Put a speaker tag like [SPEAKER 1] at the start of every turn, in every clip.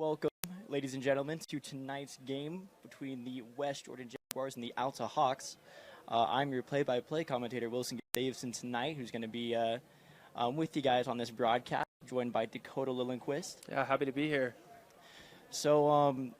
[SPEAKER 1] Welcome, ladies and gentlemen, to tonight's game between the West Jordan Jaguars and the Alta Hawks. I'm your play-by-play commentator, Wilson Davidson, tonight, who's going to be with you guys on this broadcast, joined by Dakota Lillenquist.
[SPEAKER 2] Yeah, happy to be here.
[SPEAKER 1] So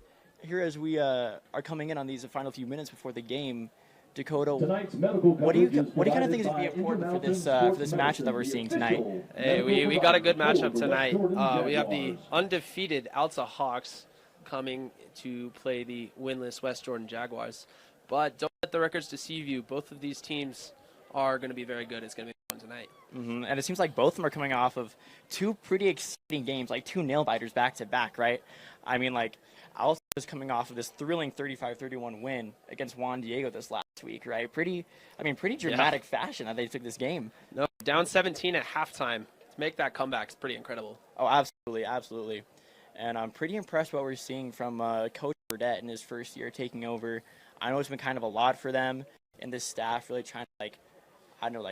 [SPEAKER 1] here as we are coming in on these final few minutes before the game, Dakota, what do you kind of think is going to be important for this matchup that we're seeing tonight?
[SPEAKER 2] Hey, we got a good matchup tonight. We have the undefeated Alta Hawks coming to play the winless West Jordan Jaguars. But don't let the records deceive you. Both of these teams are going to be very good. It's going to be fun tonight.
[SPEAKER 1] Mm-hmm. And it seems like both of them are coming off of two pretty exciting games, like two nail-biters back-to-back, right? I mean, like, Alta is coming off of this thrilling 35-31 win against Juan Diego this last week, right? Pretty dramatic fashion that they took this game.
[SPEAKER 2] No, down 17 at halftime. To make that comeback is pretty incredible.
[SPEAKER 1] Oh, absolutely, absolutely. And I'm pretty impressed with what we're seeing from Coach Burdett in his first year taking over. I know it's been kind of a lot for them and this staff really trying to,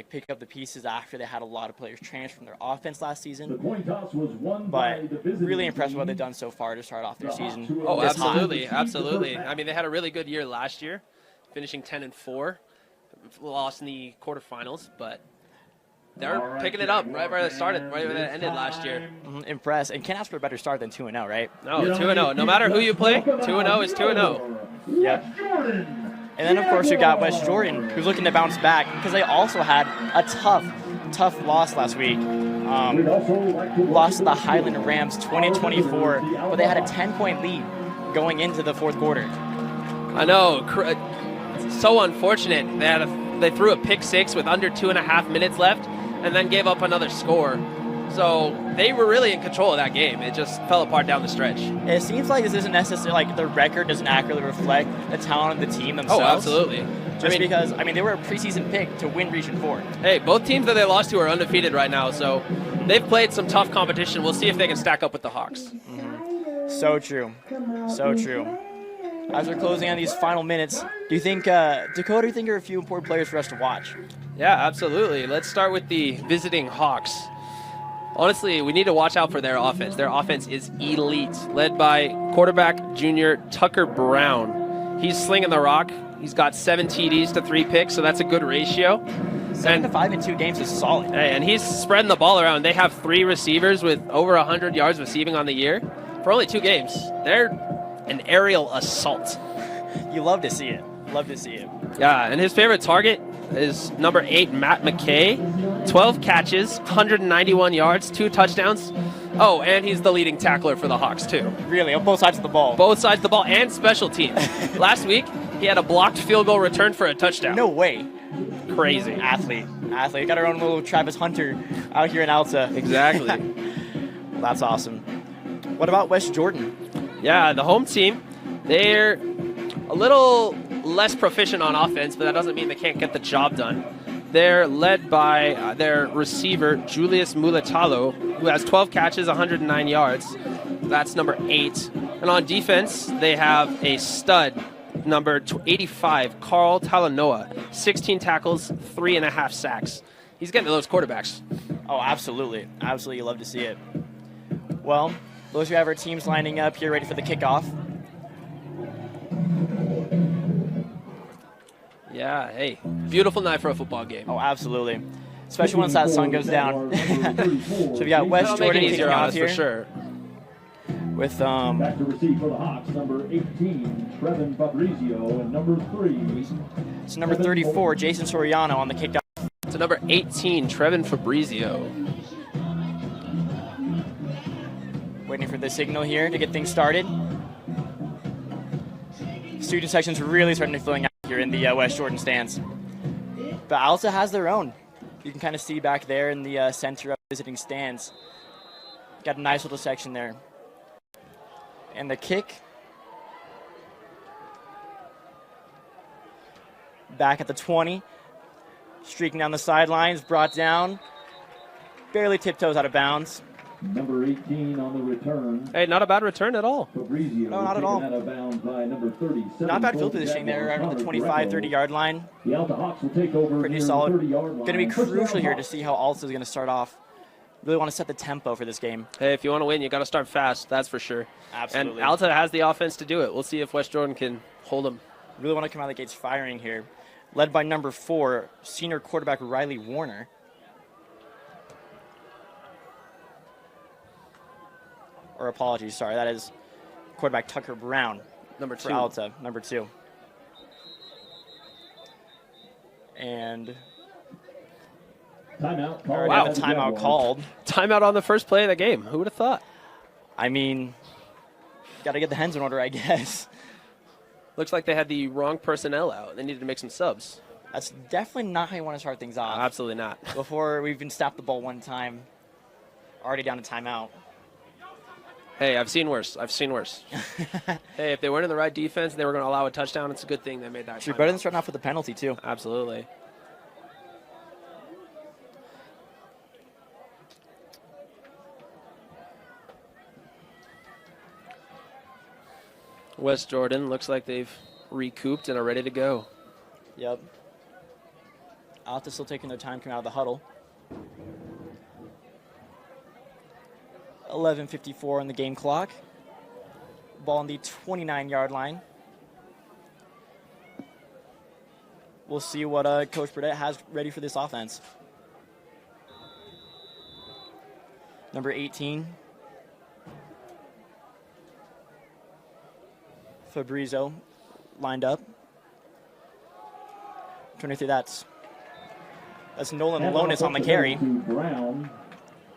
[SPEAKER 1] pick up the pieces after they had a lot of players transfer from their offense last season.
[SPEAKER 3] The coin toss was won by the
[SPEAKER 1] But really impressed with what they've done so far to start off their season.
[SPEAKER 2] Oh, absolutely, absolutely. I mean, they had a really good year last year, finishing 10-4, lost in the quarterfinals, but they're picking it up right where they started, right where they ended last year.
[SPEAKER 1] Impressed. And can't ask for a better start than 2-0, right?
[SPEAKER 2] No, 2-0. No matter who you play, 2-0 is 2-0.
[SPEAKER 1] Yep. And then, of course, we got West Jordan, who's looking to bounce back because they also had a tough loss last week. Lost to the Highland Rams 20-24, but they had a 10-point lead going into the fourth quarter.
[SPEAKER 2] I know. So unfortunate. They threw a pick six with under 2.5 minutes left and then gave up another score. So they were really in control of that game. It just fell apart down the stretch.
[SPEAKER 1] It seems like this isn't necessarily, the record doesn't accurately reflect the talent of the team themselves.
[SPEAKER 2] Oh, absolutely.
[SPEAKER 1] Because they were a preseason pick to win Region 4.
[SPEAKER 2] Hey, both teams that they lost to are undefeated right now, so they've played some tough competition. We'll see if they can stack up with the Hawks.
[SPEAKER 1] Mm-hmm. So true. So true. As we're closing on these final minutes, do you think, Dakota, do you think there are a few important players for us to watch?
[SPEAKER 2] Yeah, absolutely. Let's start with the visiting Hawks. Honestly, we need to watch out for their offense. Their offense is elite, led by quarterback junior Tucker Brown. He's slinging the rock. He's got 7 TDs to 3 picks, so that's a good ratio.
[SPEAKER 1] 7 to 5 in 2 games is solid.
[SPEAKER 2] And he's spreading the ball around. They have 3 receivers with over 100 yards receiving on the year for only 2 games. They're an aerial assault.
[SPEAKER 1] You love to see it. Love to see it.
[SPEAKER 2] Yeah, and his favorite target is number 8, Matt McKay. 12 catches, 191 yards, 2 touchdowns. Oh, and he's the leading tackler for the Hawks, too.
[SPEAKER 1] Really? On both sides of the ball?
[SPEAKER 2] Both sides of the ball and special teams. Last week, he had a blocked field goal return for a touchdown.
[SPEAKER 1] No way.
[SPEAKER 2] Crazy.
[SPEAKER 1] Athlete. Got our own little Travis Hunter out here in Alta.
[SPEAKER 2] Exactly.
[SPEAKER 1] Well, that's awesome. What about West Jordan?
[SPEAKER 2] Yeah, the home team, they're a little less proficient on offense, but that doesn't mean they can't get the job done. They're led by their receiver, Julius Mulatalo, who has 12 catches, 109 yards. That's number 8. And on defense, they have a stud, number 85, Carl Talanoa. 16 tackles, 3.5 sacks. He's getting to those quarterbacks.
[SPEAKER 1] Oh, absolutely. Absolutely. You love to see it. Well, those who have our teams lining up here ready for the kickoff.
[SPEAKER 2] Yeah, hey, beautiful night for a football game.
[SPEAKER 1] Oh, absolutely. Especially once that sun goes down. So we got West Jordan kicking off here.
[SPEAKER 2] For sure.
[SPEAKER 1] With
[SPEAKER 3] back to receive for the Hawks, number 18, Trevin Fabrizio, and number 3.
[SPEAKER 1] It's number 34, Jason Soriano on the kickoff.
[SPEAKER 2] To number 18, Trevin Fabrizio.
[SPEAKER 1] Waiting for the signal here to get things started. Student section's really starting to filling out here in the West Jordan stands. But Alta has their own. You can kind of see back there in the center of visiting stands. Got a nice little section there. And the kick. Back at the 20. Streaking down the sidelines, brought down. Barely tiptoes out of bounds.
[SPEAKER 3] Number 18 on the return.
[SPEAKER 2] Hey, not a bad return at all.
[SPEAKER 3] Fabrizio,
[SPEAKER 1] no, not at all.
[SPEAKER 3] Out of bounds by number 37.
[SPEAKER 1] Not bad field positioning there, around the 25, 30-yard line.
[SPEAKER 3] The Alta Hawks will take over.
[SPEAKER 1] Pretty solid.
[SPEAKER 3] Going
[SPEAKER 1] to be crucial here to see how Alta is going to start off Really want to set the tempo for this game.
[SPEAKER 2] Hey, if you want to win, you got to start fast. That's for sure.
[SPEAKER 1] Absolutely.
[SPEAKER 2] And Alta has the offense to do it. We'll see if West Jordan can hold them.
[SPEAKER 1] Really want to come out of the gates firing here. Led by number 4, senior quarterback Riley Warner. Or apologies, sorry, that is quarterback Tucker Brown.
[SPEAKER 2] Number 2.
[SPEAKER 1] For Alta, number 2. And
[SPEAKER 3] Timeout.
[SPEAKER 1] already
[SPEAKER 2] Wow.
[SPEAKER 1] have a timeout called.
[SPEAKER 2] Timeout on the first play of the game. Who would have thought?
[SPEAKER 1] I mean, got to get the hens in order, I guess.
[SPEAKER 2] Looks like they had the wrong personnel out. They needed to make some subs.
[SPEAKER 1] That's definitely not how you want to start things off.
[SPEAKER 2] Absolutely not.
[SPEAKER 1] Before we even snapped the ball one time, already down to timeout.
[SPEAKER 2] Hey, I've seen worse. Hey, if they weren't in the right defense, they were going to allow a touchdown. It's a good thing they made that.
[SPEAKER 1] Should be better than starting off with a penalty, too.
[SPEAKER 2] Absolutely. West Jordan looks like they've recouped and are ready to go.
[SPEAKER 1] Yep. Alta still taking their time coming out of the huddle. 11:54 on the game clock. Ball on the 29-yard line. We'll see what Coach Burdett has ready for this offense. Number 18. Fabrizio lined up. 23, that's Nolan Lonis on the carry.
[SPEAKER 3] Brown.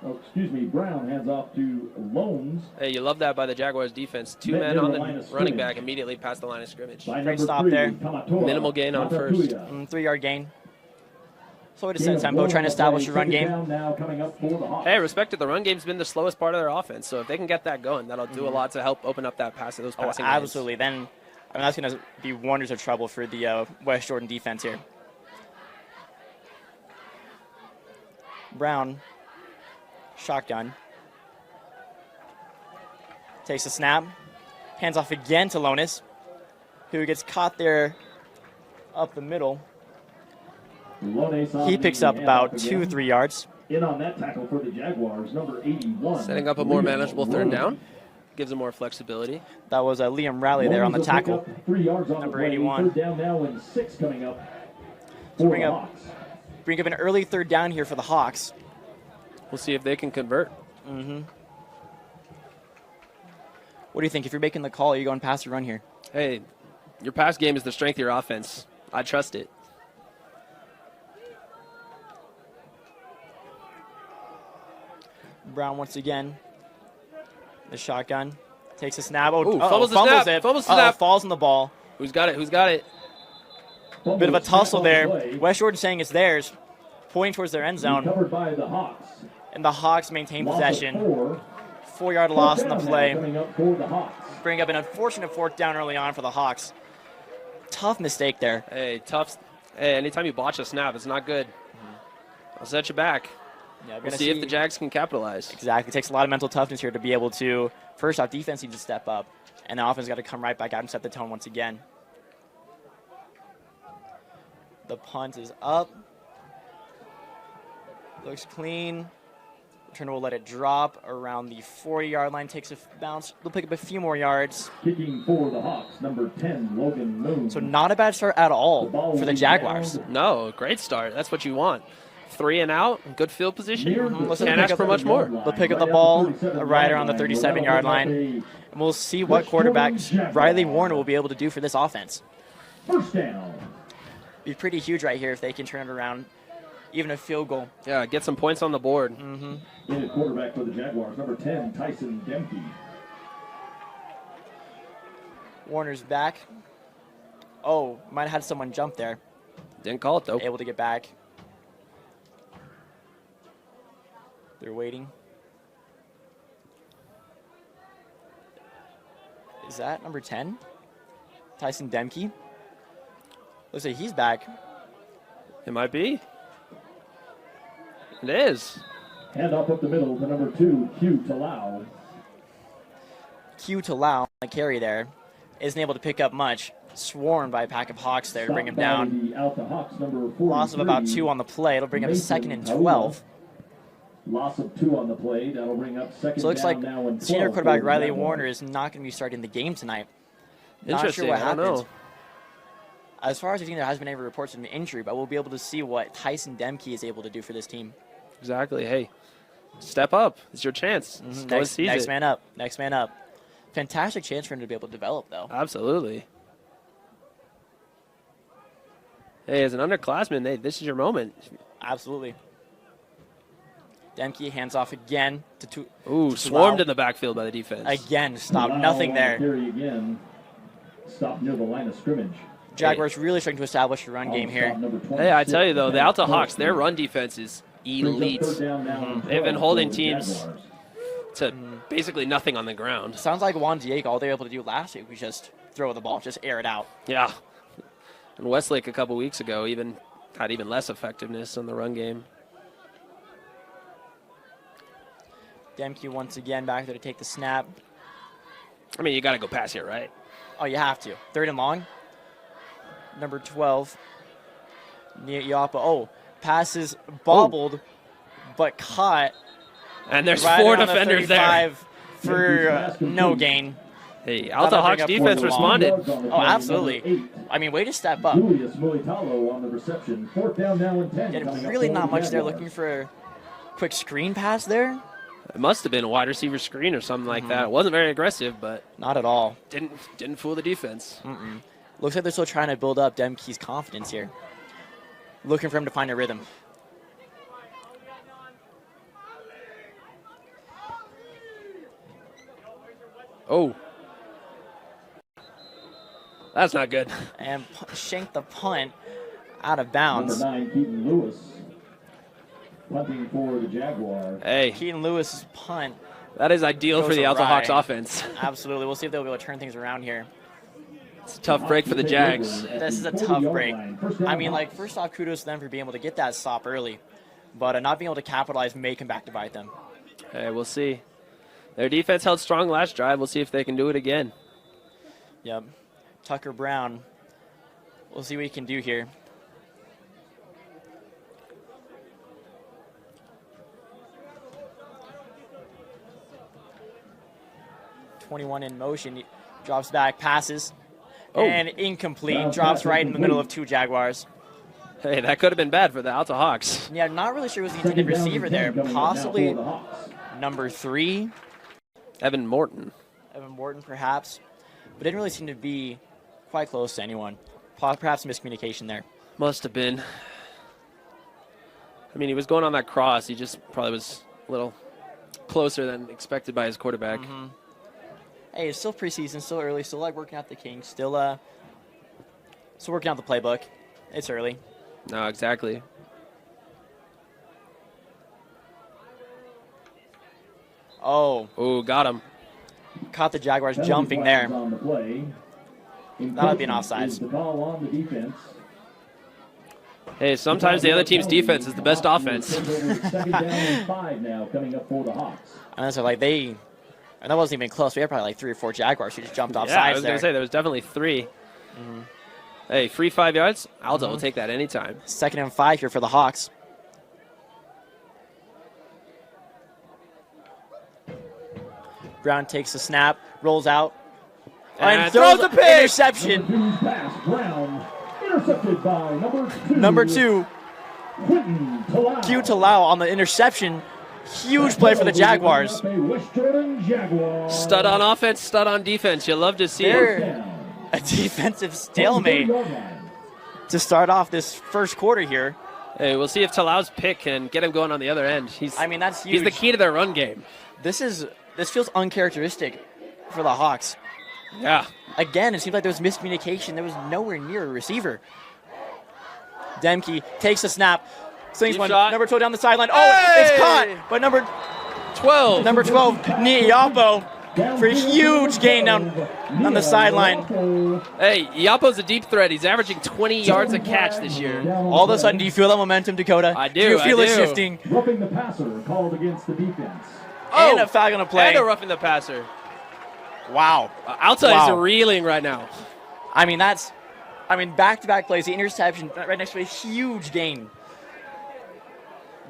[SPEAKER 3] Oh, excuse me, Brown hands off to Loans.
[SPEAKER 2] Hey, you love that by the Jaguars defense. 2 men on the running back immediately past the line of scrimmage.
[SPEAKER 1] Great stop there.
[SPEAKER 2] Minimal gain on first.
[SPEAKER 1] 3-yard gain. So way to set tempo, trying to establish a run game.
[SPEAKER 2] Hey, respect it. The run game's been the slowest part of their offense, so if they can get that going, that'll do a lot to help open up that pass. Those passing lanes.
[SPEAKER 1] Absolutely. Then, I mean, that's going to be wonders of trouble for the West Jordan defense here. Brown, shotgun. Takes a snap. Hands off again to Lonis, who gets caught there up the middle. He picks up about 2-3 yards.
[SPEAKER 3] In on that tackle for the Jaguars, number 81.
[SPEAKER 2] Setting up a more manageable third down. Gives them more flexibility.
[SPEAKER 1] That was Liam Rowley there on the tackle.
[SPEAKER 3] 3 yards on
[SPEAKER 1] number
[SPEAKER 3] the play.
[SPEAKER 1] 81.
[SPEAKER 3] Third down now and 6 coming up.
[SPEAKER 1] So bring up an early third down here for the Hawks.
[SPEAKER 2] We'll see if they can convert.
[SPEAKER 1] Mm-hmm. What do you think? If you're making the call, are you going pass or run here?
[SPEAKER 2] Hey, your pass game is the strength of your offense. I trust it.
[SPEAKER 1] Brown once again. The shotgun. Takes a snap.
[SPEAKER 2] Fumbles the snap.
[SPEAKER 1] It.
[SPEAKER 2] Fumbles the snap.
[SPEAKER 1] Falls on the ball.
[SPEAKER 2] Who's got it? Who's got it?
[SPEAKER 1] Bit of a tussle there. West Jordan saying it's theirs. Pointing towards their end zone.
[SPEAKER 3] Covered by the Hawks.
[SPEAKER 1] And the Hawks maintain possession. 4-yard loss in the play. Bring up an unfortunate fourth down early on for the Hawks. Tough mistake there.
[SPEAKER 2] Hey, tough. Hey, anytime you botch a snap, it's not good. I'll set you back.
[SPEAKER 1] Yeah,
[SPEAKER 2] we'll see if the Jags can capitalize.
[SPEAKER 1] Exactly. It takes a lot of mental toughness here to be able to, first off, defense needs to step up. And the offense got to come right back out and set the tone once again. The punt is up. Looks clean. Turner will let it drop around the 40-yard line. Takes a bounce. They'll pick up a few more yards.
[SPEAKER 3] Kicking for the Hawks, number 10, Logan Moon.
[SPEAKER 1] So not a bad start at all for the Jaguars.
[SPEAKER 2] No, great start. That's what you want. 3 and out, good field position.
[SPEAKER 1] Can't
[SPEAKER 2] ask for much more.
[SPEAKER 1] They'll pick up the ball right around the 37-yard line. And we'll see what quarterback Riley Warner will be able to do for this offense.
[SPEAKER 3] First down.
[SPEAKER 1] Be pretty huge right here if they can turn it around. Even a field goal.
[SPEAKER 2] Yeah, get some points on the board.
[SPEAKER 3] In at quarterback for the Jaguars, number 10, Tyson Demke.
[SPEAKER 1] Warner's back. Oh, might have had someone jump there.
[SPEAKER 2] Didn't call it, though.
[SPEAKER 1] Able to get back. They're waiting. Is that number 10? Tyson Demke? Looks like he's back.
[SPEAKER 3] It might be.
[SPEAKER 2] It is.
[SPEAKER 3] Hand off up the middle to number 2, Q Talau.
[SPEAKER 1] Q Talau, the carry there, isn't able to pick up much. Swarmed by a pack of Hawks there to bring him down.
[SPEAKER 3] The Alta Hawks, number 43,
[SPEAKER 1] Loss of about 2 on the play. It'll bring up a 2nd and 12.
[SPEAKER 3] Loss of 2 on the play. That'll bring up second
[SPEAKER 1] So it looks
[SPEAKER 3] down
[SPEAKER 1] like
[SPEAKER 3] now and
[SPEAKER 1] senior
[SPEAKER 3] 12
[SPEAKER 1] quarterback
[SPEAKER 3] for the
[SPEAKER 1] Riley
[SPEAKER 3] Jaguars.
[SPEAKER 1] Warner is not going to be starting the game tonight. Not
[SPEAKER 2] Interesting.
[SPEAKER 1] sure what
[SPEAKER 2] I don't
[SPEAKER 1] happened.
[SPEAKER 2] know.
[SPEAKER 1] As far as I've seen, there hasn't been any reports of an injury, but we'll be able to see what Tyson Demke is able to do for this team.
[SPEAKER 2] Exactly. Hey, step up. It's your chance. Just go and seize
[SPEAKER 1] Next
[SPEAKER 2] it.
[SPEAKER 1] man up. Next man up. Fantastic chance for him to be able to develop, though.
[SPEAKER 2] Absolutely. Hey, as an underclassman, hey, this is your moment.
[SPEAKER 1] Absolutely. Demke hands off again to
[SPEAKER 2] Ooh, swarmed in the backfield by the defense.
[SPEAKER 1] Again, stop.
[SPEAKER 3] Wow,
[SPEAKER 1] Nothing
[SPEAKER 3] on the
[SPEAKER 1] there.
[SPEAKER 3] carry again. Stop near the line of scrimmage.
[SPEAKER 1] Jaguars really starting to establish a run game here.
[SPEAKER 2] Hey, I tell you, though, the Alta Hawks, their run defense is elite. They've been holding teams to basically nothing on the ground.
[SPEAKER 1] Sounds like Juan Diego, all they were able to do last week was just throw the ball, just air it out.
[SPEAKER 2] Yeah. And Westlake a couple weeks ago had even less effectiveness on the run game.
[SPEAKER 1] Demke once again back there to take the snap.
[SPEAKER 2] I mean, you got to go pass here, right?
[SPEAKER 1] Oh, you have to. 3rd and long. Number 12. Yapo. Oh, passes bobbled, but caught.
[SPEAKER 2] And there's
[SPEAKER 1] right
[SPEAKER 2] 4
[SPEAKER 1] around the
[SPEAKER 2] defenders there.
[SPEAKER 1] 35 for no gain.
[SPEAKER 2] Hey, Alta
[SPEAKER 1] That'll bring
[SPEAKER 2] Hawks
[SPEAKER 1] up
[SPEAKER 2] defense
[SPEAKER 1] 4th and long.
[SPEAKER 2] responded.
[SPEAKER 1] Oh, absolutely. I mean, way to step up.
[SPEAKER 3] Julius Mulitalo on the reception. 4th down now and 10.
[SPEAKER 1] And
[SPEAKER 3] coming up
[SPEAKER 1] really
[SPEAKER 3] for
[SPEAKER 1] not
[SPEAKER 3] the
[SPEAKER 1] much there.
[SPEAKER 3] Jaguars.
[SPEAKER 1] Looking for a quick screen pass there.
[SPEAKER 2] It must have been a wide receiver screen or something like that. It wasn't very aggressive, but
[SPEAKER 1] Not at all.
[SPEAKER 2] didn't fool the defense.
[SPEAKER 1] Looks like they're still trying to build up Demke's confidence here. Looking for him to find a rhythm.
[SPEAKER 2] Oh. That's not good.
[SPEAKER 1] And shanked the punt out of bounds.
[SPEAKER 3] Number 9, Keaton Lewis. Punting for the Jaguars.
[SPEAKER 2] Hey,
[SPEAKER 1] Keaton Lewis's punt.
[SPEAKER 2] that is ideal for
[SPEAKER 1] Goes
[SPEAKER 2] the Alta
[SPEAKER 1] awry.
[SPEAKER 2] Hawks offense.
[SPEAKER 1] Absolutely. We'll see if they'll be able to turn things around here.
[SPEAKER 2] It's a tough break for the Jags.
[SPEAKER 1] This is a tough break. I mean, like, first off, kudos to them for being able to get that stop early. But not being able to capitalize may come back to bite them.
[SPEAKER 2] Hey, we'll see. Their defense held strong last drive. We'll see if they can do it again.
[SPEAKER 1] Yep. Tucker Brown. We'll see what he can do here. .21 in motion. He drops back, passes, and incomplete. Drops right in the middle of 2 Jaguars.
[SPEAKER 2] Hey, that could have been bad for the Alta Hawks.
[SPEAKER 1] Yeah, not really sure who was the intended receiver there. Possibly number 3,
[SPEAKER 2] Evan Morton.
[SPEAKER 1] Evan Morton, perhaps. But didn't really seem to be quite close to anyone. Perhaps miscommunication there.
[SPEAKER 2] Must have been. I mean, he was going on that cross. He just probably was a little closer than expected by his quarterback.
[SPEAKER 1] Hey, it's still preseason, still early, still like working out the kinks, still working out the playbook. It's early.
[SPEAKER 2] No, exactly.
[SPEAKER 1] Oh,
[SPEAKER 2] Got him.
[SPEAKER 1] caught the Jaguars jumping there. That'll be an offsides.
[SPEAKER 3] The call on the defense.
[SPEAKER 2] Hey, sometimes the other team's defense is the best offense.
[SPEAKER 3] Second down and 5 now coming up for the Hawks.
[SPEAKER 1] And so like and that wasn't even close. We had probably like 3 or 4 Jaguars who just jumped off
[SPEAKER 2] Yeah, I
[SPEAKER 1] sides
[SPEAKER 2] was
[SPEAKER 1] there.
[SPEAKER 2] going to say, there was definitely 3. Hey, free 5 yards. Alta will take that anytime.
[SPEAKER 1] 2nd and 5 here for the Hawks. Brown takes the snap, rolls out,
[SPEAKER 2] And
[SPEAKER 1] throws
[SPEAKER 2] throws
[SPEAKER 1] a
[SPEAKER 2] a pick.
[SPEAKER 1] interception.
[SPEAKER 3] Pass, Brown, intercepted by
[SPEAKER 1] Number 2,
[SPEAKER 3] Quentin Talau.
[SPEAKER 1] Q Talau on the interception. Huge play for the Jaguars.
[SPEAKER 2] Stud on offense, stud on defense. You love to see
[SPEAKER 1] They're
[SPEAKER 2] it.
[SPEAKER 1] a defensive stalemate to start off this first quarter here.
[SPEAKER 2] Hey, we'll see if Talau's pick can get him going on the other end.
[SPEAKER 1] That's huge.
[SPEAKER 2] He's the key to their run game.
[SPEAKER 1] This feels uncharacteristic for the Hawks.
[SPEAKER 2] Yeah.
[SPEAKER 1] Again, it seems like there was miscommunication. There was nowhere near a receiver. Demke takes the snap. Slings
[SPEAKER 2] Deep
[SPEAKER 1] one.
[SPEAKER 2] shot.
[SPEAKER 1] Number 12 down the sideline. Oh,
[SPEAKER 2] Hey!
[SPEAKER 1] it's caught. But number
[SPEAKER 2] 12.
[SPEAKER 1] 12, Niapo, for a huge gain down on the sideline.
[SPEAKER 2] Hey, Yapo's a deep threat. He's averaging 20 yards a catch this year.
[SPEAKER 1] All of a sudden, do you feel that momentum, Dakota?
[SPEAKER 2] I do,
[SPEAKER 1] Do you feel
[SPEAKER 2] I
[SPEAKER 1] it
[SPEAKER 2] do.
[SPEAKER 1] shifting?
[SPEAKER 3] Roughing the passer called against the defense.
[SPEAKER 1] And a foul gonna play.
[SPEAKER 2] And a roughing the passer.
[SPEAKER 1] Wow.
[SPEAKER 2] Alta
[SPEAKER 1] Wow.
[SPEAKER 2] is reeling right now.
[SPEAKER 1] Back-to-back plays, the interception right next to a huge gain.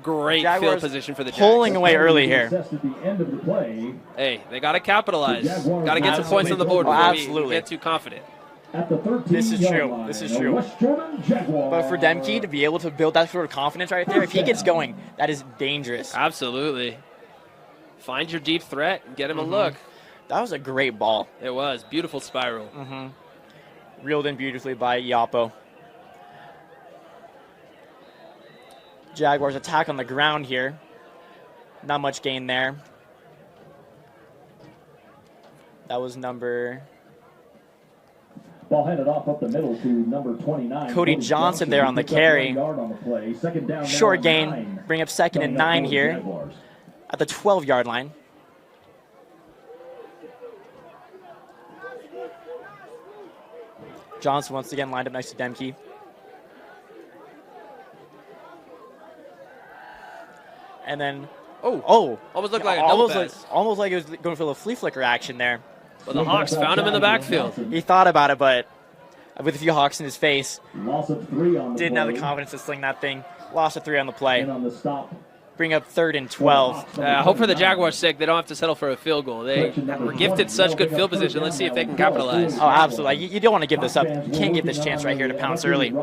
[SPEAKER 2] Great field
[SPEAKER 1] Jaguars
[SPEAKER 2] position for the Jags.
[SPEAKER 1] pulling away early here.
[SPEAKER 3] Assessed at the end of the play.
[SPEAKER 2] Hey, they got to capitalize.
[SPEAKER 3] The Jaguars
[SPEAKER 2] Got to get some points on the board
[SPEAKER 1] Oh,
[SPEAKER 2] before
[SPEAKER 1] absolutely.
[SPEAKER 2] we get too confident.
[SPEAKER 3] At the 13
[SPEAKER 1] This is
[SPEAKER 3] yard
[SPEAKER 1] true.
[SPEAKER 3] line,
[SPEAKER 1] This is
[SPEAKER 3] the
[SPEAKER 1] true.
[SPEAKER 3] West Jordan Jaguars.
[SPEAKER 1] But for Demke to be able to build that sort of confidence right there, if he gets going, that is dangerous.
[SPEAKER 2] Absolutely. Find your deep threat and get him a look.
[SPEAKER 1] That was a great ball.
[SPEAKER 2] It was. Beautiful spiral.
[SPEAKER 1] Reeled in beautifully by Iapo. Jaguars attack on the ground here. Not much gain there. That was number...
[SPEAKER 3] Ball handed off up the middle to number 29.
[SPEAKER 1] Cody Johnson there on the carry.
[SPEAKER 3] Yard on the play. Second down now
[SPEAKER 1] Short
[SPEAKER 3] and
[SPEAKER 1] gain.
[SPEAKER 3] 9.
[SPEAKER 1] Bring up second and
[SPEAKER 3] Coming
[SPEAKER 1] 9
[SPEAKER 3] up for the
[SPEAKER 1] here
[SPEAKER 3] Jaguars.
[SPEAKER 1] at the 12-yard line. Johnson once again lined up next to Demke. And then,
[SPEAKER 2] Almost looked like a
[SPEAKER 1] almost
[SPEAKER 2] double
[SPEAKER 1] like,
[SPEAKER 2] pass.
[SPEAKER 1] almost like it was going for the flea flicker action there.
[SPEAKER 2] But the Hawks found him in the backfield.
[SPEAKER 1] He thought about it, but with a few Hawks in his face,
[SPEAKER 3] Loss of 3 on the
[SPEAKER 1] didn't have the
[SPEAKER 3] play.
[SPEAKER 1] confidence to sling that thing. Lost a 3 on the play.
[SPEAKER 3] And on the stop.
[SPEAKER 1] Bring up 3rd and 12.
[SPEAKER 2] Hope for the Jaguars' sake they don't have to settle for a field goal. They were gifted such good field position. Let's see if they can capitalize.
[SPEAKER 1] Oh, absolutely. You don't want to give this up. You can't give this chance right here to pounce early.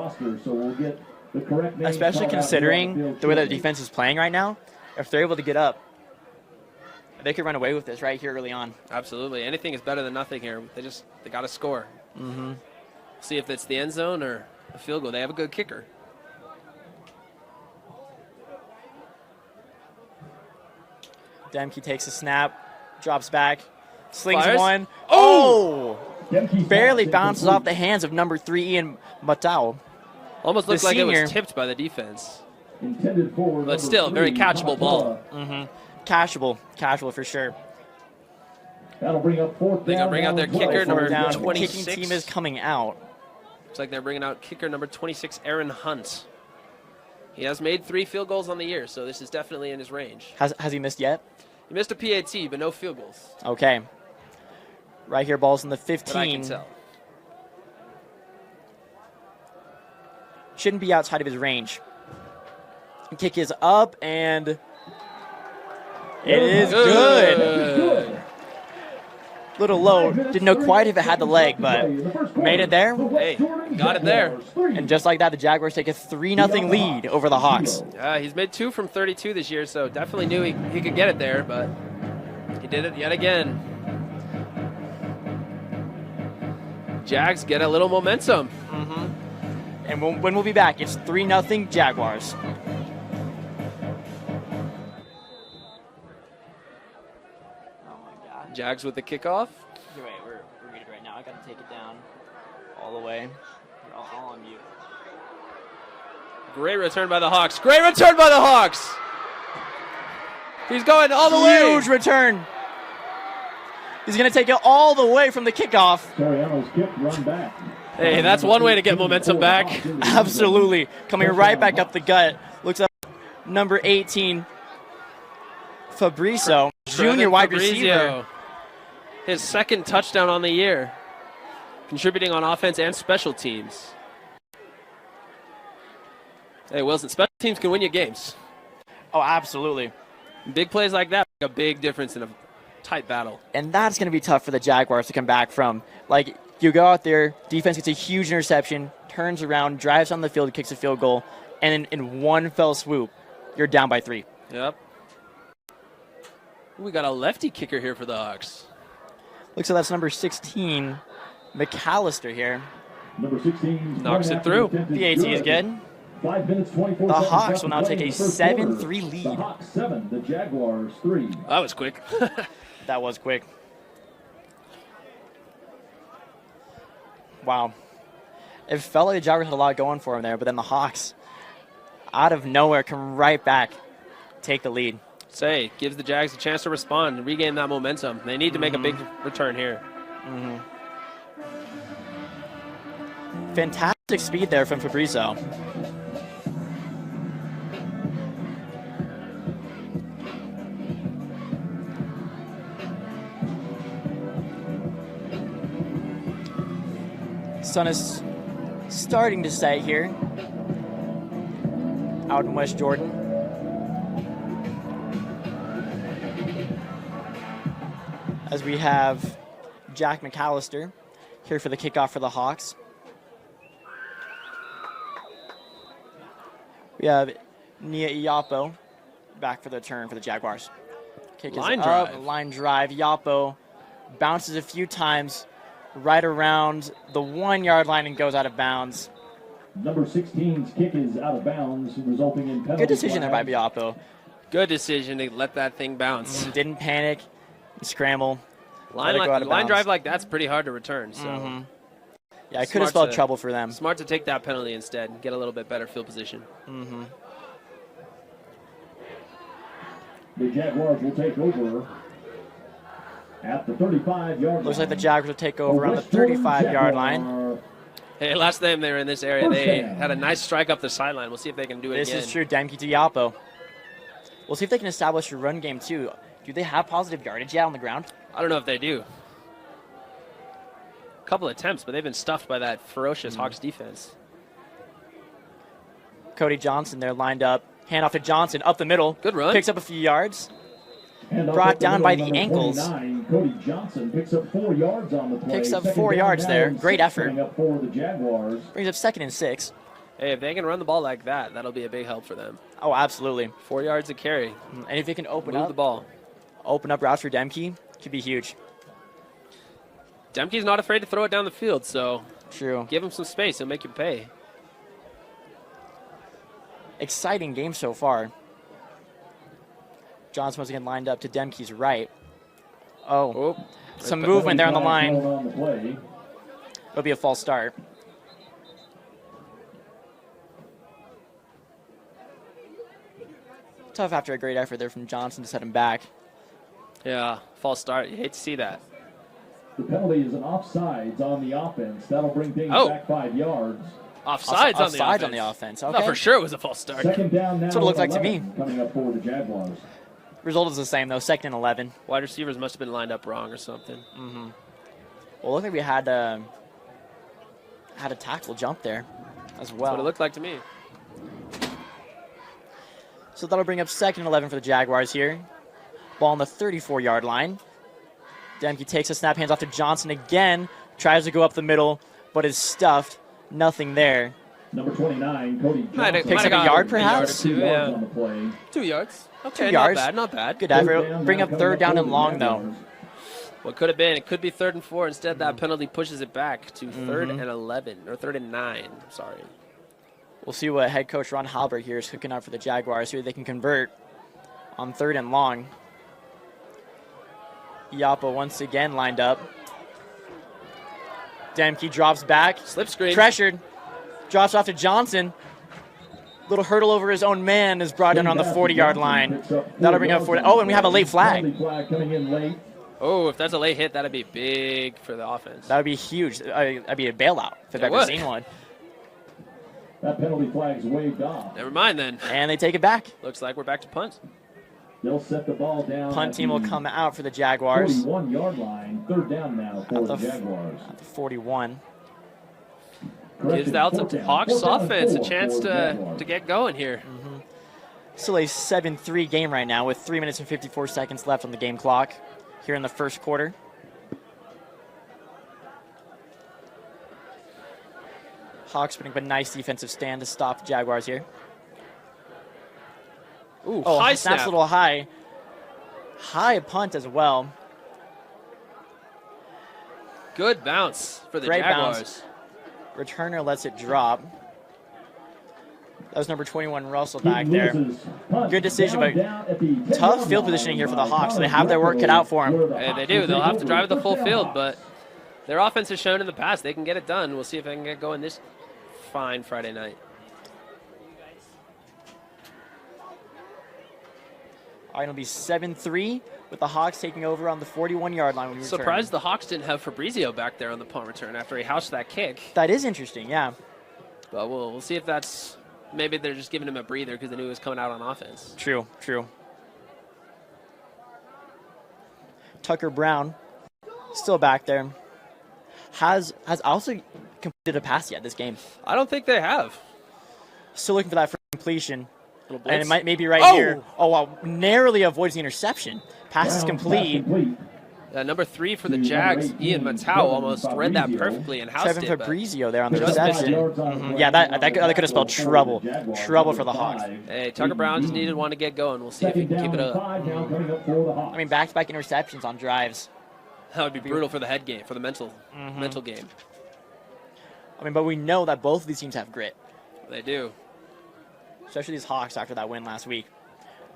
[SPEAKER 1] Especially considering the way that the defense is playing right now. If they're able to get up, they could run away with this right here early on.
[SPEAKER 2] Absolutely. Anything is better than nothing here. They got to score. See if it's the end zone or a field goal. They have a good kicker.
[SPEAKER 1] Demke takes a snap, drops back, slings
[SPEAKER 2] Fires.
[SPEAKER 1] one.
[SPEAKER 2] Oh!
[SPEAKER 1] Barely bounces off the hands of number 3, Ian Matau.
[SPEAKER 2] Almost looked like it
[SPEAKER 1] senior.
[SPEAKER 2] was tipped by the defense.
[SPEAKER 3] But
[SPEAKER 2] But still, very catchable ball.
[SPEAKER 1] Casual for sure.
[SPEAKER 3] That'll bring up 4th
[SPEAKER 2] They're
[SPEAKER 3] down.
[SPEAKER 2] gonna bring out their
[SPEAKER 3] now and
[SPEAKER 2] kicker,
[SPEAKER 3] 12.
[SPEAKER 2] number
[SPEAKER 1] Down.
[SPEAKER 2] 26.
[SPEAKER 1] Kicking team is coming out.
[SPEAKER 2] Looks like they're bringing out kicker number 26, Aaron Hunt. He has made 3 field goals on the year, so this is definitely in his range.
[SPEAKER 1] Has he missed yet?
[SPEAKER 2] He missed a PAT, but no field goals.
[SPEAKER 1] Okay. Right here, ball's in the 15.
[SPEAKER 2] That I can tell.
[SPEAKER 1] Shouldn't be outside of his range. Kick is up, and it is good. Little low. Didn't know quite if it had the leg, but made it there.
[SPEAKER 2] Hey, got it there.
[SPEAKER 1] And just like that, the Jaguars take a 3-0 lead over the Hawks.
[SPEAKER 2] He's made 2 from 32 this year, so definitely knew he could get it there, but he did it yet again. Jags get a little momentum.
[SPEAKER 1] And when we'll be back, it's 3-0 Jaguars.
[SPEAKER 2] Jags with the kickoff.
[SPEAKER 1] You're right, we're reading right now. I gotta take it down all the way. You're all on mute.
[SPEAKER 2] Great return by the Hawks. Great return by the Hawks. He's going all the way.
[SPEAKER 1] Huge return. He's gonna take it all the way from the kickoff.
[SPEAKER 3] Soriano's kick, run back.
[SPEAKER 2] Hey, that's one way to get momentum back.
[SPEAKER 1] Absolutely. Coming right back up the gut. Looks up number 18, Fabrizio, junior wide receiver.
[SPEAKER 2] His 2nd touchdown on the year. Contributing on offense and special teams. Hey, Wilson, special teams can win you games.
[SPEAKER 1] Oh, absolutely.
[SPEAKER 2] Big plays like that make a big difference in a tight battle.
[SPEAKER 1] And that's going to be tough for the Jaguars to come back from. Like, you go out there, defense gets a huge interception, turns around, drives on the field, kicks a field goal, and in one fell swoop, you're down by 3.
[SPEAKER 2] Yep. We got a lefty kicker here for the Hawks.
[SPEAKER 1] Looks like that's number 16, McAllister here.
[SPEAKER 3] Number 16
[SPEAKER 2] Knocks it through.
[SPEAKER 1] PAT is good.
[SPEAKER 3] 5 minutes, 24
[SPEAKER 1] The
[SPEAKER 3] seconds
[SPEAKER 1] Hawks
[SPEAKER 3] left
[SPEAKER 1] will
[SPEAKER 3] to
[SPEAKER 1] now
[SPEAKER 3] play
[SPEAKER 1] take
[SPEAKER 3] in
[SPEAKER 1] a
[SPEAKER 3] the first quarter.
[SPEAKER 1] 7-3
[SPEAKER 3] The
[SPEAKER 1] lead.
[SPEAKER 3] Hawks 7, the Jaguars 3.
[SPEAKER 2] That was quick.
[SPEAKER 1] That was quick. Wow. It felt like the Jaguars had a lot going for them there, but then the Hawks, out of nowhere, come right back, take the lead.
[SPEAKER 2] Say, gives the Jags a chance to respond and regain that momentum. They need to make a big return here.
[SPEAKER 1] Fantastic speed there from Fabrizio. Sun is starting to set here out in West Jordan. as we have Jack McAllister here for the kickoff for the Hawks. We have Nia Iapo back for the turn for the Jaguars. Kick
[SPEAKER 2] Line
[SPEAKER 1] is
[SPEAKER 2] drive.
[SPEAKER 1] up, line drive. Iapo bounces a few times right around the 1 yard line and goes out of bounds.
[SPEAKER 3] Number 16's kick is out of bounds, resulting in penalty
[SPEAKER 1] Good decision there by
[SPEAKER 3] flag.
[SPEAKER 1] Iapo.
[SPEAKER 2] Good decision to let that thing bounce.
[SPEAKER 1] Didn't panic, scramble.
[SPEAKER 2] Line drive like that's pretty hard to return. So
[SPEAKER 1] Yeah, it could have
[SPEAKER 2] Smart
[SPEAKER 1] spelled
[SPEAKER 2] to-
[SPEAKER 1] trouble for them.
[SPEAKER 2] smart to take that penalty instead and get a little bit better field position.
[SPEAKER 3] The Jaguars will take over at the 35-yard line.
[SPEAKER 1] Looks like the Jaguars will take over on the 35-yard line.
[SPEAKER 2] Hey, last time they were in this area,
[SPEAKER 3] First
[SPEAKER 2] they
[SPEAKER 3] down.
[SPEAKER 2] had a nice strike up the sideline. We'll see if they can do it
[SPEAKER 1] This
[SPEAKER 2] again.
[SPEAKER 1] is true. Demke to Iapo. We'll see if they can establish a run game, too. Do they have positive yardage yet on the ground?
[SPEAKER 2] I don't know if they do. A couple attempts, but they've been stuffed by that ferocious Hawks defense.
[SPEAKER 1] Cody Johnson there lined up. Handoff to Johnson up the middle.
[SPEAKER 2] Good run.
[SPEAKER 1] Picks up a few yards.
[SPEAKER 3] And up
[SPEAKER 1] Brought
[SPEAKER 3] at the
[SPEAKER 1] down
[SPEAKER 3] middle,
[SPEAKER 1] by the
[SPEAKER 3] number
[SPEAKER 1] ankles.
[SPEAKER 3] 29, Cody Johnson picks up 4 yards on the play.
[SPEAKER 1] Picks up
[SPEAKER 3] Second
[SPEAKER 1] 4
[SPEAKER 3] down
[SPEAKER 1] yards
[SPEAKER 3] now
[SPEAKER 1] there.
[SPEAKER 3] and
[SPEAKER 1] Great
[SPEAKER 3] 6
[SPEAKER 1] effort.
[SPEAKER 3] coming up for the Jaguars.
[SPEAKER 1] Brings up 2nd and 6.
[SPEAKER 2] Hey, if they can run the ball like that, that'll be a big help for them.
[SPEAKER 1] Oh, absolutely.
[SPEAKER 2] 4 yards of carry.
[SPEAKER 1] And if they can open
[SPEAKER 2] Move
[SPEAKER 1] up
[SPEAKER 2] the ball.
[SPEAKER 1] routes for Demke, could be huge.
[SPEAKER 2] Demke's not afraid to throw it down the field, so
[SPEAKER 1] True.
[SPEAKER 2] give him some space. He'll make you pay.
[SPEAKER 1] Exciting game so far. Johnson once again lined up to Demke's right. Oh,
[SPEAKER 2] Oh,
[SPEAKER 1] some movement there on the
[SPEAKER 3] Penalty
[SPEAKER 1] line.
[SPEAKER 3] flag on the play.
[SPEAKER 1] It'll be a false start. Tough after a great effort there from Johnson to set him back.
[SPEAKER 2] yeah, false start. You hate to see that.
[SPEAKER 3] The penalty is an offsides on the offense. That'll bring things
[SPEAKER 2] Oh.
[SPEAKER 3] back 5 yards.
[SPEAKER 2] Offsides on the
[SPEAKER 1] Offsides
[SPEAKER 2] offense.
[SPEAKER 1] on the offense.
[SPEAKER 2] I thought
[SPEAKER 1] Okay.
[SPEAKER 2] for sure it was a false start.
[SPEAKER 3] Second down now.
[SPEAKER 1] That's what it looked like to me.
[SPEAKER 3] 11 coming up for the Jaguars.
[SPEAKER 1] Result is the same though. 2nd and 11.
[SPEAKER 2] Wide receivers must have been lined up wrong or something.
[SPEAKER 1] Well, look like we had a tackle jump there as
[SPEAKER 2] That's
[SPEAKER 1] well.
[SPEAKER 2] what it looked like to me.
[SPEAKER 1] So that'll bring up 2nd and 11 for the Jaguars here. Ball on the 34-yard line. Demke takes a snap, hands off to Johnson again. Tries to go up the middle, but is stuffed. Nothing there.
[SPEAKER 3] Number 29, Cody
[SPEAKER 2] Might have-
[SPEAKER 3] Johnson.
[SPEAKER 1] Picks up a
[SPEAKER 2] got
[SPEAKER 1] yard,
[SPEAKER 2] a
[SPEAKER 1] perhaps?
[SPEAKER 3] 2
[SPEAKER 2] yard or two,
[SPEAKER 3] yards
[SPEAKER 2] yeah.
[SPEAKER 3] on the play.
[SPEAKER 2] 2 yards. Okay,
[SPEAKER 1] yards.
[SPEAKER 2] not bad, not bad.
[SPEAKER 1] Good
[SPEAKER 3] Third
[SPEAKER 1] effort.
[SPEAKER 3] down
[SPEAKER 1] Bring
[SPEAKER 3] now
[SPEAKER 1] up
[SPEAKER 3] coming
[SPEAKER 1] 3rd down
[SPEAKER 3] for
[SPEAKER 1] and
[SPEAKER 3] the
[SPEAKER 1] long, though.
[SPEAKER 3] Jaguars.
[SPEAKER 2] What could have been? It could be 3rd and 4. Instead, that penalty pushes it back to 3rd and 11, or 3rd and 9. Sorry.
[SPEAKER 1] We'll see what head coach Ron Halbert here is cooking up for the Jaguars. See if they can convert on 3rd and long. Iapo once again lined up. Demke drops back.
[SPEAKER 2] Slip screen.
[SPEAKER 1] Pressured. Drops off to Johnson. Little hurdle over his own man is brought in on the 40-yard line. That'll bring up 40. Oh, and we have a late flag.
[SPEAKER 3] Penalty flag coming in late.
[SPEAKER 2] Oh, if that's a late hit, that'd be big for the offense.
[SPEAKER 1] That would be huge. That'd be a bailout if I've
[SPEAKER 2] It
[SPEAKER 1] ever
[SPEAKER 2] would.
[SPEAKER 1] seen one.
[SPEAKER 3] That penalty flag's waved off.
[SPEAKER 2] Never mind then.
[SPEAKER 1] And they take it back.
[SPEAKER 2] Looks like we're back to punt.
[SPEAKER 3] They'll set the ball down.
[SPEAKER 1] Punt
[SPEAKER 3] at
[SPEAKER 1] team will
[SPEAKER 3] the
[SPEAKER 1] come out for the Jaguars
[SPEAKER 3] 41-yard line. 3rd down now for the Jaguars.
[SPEAKER 1] at the 41.
[SPEAKER 2] Gives the Alta Hawks offense a chance to get going here.
[SPEAKER 1] Still a 7-3 game right now with 3 minutes and 54 seconds left on the game clock here in the first quarter. Hawks putting up a nice defensive stand to stop the Jaguars here.
[SPEAKER 2] Ooh,
[SPEAKER 1] Oh,
[SPEAKER 2] high
[SPEAKER 1] snaps
[SPEAKER 2] snap.
[SPEAKER 1] a little high. High punt as well.
[SPEAKER 2] Good bounce for the
[SPEAKER 1] Great
[SPEAKER 2] Jaguars.
[SPEAKER 1] bounce. Returner lets it drop. That was number 21 Russell back there. Good decision, but tough field positioning here for the Hawks. They have their work cut out for them.
[SPEAKER 2] Hey, they do. They'll have to drive the full field, but their offense has shown in the past they can get it done. We'll see if they can get going this fine Friday night.
[SPEAKER 1] All right, it'll be 7-3 with the Hawks taking over on the 41-yard line when we return.
[SPEAKER 2] Surprised the Hawks didn't have Fabrizio back there on the punt return after he housed that kick.
[SPEAKER 1] That is interesting, yeah.
[SPEAKER 2] But we'll see if that's maybe they're just giving him a breather because they knew he was coming out on offense.
[SPEAKER 1] True, true. Tucker Brown, still back there, has also completed a pass yet this game.
[SPEAKER 2] I don't think they have.
[SPEAKER 1] Still looking for that for completion.
[SPEAKER 2] Little
[SPEAKER 1] And
[SPEAKER 2] blitz.
[SPEAKER 1] it might maybe right
[SPEAKER 2] Oh!
[SPEAKER 1] here. Oh, wow. Narrowly avoids the interception. Pass is
[SPEAKER 3] Brown, pass
[SPEAKER 1] complete.
[SPEAKER 3] complete.
[SPEAKER 2] Number 3 for the Jags, Ian Matau, almost read that perfectly and housed
[SPEAKER 1] Trevin
[SPEAKER 2] it. but
[SPEAKER 1] Fabrizio there on the
[SPEAKER 2] just missed
[SPEAKER 1] reception. Yeah, that could have spelled trouble. Trouble for the Hawks.
[SPEAKER 2] Hey, Tucker Brown just needed one to get going. We'll see if he can keep it up.
[SPEAKER 1] I mean, back-to-back interceptions on drives.
[SPEAKER 2] That would be brutal for the head game, for the mental game.
[SPEAKER 1] I mean, but we know that both of these teams have grit.
[SPEAKER 2] They do.
[SPEAKER 1] Especially these Hawks after that win last week.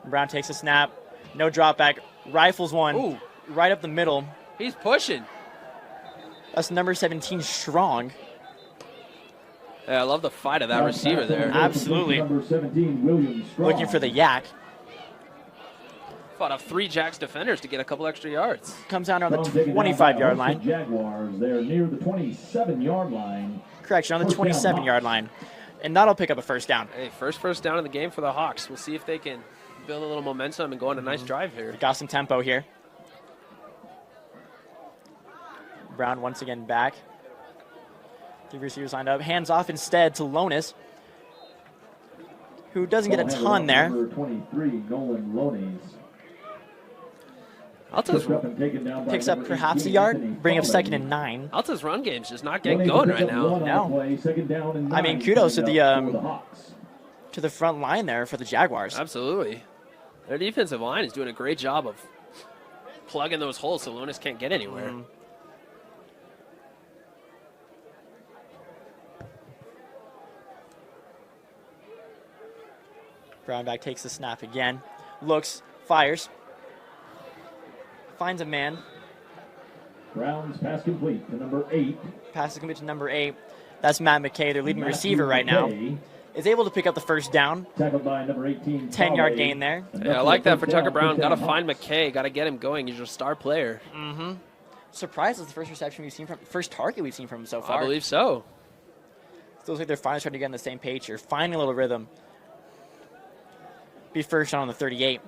[SPEAKER 1] Brown takes a snap. No drop back. Rifles one.
[SPEAKER 2] Ooh.
[SPEAKER 1] Right up the middle.
[SPEAKER 2] He's pushing.
[SPEAKER 1] That's number 17, Strong.
[SPEAKER 2] Yeah, I love the fight of that receiver there.
[SPEAKER 1] Absolutely.
[SPEAKER 3] Number 17, William Strong.
[SPEAKER 1] Looking for the yak.
[SPEAKER 2] Fought off 3 Jags defenders to get a couple extra yards.
[SPEAKER 1] Comes down on the
[SPEAKER 3] Strong taken down by
[SPEAKER 1] 25-yard
[SPEAKER 3] the
[SPEAKER 1] line.
[SPEAKER 3] Jaguars. They're near the 27-yard line.
[SPEAKER 1] Correction, on the
[SPEAKER 3] First down,
[SPEAKER 1] 27-yard line. And that'll pick up a first down.
[SPEAKER 2] Hey, first down in the game for the Hawks. We'll see if they can build a little momentum and go on a nice drive here.
[SPEAKER 1] Got some tempo here. Brown once again back. The receivers lined up. Hands off instead to Lonis, who doesn't get a ton there.
[SPEAKER 3] Number 23, Nolan Lones.
[SPEAKER 2] Alta's
[SPEAKER 1] Picks up perhaps a yard, bring up 2nd and 9.
[SPEAKER 2] Alta's run game's just not getting going right now.
[SPEAKER 1] No. I mean, kudos to the front line there for the Jaguars.
[SPEAKER 2] Absolutely. Their defensive line is doing a great job of plugging those holes so Lonis can't get anywhere.
[SPEAKER 1] Brownback takes the snap again. Looks, fires. Finds a man.
[SPEAKER 3] Brown's pass complete to number 8.
[SPEAKER 1] Passes complete to number 8. That's Matt McKay, their leading receiver right now. Is able to pick up the first down.
[SPEAKER 3] Tackled by number 18.
[SPEAKER 1] 10-yard gain there.
[SPEAKER 2] Yeah, I like that for Tucker Brown. Got to find McKay. Got to get him going. He's your star player.
[SPEAKER 1] Surprised it's the first reception we've seen from, first target we've seen from him so far.
[SPEAKER 2] I believe so.
[SPEAKER 1] Feels like they're finally starting to get on the same page here. Finding a little rhythm. Be first down on the 38.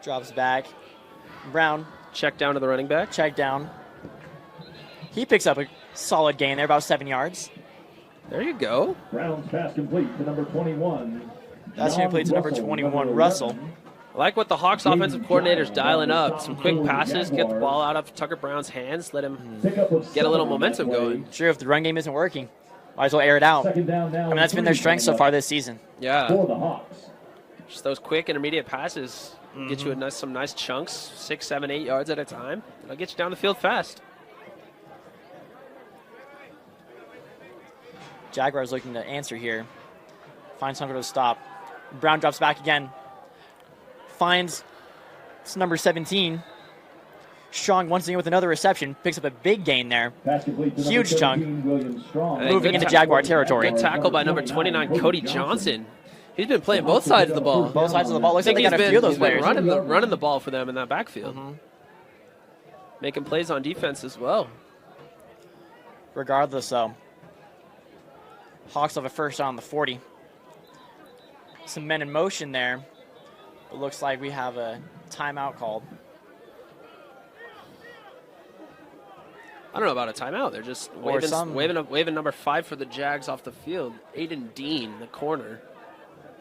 [SPEAKER 1] Drops back. Brown.
[SPEAKER 2] Check down to the running back.
[SPEAKER 1] Check down. He picks up a solid gain there, about 7 yards.
[SPEAKER 2] There you go.
[SPEAKER 3] Brown's pass complete to number 21.
[SPEAKER 1] That's complete to number 21, Russell.
[SPEAKER 2] I like what the Hawks offensive coordinator's dialing up. Some quick passes, get the ball out of Tucker Brown's hands, let him get a little momentum going.
[SPEAKER 1] Sure, if the run game isn't working, might as well air it out. I mean, that's been their strength so far this season.
[SPEAKER 2] Yeah.
[SPEAKER 3] For the Hawks.
[SPEAKER 2] Just those quick intermediate passes get you some nice chunks, 6, 7, 8 yards at a time. That'll get you down the field fast.
[SPEAKER 1] Jaguars looking to answer here. Finds somewhere to stop. Brown drops back again. Finds number 17. Strong once again with another reception. Picks up a big gain there. Huge chunk. Moving into Jaguar territory.
[SPEAKER 2] Good tackle by number 29, Cody Johnson. He's been playing both sides of the ball.
[SPEAKER 1] Both sides of the ball. Looks like they got a few of those players.
[SPEAKER 2] Running the ball for them in that backfield. Making plays on defense as well.
[SPEAKER 1] Regardless, though, Hawks have a first on the 40. Some men in motion there. It looks like we have a timeout called.
[SPEAKER 2] I don't know about a timeout. They're just waving number 5 for the Jags off the field. Aiden Dean, the corner.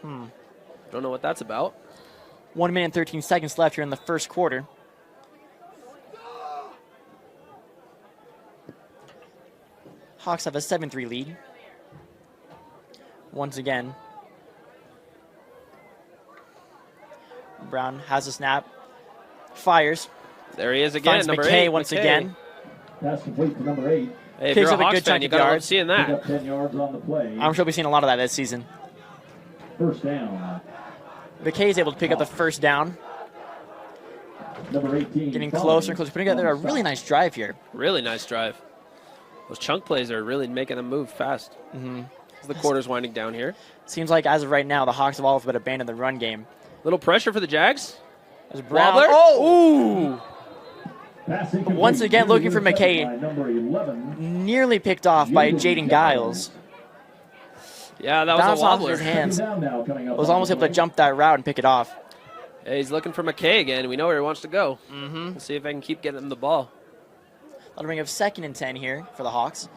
[SPEAKER 2] Don't know what that's about.
[SPEAKER 1] 1 minute and 13 seconds left here in the first quarter. Hawks have a 7-3 lead. Once again, Brown has a snap, fires.
[SPEAKER 2] There he is again.
[SPEAKER 1] Finds
[SPEAKER 2] number
[SPEAKER 1] McKay
[SPEAKER 2] 8,
[SPEAKER 1] once
[SPEAKER 2] McKay.
[SPEAKER 1] again.
[SPEAKER 3] Pass complete to number 8.
[SPEAKER 2] Hey, if
[SPEAKER 1] Picks
[SPEAKER 2] you're a
[SPEAKER 1] up a
[SPEAKER 2] Hawks
[SPEAKER 1] good
[SPEAKER 2] fan,
[SPEAKER 1] chunk
[SPEAKER 2] you
[SPEAKER 1] of
[SPEAKER 2] gotta love
[SPEAKER 1] yards.
[SPEAKER 2] seeing
[SPEAKER 3] Pick
[SPEAKER 2] that.
[SPEAKER 3] up 10 yards on the play.
[SPEAKER 1] I'm sure we've seen a lot of that this season.
[SPEAKER 3] First down.
[SPEAKER 1] McKay is able to pick up the first down.
[SPEAKER 3] Number 18.
[SPEAKER 1] Getting closer and closer. Putting together a really nice drive here.
[SPEAKER 2] Really nice drive. Those chunk plays are really making them move fast. The quarter's winding down here.
[SPEAKER 1] Seems like as of right now, the Hawks have all but abandoned the run game.
[SPEAKER 2] Little pressure for the Jags.
[SPEAKER 1] As Brown,
[SPEAKER 2] Wobbler.
[SPEAKER 1] oh!
[SPEAKER 3] Passing
[SPEAKER 1] Once again, looking for
[SPEAKER 3] complete,
[SPEAKER 1] McKay.
[SPEAKER 3] by number 11.
[SPEAKER 1] Nearly picked off by Jaden Giles.
[SPEAKER 2] Yeah, that was
[SPEAKER 1] Bounced
[SPEAKER 2] a
[SPEAKER 1] off
[SPEAKER 2] wobbler.
[SPEAKER 1] his hands.
[SPEAKER 3] Second down now coming up
[SPEAKER 1] Was
[SPEAKER 3] on
[SPEAKER 1] almost
[SPEAKER 3] the
[SPEAKER 1] able to
[SPEAKER 3] play.
[SPEAKER 1] jump that route and pick it off.
[SPEAKER 2] Hey, he's looking for McKay again. We know where he wants to go. We'll see if I can keep getting him the ball.
[SPEAKER 1] That'll bring up 2nd and 10 here for the Hawks.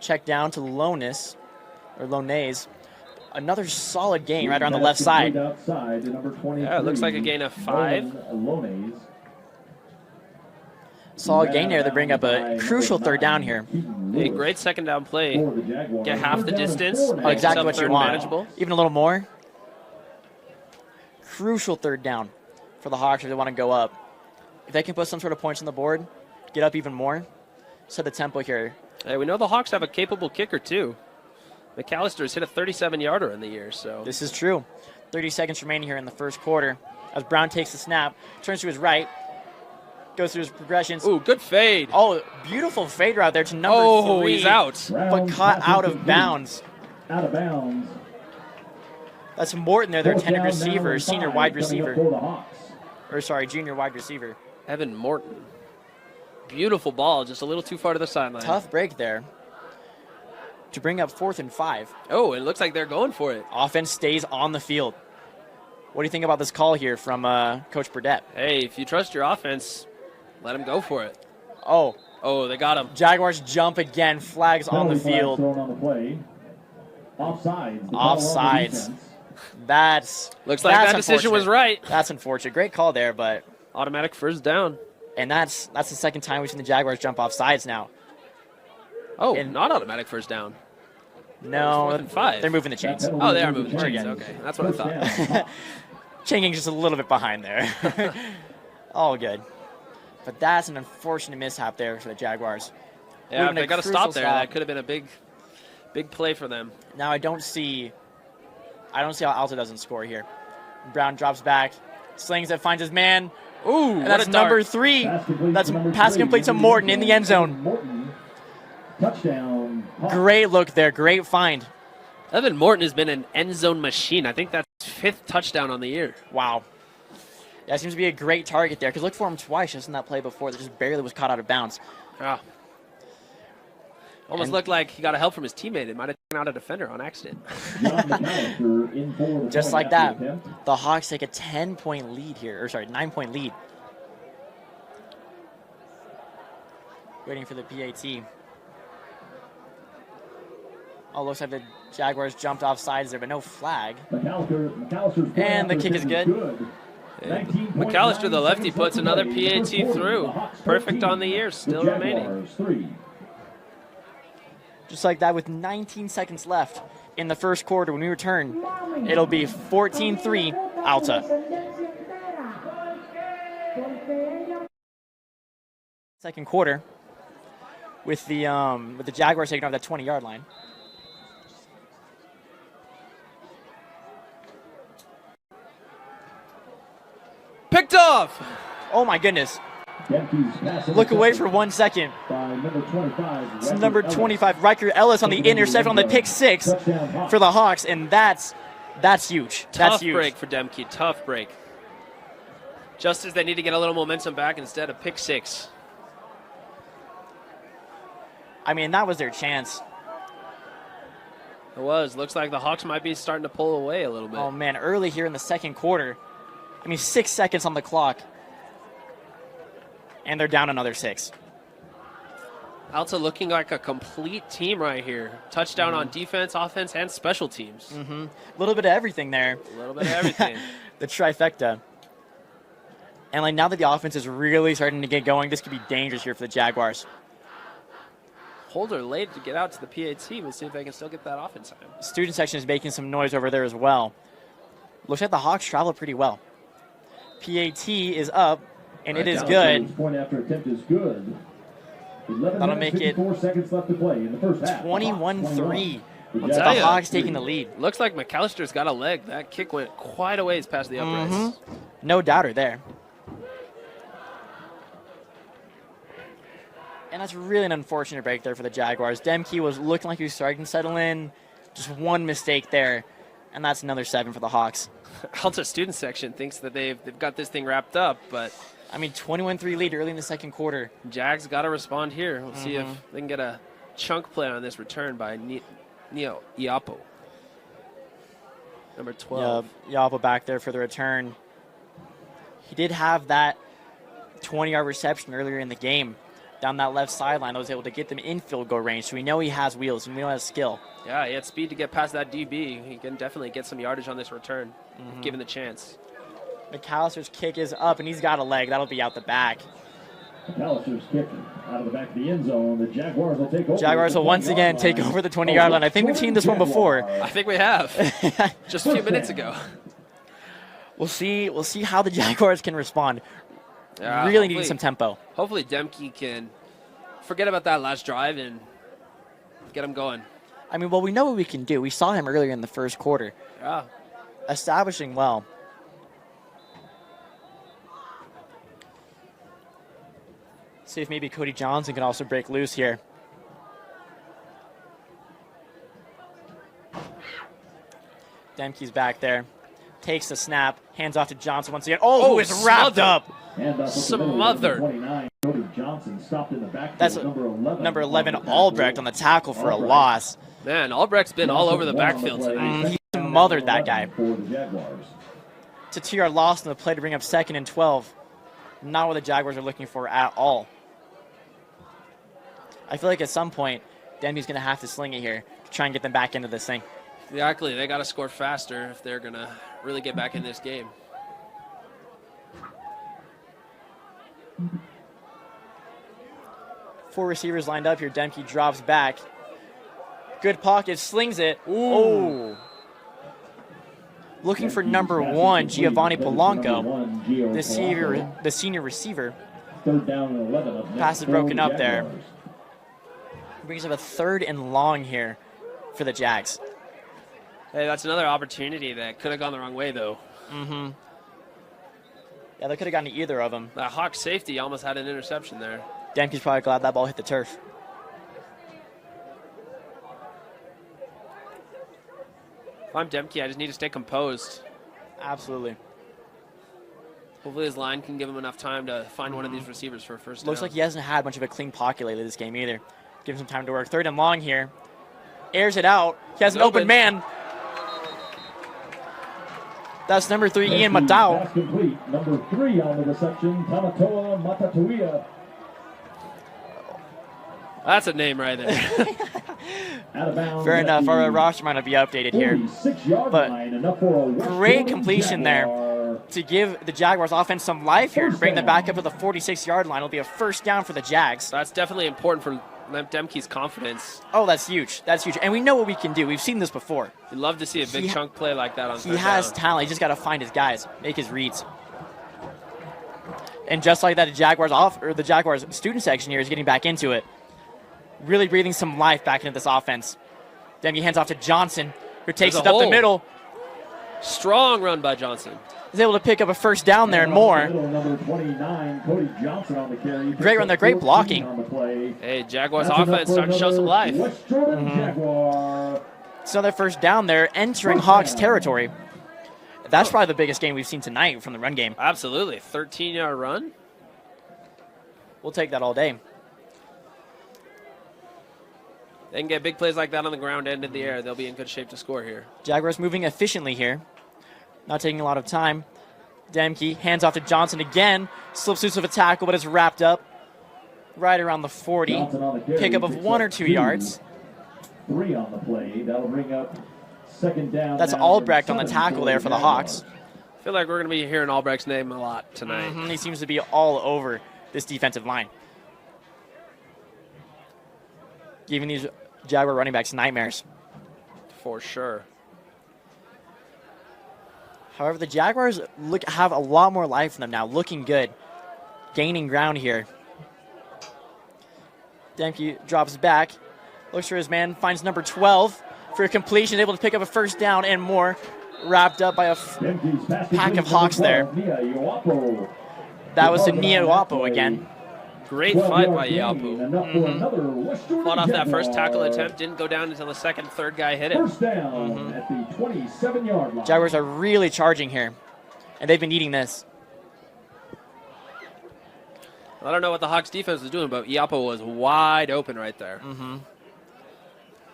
[SPEAKER 1] Check down to Lonis, or Lonays. Another solid gain right around the left side.
[SPEAKER 2] Yeah, it looks like a gain of 5.
[SPEAKER 1] Solid gain there to bring up a crucial third down here.
[SPEAKER 2] A great second down play. Get half the distance.
[SPEAKER 1] Exactly what you want.
[SPEAKER 2] Manageable.
[SPEAKER 1] Even a little more. Crucial third down for the Hawks if they want to go up. If they can put some sort of points on the board, get up even more, set the tempo here.
[SPEAKER 2] Hey, we know the Hawks have a capable kicker, too. McAllister's hit a 37-yarder in the year, so.
[SPEAKER 1] This is true. 30 seconds remaining here in the first quarter. As Brown takes the snap, turns to his right, goes through his progressions.
[SPEAKER 2] Ooh, good fade.
[SPEAKER 1] Oh, beautiful fade route there to number 3.
[SPEAKER 2] He's out.
[SPEAKER 1] But caught out of bounds.
[SPEAKER 3] Out of bounds.
[SPEAKER 1] That's Morton there, their intended receiver, senior wide receiver.
[SPEAKER 3] For the Hawks.
[SPEAKER 1] Or sorry, junior wide receiver.
[SPEAKER 2] Evan Morton. Beautiful ball, just a little too far to the sideline.
[SPEAKER 1] Tough break there to bring up 4th and 5.
[SPEAKER 2] Oh, it looks like they're going for it.
[SPEAKER 1] Offense stays on the field. What do you think about this call here from Coach Burdett?
[SPEAKER 2] Hey, if you trust your offense, let him go for it.
[SPEAKER 1] Oh,
[SPEAKER 2] they got him.
[SPEAKER 1] Jaguars jump again. Flags on the field.
[SPEAKER 3] Thrown on the play. Offsides.
[SPEAKER 1] Offsides.
[SPEAKER 2] Looks like that decision was right.
[SPEAKER 1] That's unfortunate. Great call there, but
[SPEAKER 2] Automatic first down.
[SPEAKER 1] and that's the second time we've seen the Jaguars jump off sides now.
[SPEAKER 2] Oh, not automatic first down.
[SPEAKER 1] No,
[SPEAKER 2] 4th and 5.
[SPEAKER 1] they're moving the chains.
[SPEAKER 2] Oh, they are moving the chains.
[SPEAKER 1] Again.
[SPEAKER 2] Okay, that's what I thought.
[SPEAKER 1] Changing just a little bit behind there. All good. But that's an unfortunate mishap there for the Jaguars.
[SPEAKER 2] Yeah,
[SPEAKER 1] Moving
[SPEAKER 2] they
[SPEAKER 1] a
[SPEAKER 2] got to
[SPEAKER 1] crucial
[SPEAKER 2] stop there.
[SPEAKER 1] stop.
[SPEAKER 2] That could have been a big play for them.
[SPEAKER 1] Now I don't see how Alta doesn't score here. Brown drops back, slings it, finds his man.
[SPEAKER 2] Ooh,
[SPEAKER 1] And that's number 3. That's pass complete to Morton in the end zone.
[SPEAKER 3] Morton. Touchdown. Hawks.
[SPEAKER 1] Great look there. Great find.
[SPEAKER 2] Evan Morton has been an end zone machine. I think that's his 5th touchdown on the year.
[SPEAKER 1] Wow. That seems to be a great target there. Because look for him twice just in that play before that just barely was caught out of bounds.
[SPEAKER 2] Yeah. Almost looked like he got a help from his teammate. It might have taken out a defender on accident.
[SPEAKER 1] Just like that. The Hawks take a 10-point lead here. Or sorry, 9-point lead. Waiting for the PAT. Oh, looks like the Jaguars jumped off sides there, but no flag. And the kick is good.
[SPEAKER 2] McAllister, the lefty, puts another PAT through. Perfect on the year, still remaining.
[SPEAKER 1] Just like that with 19 seconds left in the first quarter. When we return, it'll be 14-3 Alta. Second quarter with the Jaguars taking off that 20-yard line.
[SPEAKER 2] Picked off!
[SPEAKER 1] Oh my goodness. Look away for 1 second. It's number 25, Riker Ellis on the interception on the pick 6 for the Hawks, and that's huge. That's huge.
[SPEAKER 2] Tough break for Demke, tough break. Just as they need to get a little momentum back instead of pick 6.
[SPEAKER 1] I mean, that was their chance.
[SPEAKER 2] It was. Looks like the Hawks might be starting to pull away a little bit.
[SPEAKER 1] Oh man, early here in the second quarter. I mean, 6 seconds on the clock. And they're down another 6.
[SPEAKER 2] Alta looking like a complete team right here. Touchdown on defense, offense, and special teams.
[SPEAKER 1] A little bit of everything there.
[SPEAKER 2] A little bit of everything.
[SPEAKER 1] The trifecta. And like now that the offense is really starting to get going, this could be dangerous here for the Jaguars.
[SPEAKER 2] Holder late to get out to the PAT. We'll see if they can still get that offense time.
[SPEAKER 1] Student section is making some noise over there as well. Looks like the Hawks traveled pretty well. PAT is up, and it is good.
[SPEAKER 3] Point after attempt is good.
[SPEAKER 1] That'll make it
[SPEAKER 3] 4 seconds left to play in the first half.
[SPEAKER 1] 21-3. With the
[SPEAKER 2] tell ya.
[SPEAKER 1] Hawks taking the lead.
[SPEAKER 2] Looks like McAllister's got a leg. That kick went quite a ways past the uprights.
[SPEAKER 1] No doubter there. And that's really an unfortunate break there for the Jaguars. Demke was looking like he was starting to settle in. Just one mistake there, and that's another 7 for the Hawks.
[SPEAKER 2] Alta student section thinks that they've got this thing wrapped up, but
[SPEAKER 1] I mean, 21-3 lead early in the second quarter.
[SPEAKER 2] Jags got to respond here. We'll see if they can get a chunk play on this return by Neo Iapo. Number 12.
[SPEAKER 1] Iapo back there for the return. He did have that 20-yard reception earlier in the game, down that left sideline that was able to get them in field goal range. So we know he has wheels and we know he has skill.
[SPEAKER 2] Yeah, he had speed to get past that DB. He can definitely get some yardage on this return, given the chance.
[SPEAKER 1] McAllister's kick is up, and he's got a leg. That'll be out the back.
[SPEAKER 3] McAllister's kick out of the back of the end zone. The Jaguars will take over.
[SPEAKER 1] Jaguars will once again take over the 20-yard line. I think we've seen this one before.
[SPEAKER 2] I think we have. Just a few minutes ago.
[SPEAKER 1] We'll see how the Jaguars can respond.
[SPEAKER 2] Yeah,
[SPEAKER 1] really needing some tempo.
[SPEAKER 2] Hopefully Demke can forget about that last drive and get him going.
[SPEAKER 1] I mean, well, we know what we can do. We saw him earlier in the first quarter.
[SPEAKER 2] Yeah.
[SPEAKER 1] Establishing well. See if maybe Cody Johnson can also break loose here. Demke's back there. Takes the snap. Hands off to Johnson once again. Oh, it's wrapped up.
[SPEAKER 2] Smothered.
[SPEAKER 1] That's number 11, Albrecht, on the tackle for a loss.
[SPEAKER 2] Man, Albrecht's been all over the backfield tonight.
[SPEAKER 1] He smothered that guy. It's a 2-yard loss on the play to bring up 2nd and 12. Not what the Jaguars are looking for at all. I feel like at some point, Demke's going to have to sling it here to try and get them back into this thing.
[SPEAKER 2] Exactly. They got to score faster if they're going to really get back in this game.
[SPEAKER 1] Four receivers lined up here. Demke drops back. Good pocket, slings it. Ooh. Looking for number 1, Giovanni Polanco, the senior receiver. Pass is broken up there. Brings up a 3rd and long here for the Jags.
[SPEAKER 2] Hey, that's another opportunity that could have gone the wrong way, though.
[SPEAKER 1] Yeah, they could have gotten to either of them.
[SPEAKER 2] That Hawk safety almost had an interception there.
[SPEAKER 1] Demke's probably glad that ball hit the turf.
[SPEAKER 2] If I'm Demke, I just need to stay composed.
[SPEAKER 1] Absolutely.
[SPEAKER 2] Hopefully his line can give him enough time to find one of these receivers for a first down.
[SPEAKER 1] Looks like he hasn't had much of a clean pocket lately this game either. Give him some time to work. 3rd and long here. Airs it out. He has an open man. That's number 3, Ian Madao.
[SPEAKER 3] Pass complete. Number 3 on the reception, Tamatoa Matatuia.
[SPEAKER 2] That's a name right there.
[SPEAKER 1] Fair enough. Our roster might not be updated here. But great completion there to give the Jaguars offense some life here, to bring them back up to the 46-yard line. It'll be a first down for the Jags.
[SPEAKER 2] That's definitely important for Demke's confidence.
[SPEAKER 1] Oh, that's huge. That's huge. And we know what we can do. We've seen this before.
[SPEAKER 2] You'd love to see a big chunk play like that on third down.
[SPEAKER 1] He has talent. He just got to find his guys, make his reads. And just like that, the Jaguars student section here is getting back into it. Really breathing some life back into this offense. Demke hands off to Johnson, who takes it up the middle.
[SPEAKER 2] Strong run by Johnson.
[SPEAKER 1] He's able to pick up a first down there and more.
[SPEAKER 3] Number 29, Cody Johnson on the carry.
[SPEAKER 1] Great run there, great blocking.
[SPEAKER 2] Hey, Jaguars offense starting to show some life.
[SPEAKER 1] It's another first down there, entering Hawks territory. That's probably the biggest game we've seen tonight from the run game.
[SPEAKER 2] Absolutely. 13-yard run.
[SPEAKER 1] We'll take that all day.
[SPEAKER 2] They can get big plays like that on the ground and in the air. They'll be in good shape to score here.
[SPEAKER 1] Jaguars moving efficiently here. Not taking a lot of time. Demke hands off to Johnson again. Slips loose of a tackle, but it's wrapped up right around the 40. Pickup of 1 or 2 yards.
[SPEAKER 3] 3 on the play. That'll bring up 2nd down.
[SPEAKER 1] That's Albrecht on the tackle there for the Hawks.
[SPEAKER 2] I feel like we're going to be hearing Albrecht's name a lot tonight.
[SPEAKER 1] He seems to be all over this defensive line. Giving these Jaguar running backs nightmares.
[SPEAKER 2] For sure.
[SPEAKER 1] However, the Jaguars have a lot more life in them now, looking good. Gaining ground here. Demke drops back, looks for his man, finds number 12 for a completion, able to pick up a first down and more. Wrapped up by a pack of Hawks there. That was to Niawapo again.
[SPEAKER 2] Great fight by Iapu. Fought off that first tackle attempt, didn't go down until the 2nd, 3rd guy hit it.
[SPEAKER 3] First down at the 27-yard line.
[SPEAKER 1] Jaguars are really charging here, and they've been needing this.
[SPEAKER 2] I don't know what the Hawks defense was doing, but Iapu was wide open right there.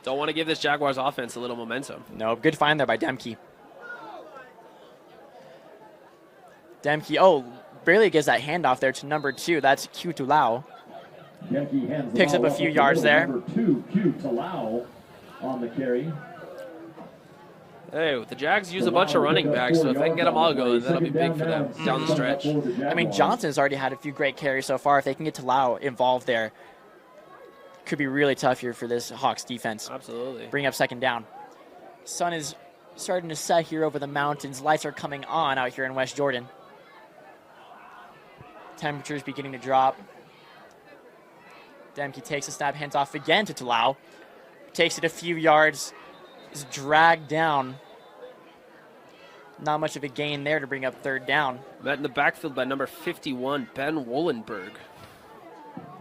[SPEAKER 2] Don't want to give this Jaguars offense a little momentum.
[SPEAKER 1] No, good find there by Demke. Demke, barely gets that handoff there to number 2. That's Q Tulau.
[SPEAKER 3] Demke hands the
[SPEAKER 1] Picks
[SPEAKER 3] ball
[SPEAKER 1] up a few
[SPEAKER 3] to
[SPEAKER 1] yards there.
[SPEAKER 3] Number 2, Q Talau on the carry.
[SPEAKER 2] Hey, the Jags use a bunch of running backs, so if they can get them all going, that'll be big for them down the stretch.
[SPEAKER 1] I mean, Johnson's already had a few great carries so far. If they can get Talau involved there, could be really tough here for this Hawks defense.
[SPEAKER 2] Absolutely.
[SPEAKER 1] Bring up second down. Sun is starting to set here over the mountains. Lights are coming on out here in West Jordan. Temperatures beginning to drop. Demke takes a snap, hands off again to Talau. Takes it a few yards. Is dragged down. Not much of a gain there to bring up third down.
[SPEAKER 2] Met in the backfield by number 51, Ben Wollenberg.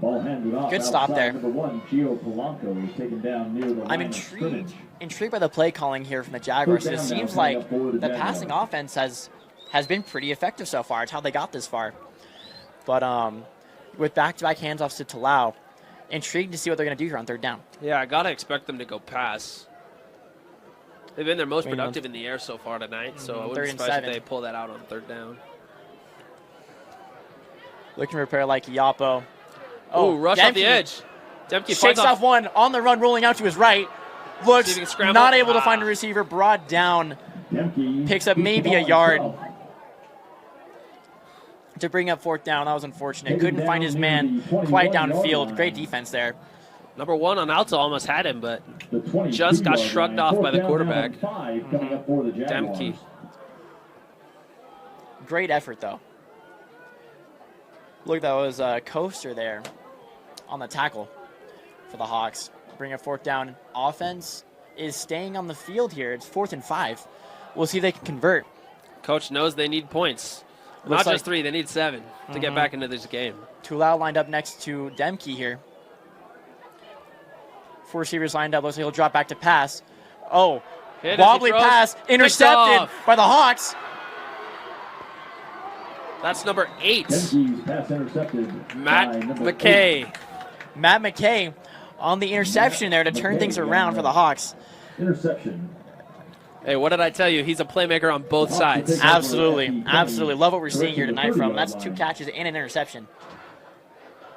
[SPEAKER 3] Ball handed off.
[SPEAKER 1] Good stop there.
[SPEAKER 3] Number 1, Gio Polanco, is taken down near the
[SPEAKER 1] I'm
[SPEAKER 3] line of scrimmage.
[SPEAKER 1] intrigued by the play calling here from the Jaguars. It seems like the passing offense has been pretty effective so far. It's how they got this far. But with back-to-back handoffs to Talau, intrigued to see what they're going to do here on third down.
[SPEAKER 2] Yeah, I got to expect them to go pass. They've been their most productive in the air so far tonight, so I wouldn't be surprised if they pull that out on third down.
[SPEAKER 1] Looking to repair like Yapo.
[SPEAKER 2] Oh, rush off the edge. Demke
[SPEAKER 1] shakes off one, on the run, rolling out to his right. Looks not able to find a receiver, brought down. Picks up maybe a yard to bring up fourth down. That was unfortunate. Couldn't find his man quite downfield. Great defense there.
[SPEAKER 2] Number 1 on Alta almost had him, but just got shrugged off by the quarterback. Demke.
[SPEAKER 1] Great effort, though. Look, that was a coaster there on the tackle for the Hawks. Bring a fourth down. Offense is staying on the field here. It's 4th and 5. We'll see if they can convert.
[SPEAKER 2] Coach knows they need points. Not just 3, they need 7 to get back into this game.
[SPEAKER 1] Tulau lined up next to Demke here. 4 receivers lined up. Looks like he'll drop back to pass. Oh, wobbly pass. Intercepted by the Hawks.
[SPEAKER 2] That's number 8.
[SPEAKER 3] Pass intercepted.
[SPEAKER 2] Matt McKay.
[SPEAKER 1] Matt McKay on the interception there to turn things around for the Hawks.
[SPEAKER 3] Interception.
[SPEAKER 2] Hey, what did I tell you? He's a playmaker on both sides.
[SPEAKER 1] Absolutely. Absolutely. Love what we're seeing here tonight from him. That's 2 catches and an interception.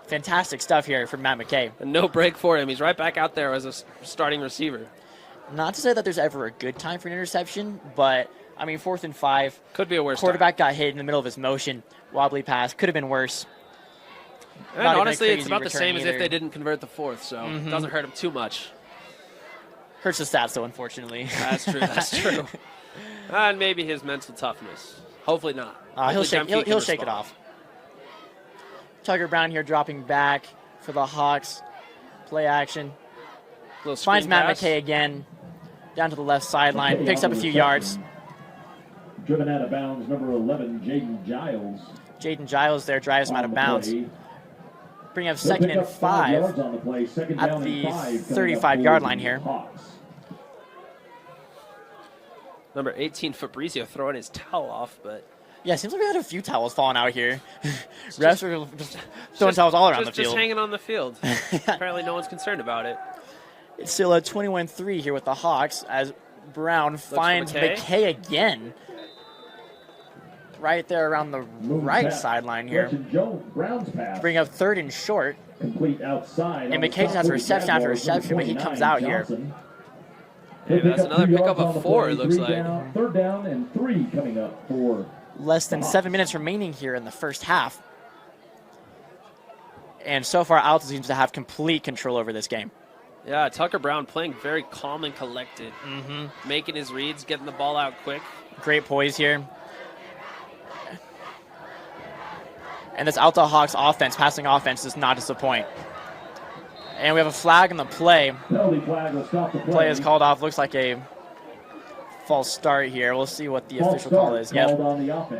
[SPEAKER 1] Fantastic stuff here from Matt McKay.
[SPEAKER 2] And no break for him. He's right back out there as a starting receiver.
[SPEAKER 1] Not to say that there's ever a good time for an interception, but, I mean, 4th and 5.
[SPEAKER 2] Could be a worse
[SPEAKER 1] Quarterback got hit in the middle of his motion. Wobbly pass. Could have been worse.
[SPEAKER 2] And honestly, it's about the same as if they didn't convert the 4th, so it doesn't hurt him too much.
[SPEAKER 1] Hurts the stats, though, unfortunately.
[SPEAKER 2] That's true. That's true. And maybe his mental toughness. Hopefully not.
[SPEAKER 1] He'll shake it off. Tucker Brown here dropping back for the Hawks. Play action. Finds Matt McKay again. Down to the left sideline. Picks up a few yards.
[SPEAKER 3] Driven out of bounds, number 11, Jaden Giles.
[SPEAKER 1] Jaden Giles there drives him out of bounds. Bring up 2nd and 5 at the 35-yard line here.
[SPEAKER 2] Number 18, Fabrizio, throwing his towel off, but...
[SPEAKER 1] Yeah, it seems like we had a few towels falling out here. Refs are just throwing towels all around the field.
[SPEAKER 2] Just hanging on the field. Apparently no one's concerned about it.
[SPEAKER 1] It's still a 21-3 here with the Hawks as Brown finds McKay again. Right there around the right sideline here. Bring up 3rd and short.
[SPEAKER 3] Complete outside.
[SPEAKER 1] And McKay just has reception after reception, but he comes out here.
[SPEAKER 2] Hey, that's another pickup of 4, it looks like.
[SPEAKER 3] 3rd down and 3 coming up for...
[SPEAKER 1] Less than 7 minutes remaining here in the first half. And so far, Alta seems to have complete control over this game.
[SPEAKER 2] Yeah, Tucker Brown playing very calm and collected. Making his reads, getting the ball out quick.
[SPEAKER 1] Great poise here. And this Alta Hawks offense, passing offense, does not disappoint. And we have a flag in the play.
[SPEAKER 3] Penalty flag will stop the play.
[SPEAKER 1] Play is called off. Looks like a false start here. We'll see what the official call is. Yep.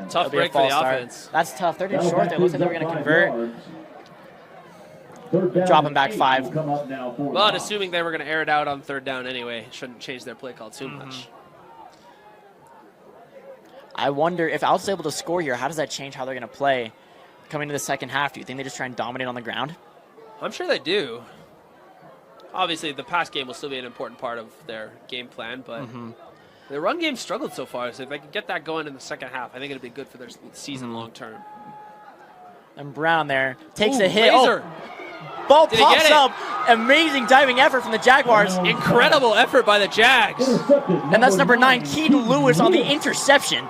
[SPEAKER 2] Tough break for the offense.
[SPEAKER 1] That's tough. 3rd and short. They look like they were going to convert. Drop them back 5.
[SPEAKER 2] But assuming they were going to air it out on 3rd down anyway, it shouldn't change their play call too much.
[SPEAKER 1] I wonder if Alta's able to score here, how does that change how they're going to play coming to the second half? Do you think they just try and dominate on the ground?
[SPEAKER 2] I'm sure they do. Obviously, the pass game will still be an important part of their game plan, but the run game struggled so far, so if they can get that going in the second half, I think it'll be good for their season long term.
[SPEAKER 1] And Brown there takes a hit. Oh, Ball
[SPEAKER 2] Did he
[SPEAKER 1] pops
[SPEAKER 2] get it?
[SPEAKER 1] up. Amazing diving effort from the Jaguars.
[SPEAKER 2] Incredible effort by the Jags.
[SPEAKER 1] And that's number 9, Keaton Lewis on the interception.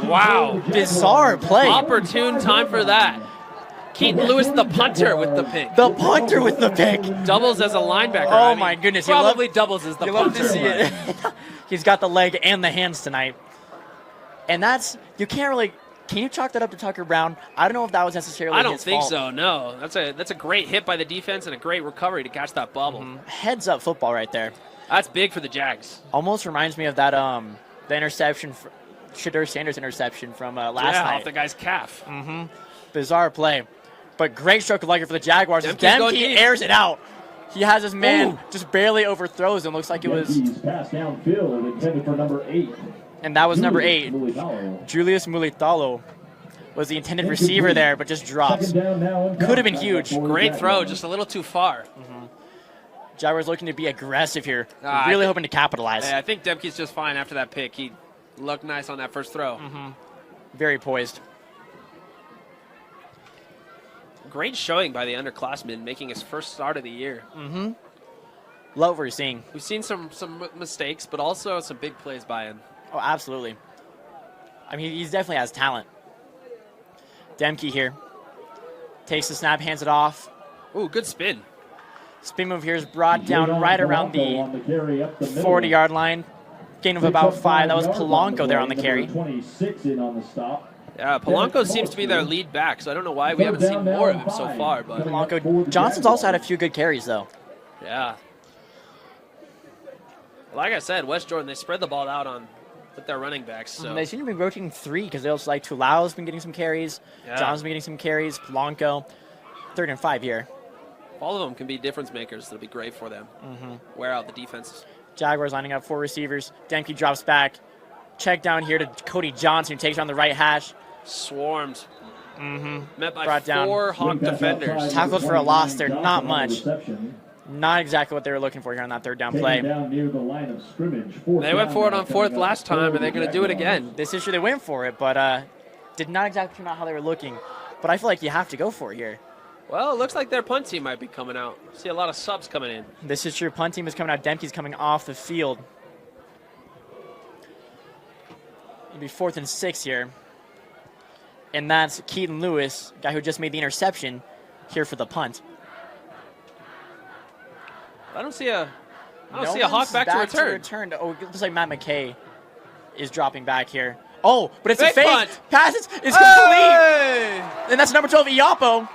[SPEAKER 2] Wow.
[SPEAKER 1] Bizarre play.
[SPEAKER 2] Opportune time for that. Keaton Lewis, the punter, with the pick.
[SPEAKER 1] The punter with the pick.
[SPEAKER 2] Doubles as a linebacker.
[SPEAKER 1] Oh
[SPEAKER 2] I mean,
[SPEAKER 1] my goodness.
[SPEAKER 2] Probably doubles as the
[SPEAKER 1] You
[SPEAKER 2] punter.
[SPEAKER 1] love to see it. He's got the leg and the hands tonight. And that's, you can't really, can you chalk that up to Tucker Brown? I don't know if that was necessarily
[SPEAKER 2] I don't
[SPEAKER 1] his
[SPEAKER 2] think
[SPEAKER 1] fault.
[SPEAKER 2] so, no. That's a great hit by the defense and a great recovery to catch that bubble.
[SPEAKER 1] Heads up football right there.
[SPEAKER 2] That's big for the Jags.
[SPEAKER 1] Almost reminds me of that, the interception, Shedeur Sanders interception from last night.
[SPEAKER 2] Off the guy's calf.
[SPEAKER 1] Bizarre play. But great stroke of luck here for the Jaguars.
[SPEAKER 2] Demke's going
[SPEAKER 1] Demke
[SPEAKER 2] deep.
[SPEAKER 1] airs it out. He has his man,
[SPEAKER 2] Ooh.
[SPEAKER 1] just barely overthrows him. Looks like it was,
[SPEAKER 3] Pass downfield intended for number 8.
[SPEAKER 1] and that was number 8.
[SPEAKER 3] Mulitalo.
[SPEAKER 1] Julius Mulitalo was the intended receiver there, but just drops.
[SPEAKER 3] Second down now and
[SPEAKER 1] Could have been
[SPEAKER 3] count.
[SPEAKER 1] huge.
[SPEAKER 2] Great throw, just a little too far.
[SPEAKER 1] Jaguars looking to be aggressive here.
[SPEAKER 2] I
[SPEAKER 1] Really
[SPEAKER 2] think-
[SPEAKER 1] hoping to capitalize.
[SPEAKER 2] Hey, I think Demke's just fine after that pick. He looked nice on that first throw.
[SPEAKER 1] Very poised.
[SPEAKER 2] Great showing by the underclassman, making his first start of the year.
[SPEAKER 1] Love what we're seeing.
[SPEAKER 2] We've seen some mistakes, but also some big plays by him.
[SPEAKER 1] Oh, absolutely. I mean, he definitely has talent. Demke here. Takes the snap, hands it off.
[SPEAKER 2] Ooh, good spin.
[SPEAKER 1] Spin move here is brought down right around the
[SPEAKER 3] On carry up the middle.
[SPEAKER 1] 40-yard line. Gain of about 5. That was Polanco there on the
[SPEAKER 3] Number
[SPEAKER 1] carry.
[SPEAKER 3] 26 in on the stop.
[SPEAKER 2] Yeah, Polanco seems to be their lead back, so I don't know why we haven't seen more of him so far. But
[SPEAKER 1] Polanco. Johnson's also had a few good carries, though.
[SPEAKER 2] yeah, like I said, West Jordan, they spread the ball out on with their running backs. So
[SPEAKER 1] They seem to be rotating 3 because they also like Tulau's been getting some carries.
[SPEAKER 2] Yeah.
[SPEAKER 1] Johnson's been getting some carries. Polanco. 3rd and 5 here.
[SPEAKER 2] all of them can be difference makers. That'll be great for them. Wear out the defense.
[SPEAKER 1] Jaguars lining up 4 receivers. Demke drops back. Check down here to Cody Johnson, who takes on the right hash.
[SPEAKER 2] Swarmed. Met by
[SPEAKER 1] Brought down.
[SPEAKER 2] 4 Hawk defenders.
[SPEAKER 1] Tackled for a loss there, not much.
[SPEAKER 3] Reception.
[SPEAKER 1] Not exactly what they were looking for here on that 3rd down play.
[SPEAKER 3] Taken down near the line of scrimmage. Fourth
[SPEAKER 2] They went
[SPEAKER 3] down
[SPEAKER 2] for it
[SPEAKER 3] now
[SPEAKER 2] on 4th
[SPEAKER 3] coming
[SPEAKER 2] last
[SPEAKER 3] up
[SPEAKER 2] time, and they're
[SPEAKER 3] for
[SPEAKER 2] going to do it again.
[SPEAKER 1] This issue they went for it, but did not exactly turn out how they were looking. But I feel like you have to go for it here.
[SPEAKER 2] Well, it looks like their punt team might be coming out. See a lot of subs coming in.
[SPEAKER 1] This is true. Punt team is coming out. Demke's coming off the field. It'll be 4th and 6 here. And that's Keaton Lewis, guy who just made the interception, here for the punt.
[SPEAKER 2] I don't see a
[SPEAKER 1] No
[SPEAKER 2] Hawk
[SPEAKER 1] one's
[SPEAKER 2] back to return.
[SPEAKER 1] Oh, it looks like Matt McKay is dropping back here. Oh, but it's
[SPEAKER 2] Fake
[SPEAKER 1] a fake.
[SPEAKER 2] punt.
[SPEAKER 1] Pass is complete.
[SPEAKER 2] Hey!
[SPEAKER 1] And that's number 12, Iapo.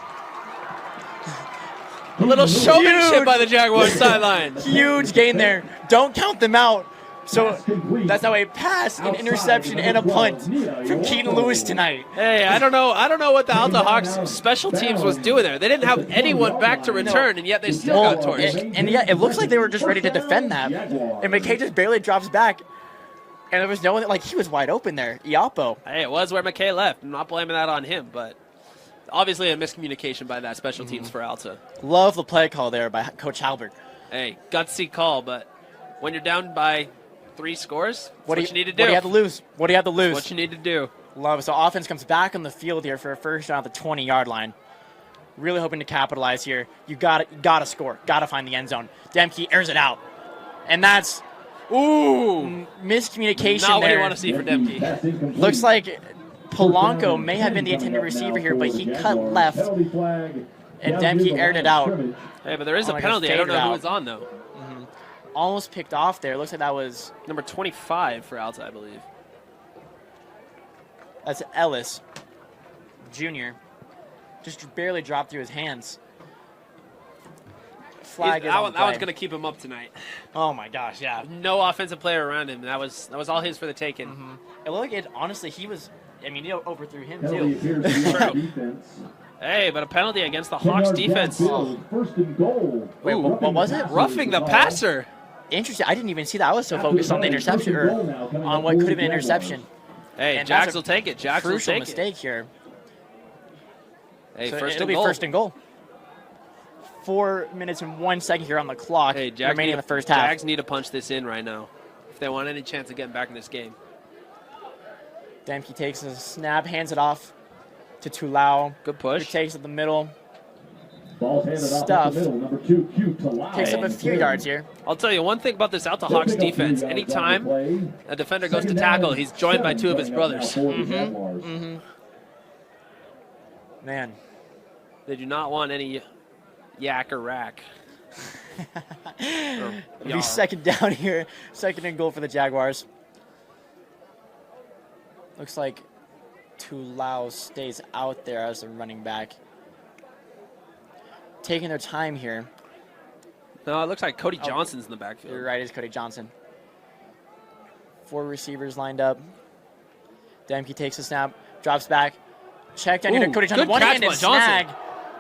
[SPEAKER 2] A little showmanship
[SPEAKER 1] Huge.
[SPEAKER 2] by the Jaguars sideline.
[SPEAKER 1] Huge gain there. Don't count them out. So
[SPEAKER 3] Pass complete.
[SPEAKER 1] that's now a pass, an interception, and a punt from Keaton Lewis tonight.
[SPEAKER 2] Hey, I don't know what the Alta Hawks special teams was doing there. They didn't have anyone back to return, and yet they still got torched.
[SPEAKER 1] And yeah, it looks like they were just ready to defend that. And McKay just barely drops back. And there was no one, like, he was wide open there. Iapo.
[SPEAKER 2] Hey, it was where McKay left. I'm not blaming that on him, but obviously a miscommunication by that special teams for Alta.
[SPEAKER 1] Love the play call there by Coach Halbert.
[SPEAKER 2] Hey, gutsy call, but when you're down by 3 scores,
[SPEAKER 1] What do
[SPEAKER 2] you need to do.
[SPEAKER 1] What do you have to lose? What do you have to lose?
[SPEAKER 2] What you need to do.
[SPEAKER 1] Love it. So offense comes back on the field here for a first down at the 20-yard line. Really hoping to capitalize here. You gotta score. Gotta find the end zone. Demke airs it out. And that's miscommunication
[SPEAKER 2] Not what
[SPEAKER 1] there.
[SPEAKER 2] you want to see for Demke.
[SPEAKER 3] Pass incomplete.
[SPEAKER 1] Looks like Polanco may have been the intended receiver here, but he cut left.
[SPEAKER 3] Penalty flag.
[SPEAKER 1] And
[SPEAKER 3] Down near
[SPEAKER 1] Demke
[SPEAKER 3] the
[SPEAKER 1] aired
[SPEAKER 3] line
[SPEAKER 1] it
[SPEAKER 3] of
[SPEAKER 1] out.
[SPEAKER 3] scrimmage.
[SPEAKER 2] Hey, but there is a
[SPEAKER 1] Like a
[SPEAKER 2] penalty. I don't know
[SPEAKER 1] fade
[SPEAKER 2] who
[SPEAKER 1] route.
[SPEAKER 2] it's on, though.
[SPEAKER 1] Almost picked off there. Looks like that was,
[SPEAKER 2] Number 25 for Alta, I believe.
[SPEAKER 1] that's Ellis Jr. Just barely dropped through his hands. Flag is
[SPEAKER 2] That
[SPEAKER 1] on
[SPEAKER 2] one's
[SPEAKER 1] play.
[SPEAKER 2] going to keep him up tonight.
[SPEAKER 1] Oh my gosh, yeah.
[SPEAKER 2] No offensive player around him. That was all his for the taking.
[SPEAKER 1] It looked like it, honestly, he was, I mean, he overthrew him
[SPEAKER 3] Penalty
[SPEAKER 1] too.
[SPEAKER 3] appears to be on
[SPEAKER 2] True.
[SPEAKER 3] defense.
[SPEAKER 2] Hey, but a penalty against the
[SPEAKER 3] 10
[SPEAKER 2] Hawks
[SPEAKER 3] yards
[SPEAKER 2] defense.
[SPEAKER 3] downfield, First and goal.
[SPEAKER 1] Wait, what was it?
[SPEAKER 2] Roughing the passer.
[SPEAKER 1] Interesting. I didn't even see that. I was so focused on the interception, or on what could have been an interception.
[SPEAKER 2] Hey,
[SPEAKER 1] And
[SPEAKER 2] Jax
[SPEAKER 1] that's a
[SPEAKER 2] will take it. Jax will
[SPEAKER 1] Crucial
[SPEAKER 2] take
[SPEAKER 1] mistake here.
[SPEAKER 2] it. Hey,
[SPEAKER 1] So
[SPEAKER 2] first
[SPEAKER 1] it'll
[SPEAKER 2] and
[SPEAKER 1] be
[SPEAKER 2] goal.
[SPEAKER 1] first and goal. 4 minutes and 1 second here on the clock,
[SPEAKER 2] Hey, Jags
[SPEAKER 1] remaining
[SPEAKER 2] need,
[SPEAKER 1] in the first half.
[SPEAKER 2] Jags need to punch this in right now if they want any chance of getting back in this game.
[SPEAKER 1] Demke takes a snap, hands it off to Tulao.
[SPEAKER 2] Good
[SPEAKER 1] He
[SPEAKER 2] push.
[SPEAKER 1] takes it the middle.
[SPEAKER 3] Ball's handed off
[SPEAKER 1] stuff.
[SPEAKER 3] up the middle. Number 2, Q Talau.
[SPEAKER 1] Picks up a few yards here.
[SPEAKER 2] I'll tell you one thing about this Alta Hawks defense. Anytime a defender goes to tackle, he's joined by 2 of his brothers.
[SPEAKER 1] Man.
[SPEAKER 2] They do not want any yak or rack.
[SPEAKER 1] It'll be second down here. Second and goal for the Jaguars. Looks like Tulau stays out there as a running back. Taking their time here.
[SPEAKER 2] No, it looks like Cody Johnson's in the backfield.
[SPEAKER 1] You're right, it's Cody Johnson. 4 receivers lined up. Demke takes a snap, drops back. Check down here to Cody Johnson. One-handed snag.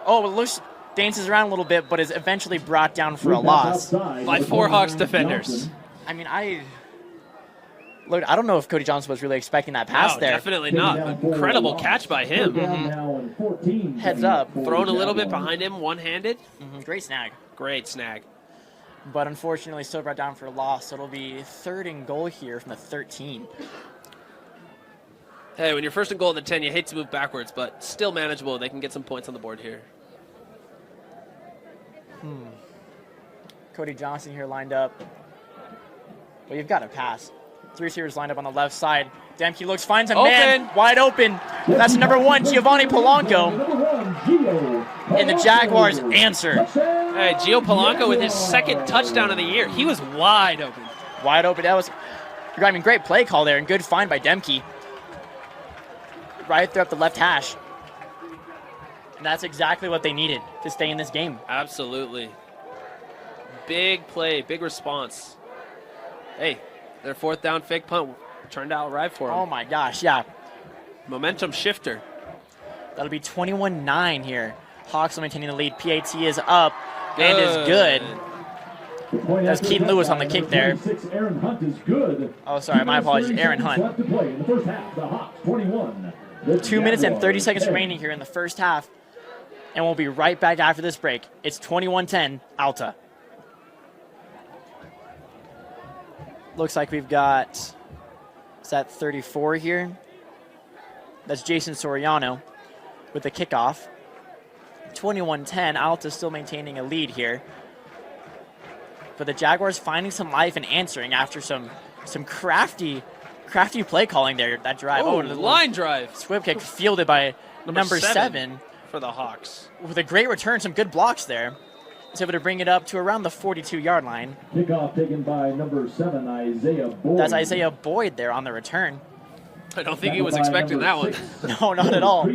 [SPEAKER 1] Oh, it looks, dances around a little bit, but is eventually brought down for a loss.
[SPEAKER 2] By 4 Hawks defenders.
[SPEAKER 1] I mean, I don't know if Cody Johnson was really expecting that pass there.
[SPEAKER 2] Definitely not. Incredible catch by him.
[SPEAKER 1] Heads up.
[SPEAKER 2] Thrown a little bit behind him, one-handed.
[SPEAKER 1] Great snag.
[SPEAKER 2] Great snag.
[SPEAKER 1] But unfortunately, still brought down for a loss. So it'll be third and goal here from the 13.
[SPEAKER 2] Hey, when you're first and goal at the 10, you hate to move backwards, but still manageable. They can get some points on the board here.
[SPEAKER 1] Cody Johnson here lined up. Well, you've got to pass. 3 receivers lined up on the left side. Demke looks, finds a man wide open. That's number 1, Giovanni Polanco. And the Jaguars answer.
[SPEAKER 2] Hey, Gio Polanco with his 2nd touchdown of the year. He was wide open.
[SPEAKER 1] Wide open. That was, I mean, great play call there and good find by Demke. Right there up the left hash. And that's exactly what they needed to stay in this game.
[SPEAKER 2] Absolutely. Big play, big response. Hey, their 4th down fake punt turned out right for them.
[SPEAKER 1] Oh my gosh, yeah.
[SPEAKER 2] Momentum shifter.
[SPEAKER 1] That'll be 21-9 here. Hawks are maintaining the lead. PAT is up and is good. That's Keaton Lewis on the kick there.
[SPEAKER 3] Aaron Hunt is good.
[SPEAKER 1] Oh, sorry, my apologies. Aaron Hunt. 2 minutes and 30 seconds remaining here in the first half. And we'll be right back after this break. It's 21-10, Alta. Looks like we've got, is that 34 here? That's Jason Soriano with the kickoff. 21-10, Alta still maintaining a lead here. But the Jaguars finding some life and answering after some crafty play calling there. That drive.
[SPEAKER 2] Oh, the line drive.
[SPEAKER 1] Swift kick fielded by number 7
[SPEAKER 2] for the Hawks.
[SPEAKER 1] With a great return, some good blocks there. He's able to bring it up to around the 42-yard line.
[SPEAKER 3] Kickoff taken by number 7, Isaiah Boyd.
[SPEAKER 1] That's Isaiah Boyd there on the return.
[SPEAKER 2] I don't think he was expecting that one.
[SPEAKER 1] No, not at all.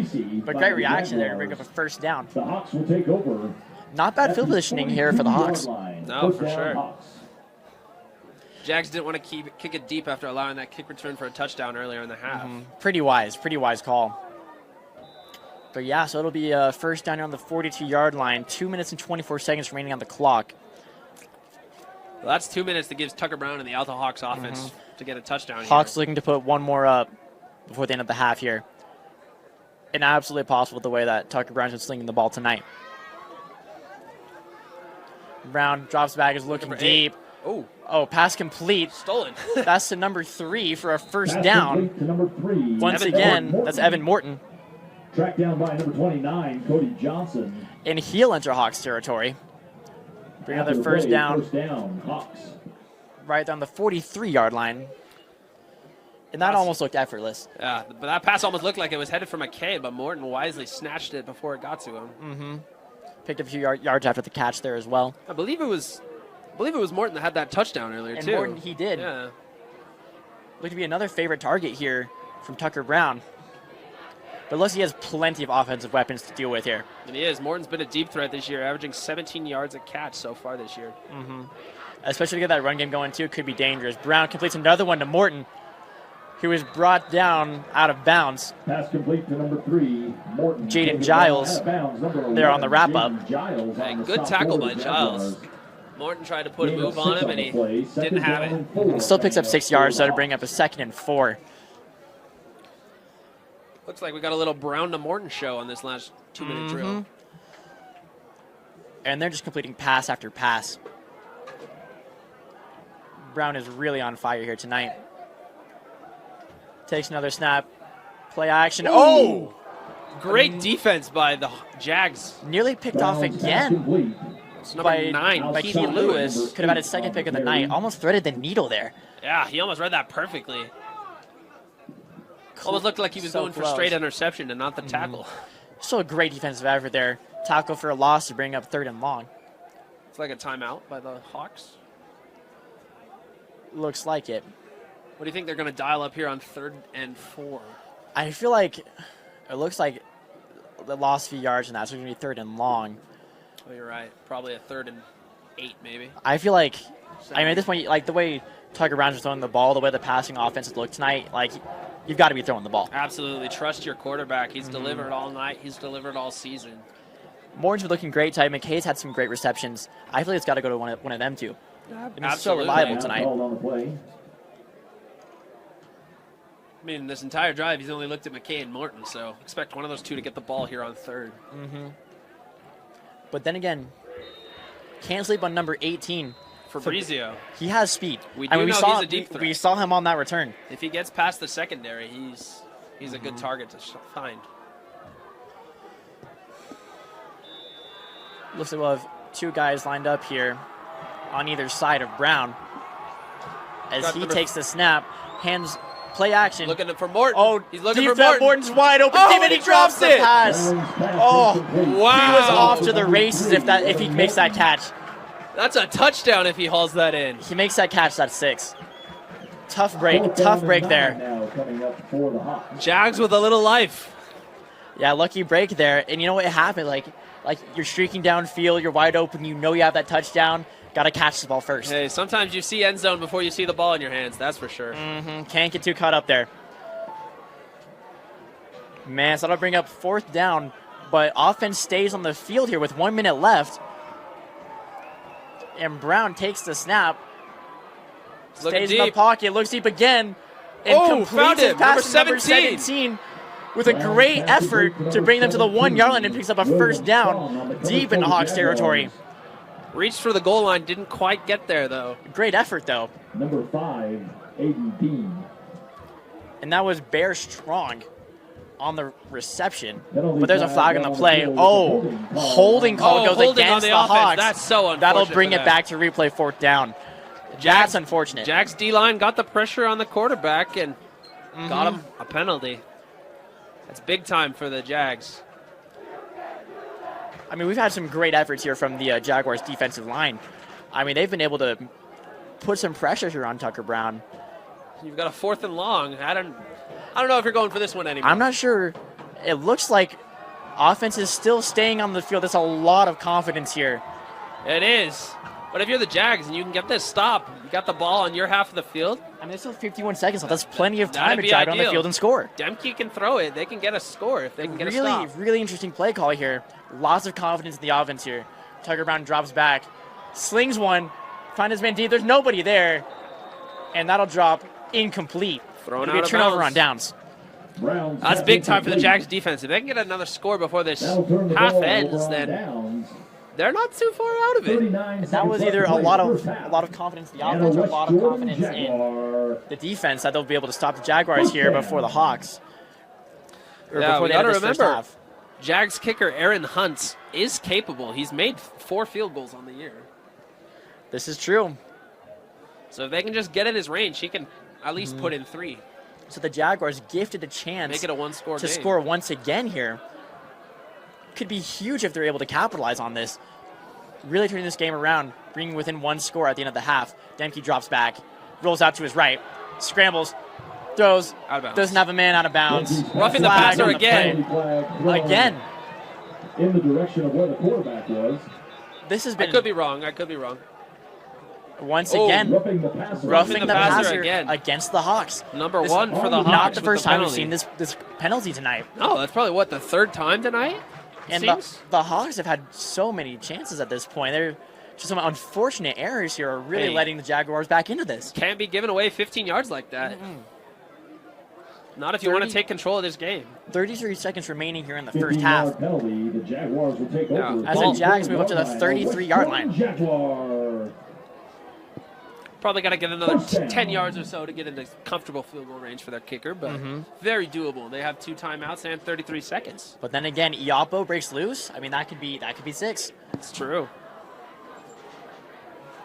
[SPEAKER 1] But great reaction there to bring up a first down.
[SPEAKER 3] The Hawks will take over.
[SPEAKER 1] Not bad field positioning here for the Hawks.
[SPEAKER 2] No, for sure. Jags didn't want to kick it deep after allowing that kick return for a touchdown earlier in the half.
[SPEAKER 1] Pretty wise call. But yeah, so it'll be a first down here on the 42-yard line. 2 minutes and 24 seconds remaining on the clock.
[SPEAKER 2] Well, that's 2 minutes that gives Tucker Brown and the Alta Hawks offense to get a touchdown here.
[SPEAKER 1] Hawks looking to put one more up before the end of the half here. And absolutely possible the way that Tucker Brown's been slinging the ball tonight. Brown drops back, is looking deep. Oh, pass complete.
[SPEAKER 2] Stolen.
[SPEAKER 1] That's to number 3 for a first down.
[SPEAKER 3] To number 3.
[SPEAKER 1] Once again, that's Evan Morton.
[SPEAKER 3] Tracked down by number 29, Cody Johnson.
[SPEAKER 1] And he'll enter Hawks territory. Bring another first down.
[SPEAKER 3] First down, Hawks.
[SPEAKER 1] Right down the 43-yard line. And that almost looked effortless.
[SPEAKER 2] Yeah, but that pass almost looked like it was headed for McKay, but Morton wisely snatched it before it got to him.
[SPEAKER 1] Picked up a few yards after the catch there as well.
[SPEAKER 2] I believe it was Morton that had that touchdown earlier,
[SPEAKER 1] and
[SPEAKER 2] too.
[SPEAKER 1] Morton, he did.
[SPEAKER 2] Yeah.
[SPEAKER 1] Looked to be another favorite target here from Tucker Brown. But looks he has plenty of offensive weapons to deal with here.
[SPEAKER 2] And he is. Morton's been a deep threat this year, averaging 17 yards a catch so far this year.
[SPEAKER 1] Especially to get that run game going, too, could be dangerous. Brown completes another one to Morton, who was brought down out of bounds.
[SPEAKER 3] Pass complete to number 3, Morton.
[SPEAKER 1] Jaden Giles there on the wrap-up.
[SPEAKER 2] Hey, good tackle by Giles. Morton tried to put a move on him, and he didn't have it.
[SPEAKER 1] Still picks up 6 yards, so to bring up a 2nd and 4.
[SPEAKER 2] Looks like we got a little Brown to Morton show on this last 2-minute drill.
[SPEAKER 1] And they're just completing pass after pass. Brown is really on fire here tonight. Takes another snap. Play action. Oh!
[SPEAKER 2] Great defense by the Jags.
[SPEAKER 1] Nearly picked off again
[SPEAKER 2] It's number 9.
[SPEAKER 1] by Keith Lewis. Could have had his second pick of the night. Almost threaded the needle there.
[SPEAKER 2] Yeah, he almost read that perfectly. Almost looked like he was going for straight interception and not the tackle.
[SPEAKER 1] Still a great defensive effort there. Tackle for a loss to bring up 3rd and long.
[SPEAKER 2] It's like a timeout by the Hawks.
[SPEAKER 1] Looks like it.
[SPEAKER 2] What do you think they're going to dial up here on 3rd and 4?
[SPEAKER 1] I feel like it looks like they lost a few yards in that, so it's going to be 3rd and long.
[SPEAKER 2] Oh, you're right. Probably a 3rd and 8, maybe.
[SPEAKER 1] I feel like, I mean, at this point, like the way Tucker Brown's was throwing the ball, the way the passing offense has looked tonight, like you've got to be throwing the ball.
[SPEAKER 2] Absolutely. Trust your quarterback. He's delivered all night. He's delivered all season.
[SPEAKER 1] Morton's been looking great tonight. McKay's had some great receptions. I feel like it's got to go to one of them two. He's so reliable tonight.
[SPEAKER 2] I mean, this entire drive, he's only looked at McKay and Morton, so expect one of those two to get the ball here on 3rd.
[SPEAKER 1] But then again, can't sleep on number 18.
[SPEAKER 2] Fabrizio.
[SPEAKER 1] He has speed.
[SPEAKER 2] We do know he's a deep threat.
[SPEAKER 1] We saw him on that return.
[SPEAKER 2] If he gets past the secondary, he's a good target to find.
[SPEAKER 1] Looks like we'll have 2 guys lined up here on either side of Brown. As he takes the snap, hands play action.
[SPEAKER 2] Looking for Morton.
[SPEAKER 1] Oh,
[SPEAKER 2] he's looking
[SPEAKER 1] deep
[SPEAKER 2] for Morton.
[SPEAKER 1] Morton's wide open.
[SPEAKER 2] Oh,
[SPEAKER 1] and he drops the pass. Oh,
[SPEAKER 2] wow.
[SPEAKER 1] He was off to the races if he makes that catch.
[SPEAKER 2] That's a touchdown if he hauls that in.
[SPEAKER 1] He makes that catch, that's 6. Tough break there.
[SPEAKER 2] Jags with a little life.
[SPEAKER 1] Yeah, lucky break there. And you know what happened? Like you're streaking downfield, you're wide open, you know you have that touchdown. Got to catch the ball first.
[SPEAKER 2] Hey, sometimes you see end zone before you see the ball in your hands. That's for sure.
[SPEAKER 1] Can't get too caught up there. Man, so that'll bring up 4th down, but offense stays on the field here with 1 minute left. And Brown takes the snap. Stays in the pocket, looks deep again, and completes his pass to number 17 with a great effort to bring them to the 1 yard line and picks up a 1st down deep in the Hawks territory.
[SPEAKER 2] Reached for the goal line, didn't quite get there, though.
[SPEAKER 1] Great effort, though.
[SPEAKER 3] Number 5, ADP.
[SPEAKER 1] And that was Bear Strong on the reception. But there's a flag on the play. Oh, holding call goes against the Hawks.
[SPEAKER 2] That's so unfortunate.
[SPEAKER 1] That'll bring it back to replay 4th down. That's unfortunate.
[SPEAKER 2] Jags D-line got the pressure on the quarterback and got him a penalty. That's big time for the Jags.
[SPEAKER 1] I mean, we've had some great efforts here from the Jaguars defensive line. I mean, they've been able to put some pressure here on Tucker Brown.
[SPEAKER 2] You've got a 4th and long. I don't know if you're going for this one anymore.
[SPEAKER 1] I'm not sure. It looks like offense is still staying on the field. There's a lot of confidence here.
[SPEAKER 2] It is. But if you're the Jags and you can get this stop, you got the ball on your half of the field.
[SPEAKER 1] I mean, there's still 51 seconds left. That's plenty of time to drive on the field and score.
[SPEAKER 2] Demke can throw it. They can get a score if they can get a stop.
[SPEAKER 1] Really interesting play call here. Lots of confidence in the offense here. Tucker Brown drops back, slings one, finds his man deep. There's nobody there, and that'll drop incomplete.
[SPEAKER 2] Thrown
[SPEAKER 1] out of turnover on downs.
[SPEAKER 2] That's big time for the Jags defense. If they can get another score before this half ends, then they're not too far out of it.
[SPEAKER 1] That was either a lot of confidence in the offense or a lot of confidence in the defense that they'll be able to stop the Jaguars here before the Hawks.
[SPEAKER 2] Yeah, we got to remember, Jags kicker Aaron Hunt is capable. He's made 4 field goals on the year.
[SPEAKER 1] This is true.
[SPEAKER 2] So if they can just get in his range, he can at least put in 3.
[SPEAKER 1] So the Jaguars gifted a chance
[SPEAKER 2] Make it a one-score game.
[SPEAKER 1] Score once again here. Could be huge if they're able to capitalize on this. Really turning this game around, bringing within 1 score at the end of the half. Demke drops back, rolls out to his right, scrambles, throws, doesn't have a man out of bounds.
[SPEAKER 2] Roughing the passer again.
[SPEAKER 1] Again.
[SPEAKER 3] In the direction of where the quarterback was.
[SPEAKER 1] This has been.
[SPEAKER 2] I could be wrong.
[SPEAKER 1] Once again,
[SPEAKER 3] roughing the
[SPEAKER 1] passer
[SPEAKER 2] again
[SPEAKER 1] against the Hawks.
[SPEAKER 2] Number 1 for the Hawks.
[SPEAKER 1] Not the first time we've seen this penalty tonight.
[SPEAKER 2] No, that's probably, the 3rd time tonight?
[SPEAKER 1] And the Hawks have had so many chances at this point. They're just some unfortunate errors here are really letting the Jaguars back into this.
[SPEAKER 2] Can't be giving away 15 yards like that. Not if you want to take control of this game.
[SPEAKER 1] 33 seconds remaining here in the first half.
[SPEAKER 3] Penalty, the Jaguars will take over.
[SPEAKER 1] As the Jags move up to the 33-yard line.
[SPEAKER 2] Probably got to get another 10 yards or so to get into comfortable field goal range for their kicker, but very doable. They have 2 timeouts and 33 seconds.
[SPEAKER 1] But then again, Iapo breaks loose. I mean, that could be 6.
[SPEAKER 2] It's true.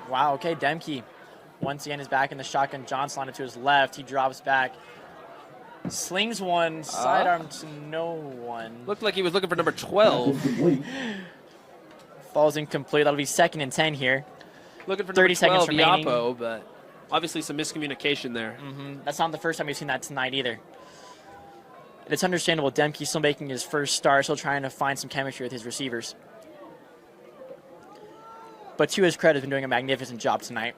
[SPEAKER 1] Wow, okay, Demke once again is back in the shotgun. Johnson on it to his left. He drops back. Slings one, sidearm to no one.
[SPEAKER 2] Looked like he was looking for number 12.
[SPEAKER 1] Falls incomplete. That'll be 2nd and 10 here.
[SPEAKER 2] Looking for
[SPEAKER 1] 30
[SPEAKER 2] number 12,
[SPEAKER 1] seconds remaining.
[SPEAKER 2] Iapo, but obviously some miscommunication there.
[SPEAKER 1] That's not the first time we've seen that tonight either. It's understandable. Demke's still making his first start, still trying to find some chemistry with his receivers. But to his credit, he's been doing a magnificent job tonight.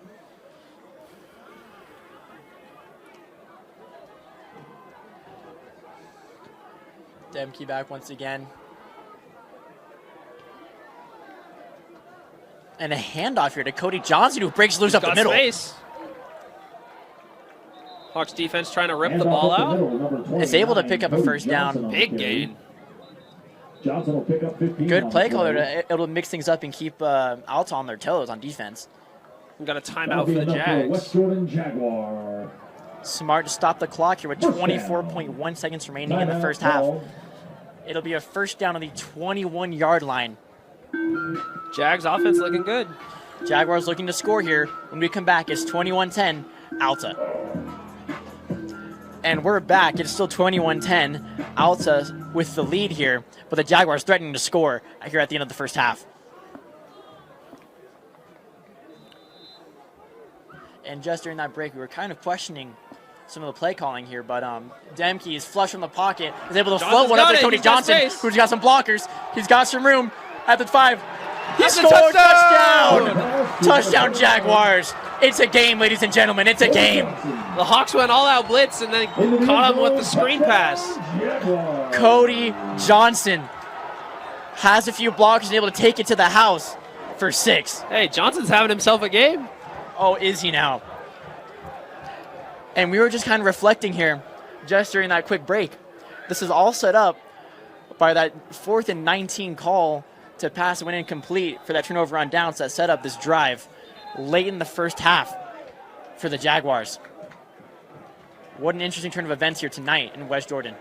[SPEAKER 1] Demke back once again. And a handoff here to Cody Johnson, who breaks loose up the middle.
[SPEAKER 2] Space. Hawks defense trying to rip the ball out.
[SPEAKER 1] Is able to pick up a first down.
[SPEAKER 2] Big gain.
[SPEAKER 3] Johnson will pick up 15.
[SPEAKER 1] Good play caller. It'll mix things up and keep Alta on their toes on defense.
[SPEAKER 2] We got a timeout for the Jags.
[SPEAKER 3] West Jordan Jaguar.
[SPEAKER 1] Smart to stop the clock here with 24.1 seconds remaining in the first half. It'll be a first down on the 21-yard line.
[SPEAKER 2] Jags offense looking good.
[SPEAKER 1] Jaguars looking to score here. When we come back, it's 21-10, Alta. And we're back. It's still 21-10, Alta with the lead here, but the Jaguars threatening to score here at the end of the first half. And just during that break, we were kind of questioning some of the play calling here, but Demke is flush from the pocket, is able to float one up to Cody Johnson, who's got some blockers. He's got some room at the 5. He scored! Touchdown! Touchdown, Jaguars. It's a game, ladies and gentlemen. It's a game.
[SPEAKER 2] The Hawks went all-out blitz and then caught him with the screen pass.
[SPEAKER 1] Cody Johnson has a few blocks and able to take it to the house for 6.
[SPEAKER 2] Hey, Johnson's having himself a game.
[SPEAKER 1] Oh, is he now? And we were just kind of reflecting here just during that quick break. This is all set up by that 4th and 19 call to pass and went incomplete for that turnover on downs that set up this drive late in the first half for the Jaguars. What an interesting turn of events here tonight in West Jordan.